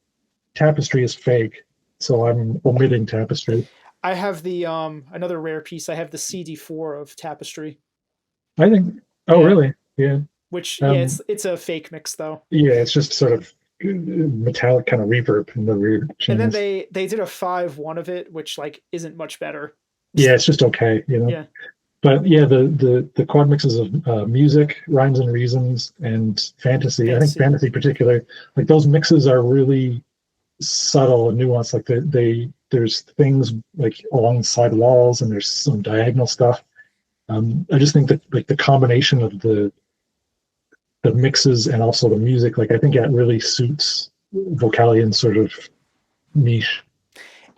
Tapestry is fake, so I'm omitting Tapestry. I have the another rare piece. I have the CD4 of Tapestry. I think. Oh, really? Yeah. Which it's a fake mix though. Yeah, it's just sort of metallic kind of reverb in the rear. And then they did a 5-1 of it, which like isn't much better. Yeah, it's just okay, you know. Yeah. But yeah, the quad mixes of music, rhymes and reasons, and fantasy. I think fantasy particular, like those mixes are really subtle and nuanced. Like there's things like alongside walls, and there's some diagonal stuff. I just think that like the combination of the mixes and also the music, like I think that really suits Vocalion's sort of niche.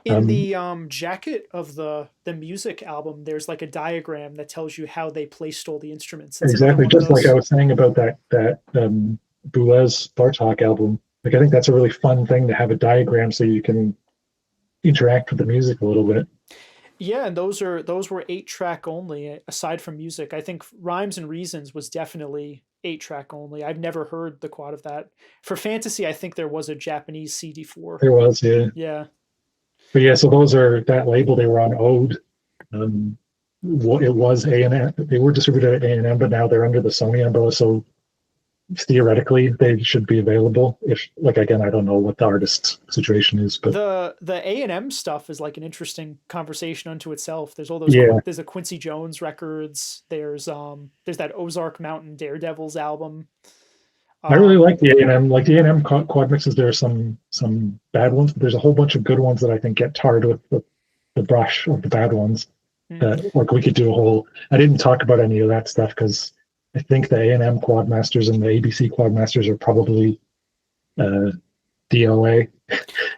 In the jacket of the music album, there's like a diagram that tells you how they placed all the instruments. It's exactly, just like I was saying about that Boulez Bartok album. Like I think that's a really fun thing to have a diagram so you can interact with the music a little bit. Yeah, and those were 8-track only. Aside from music, I think Rhymes and Reasons was definitely 8-track only. I've never heard the quad of that. For fantasy, I think there was a Japanese CD4. There was, yeah. Yeah. But yeah, so those are that label. They were on Ode. It was A&M. They were distributed at A&M, but now they're under the Sony umbrella. So theoretically, they should be available. If, like, again, I don't know what the artist situation is, but the A&M stuff is like an interesting conversation unto itself. There's all those. There's a Quincy Jones records. There's that Ozark Mountain Daredevils album. I really like the A&M. Like the A&M quad mixes, there are some bad ones, but there's a whole bunch of good ones that I think get tarred with the brush of the bad ones. That like we could do a whole. I didn't talk about any of that stuff because I think the A&M Quadmasters and the ABC Quadmasters are probably DOA.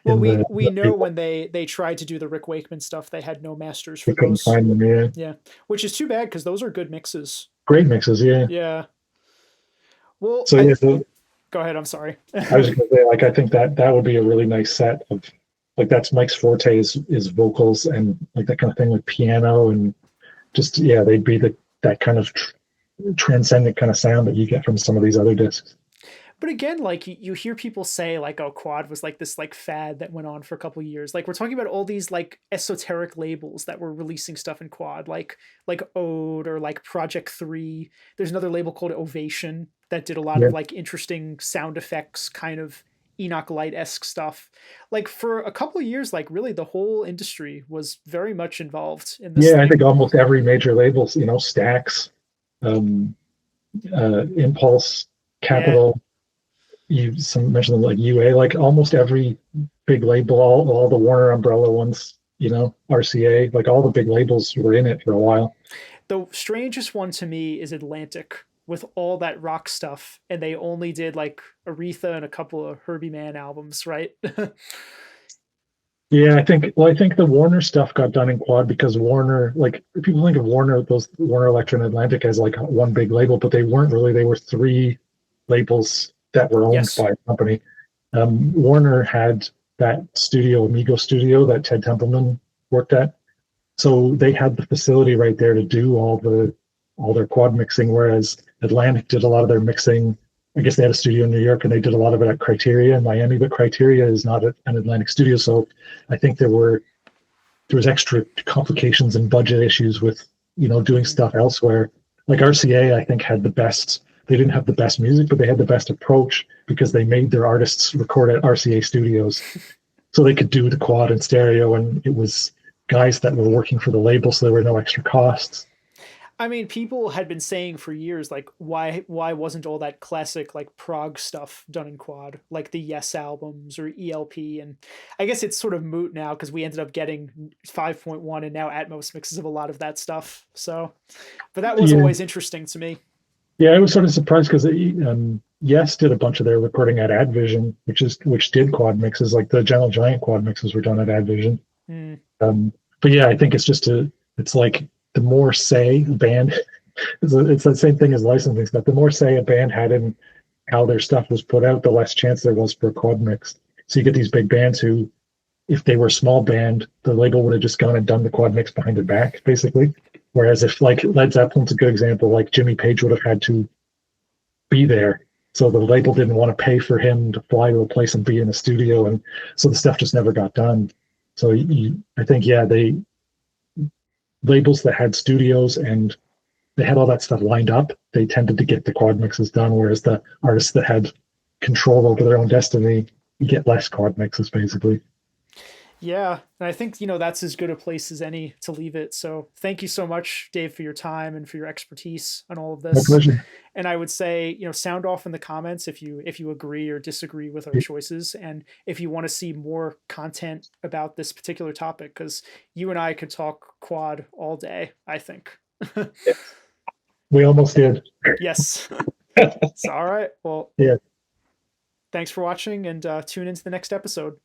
Well, we know when they tried to do the Rick Wakeman stuff, they had no masters for those. Couldn't find them, yeah. Yeah, which is too bad because those are good mixes. Great mixes, yeah. Yeah. Well, so go ahead. I'm sorry. I was going to say, like, I think that would be a really nice set of, like, that's Mike's forte is vocals and like that kind of thing with piano and just they'd be that kind of transcendent kind of sound that you get from some of these other discs. But again, like you hear people say like, oh, quad was like this like fad that went on for a couple of years. Like we're talking about all these like esoteric labels that were releasing stuff in quad, like Ode or like Project 3. There's another label called Ovation that did a lot of like interesting sound effects, kind of Enoch Light-esque stuff. Like for a couple of years, like really the whole industry was very much involved in this. I think almost every major label, Stax, Impulse, Capitol. You mentioned them like UA, like almost every big label, all the Warner umbrella ones, RCA, like all the big labels were in it for a while. The strangest one to me is Atlantic with all that rock stuff, and they only did like Aretha and a couple of Herbie Mann albums, right? Yeah, I think the Warner stuff got done in quad because Warner, like people think of Warner, those Warner Electra and Atlantic as like one big label, but they weren't really. They were 3 labels that were owned by a company. Warner had that studio, Amigo Studio, that Ted Templeman worked at. So they had the facility right there to do all their quad mixing, whereas Atlantic did a lot of their mixing. I guess they had a studio in New York and they did a lot of it at Criteria in Miami, but Criteria is not an Atlantic studio. So I think there was extra complications and budget issues with, doing stuff elsewhere. Like RCA, I think had the best. They didn't have the best music, but they had the best approach because they made their artists record at RCA studios. So they could do the quad and stereo, and it was guys that were working for the label, so there were no extra costs. I mean, people had been saying for years, like, why wasn't all that classic, like, prog stuff done in quad, like the Yes albums or ELP? And I guess it's sort of moot now because we ended up getting 5.1 and now Atmos mixes of a lot of that stuff. So, but that was always interesting to me. Yeah, I was sort of surprised because Yes did a bunch of their recording at Advision, which did quad mixes, like the Gentle Giant quad mixes were done at Advision. But yeah, I think it's like the more say a band, it's the same thing as licensing stuff. The more say a band had in how their stuff was put out, the less chance there was for a quad mix. So you get these big bands who if they were a small band, the label would have just gone and done the quad mix behind their back, basically. Whereas if like Led Zeppelin's a good example, like Jimmy Page would have had to be there. So the label didn't want to pay for him to fly to a place and be in a studio. And so the stuff just never got done. So I think, yeah, labels that had studios and they had all that stuff lined up, they tended to get the quad mixes done, whereas the artists that had control over their own destiny get less quad mixes, basically. Yeah, and I think, that's as good a place as any to leave it. So thank you so much, Dave, for your time and for your expertise on all of this. My pleasure. And I would say, sound off in the comments if you agree or disagree with our choices, and if you want to see more content about this particular topic, because you and I could talk quad all day, I think. We almost did. Yes. It's all right. Well, yeah. Thanks for watching, and tune into the next episode.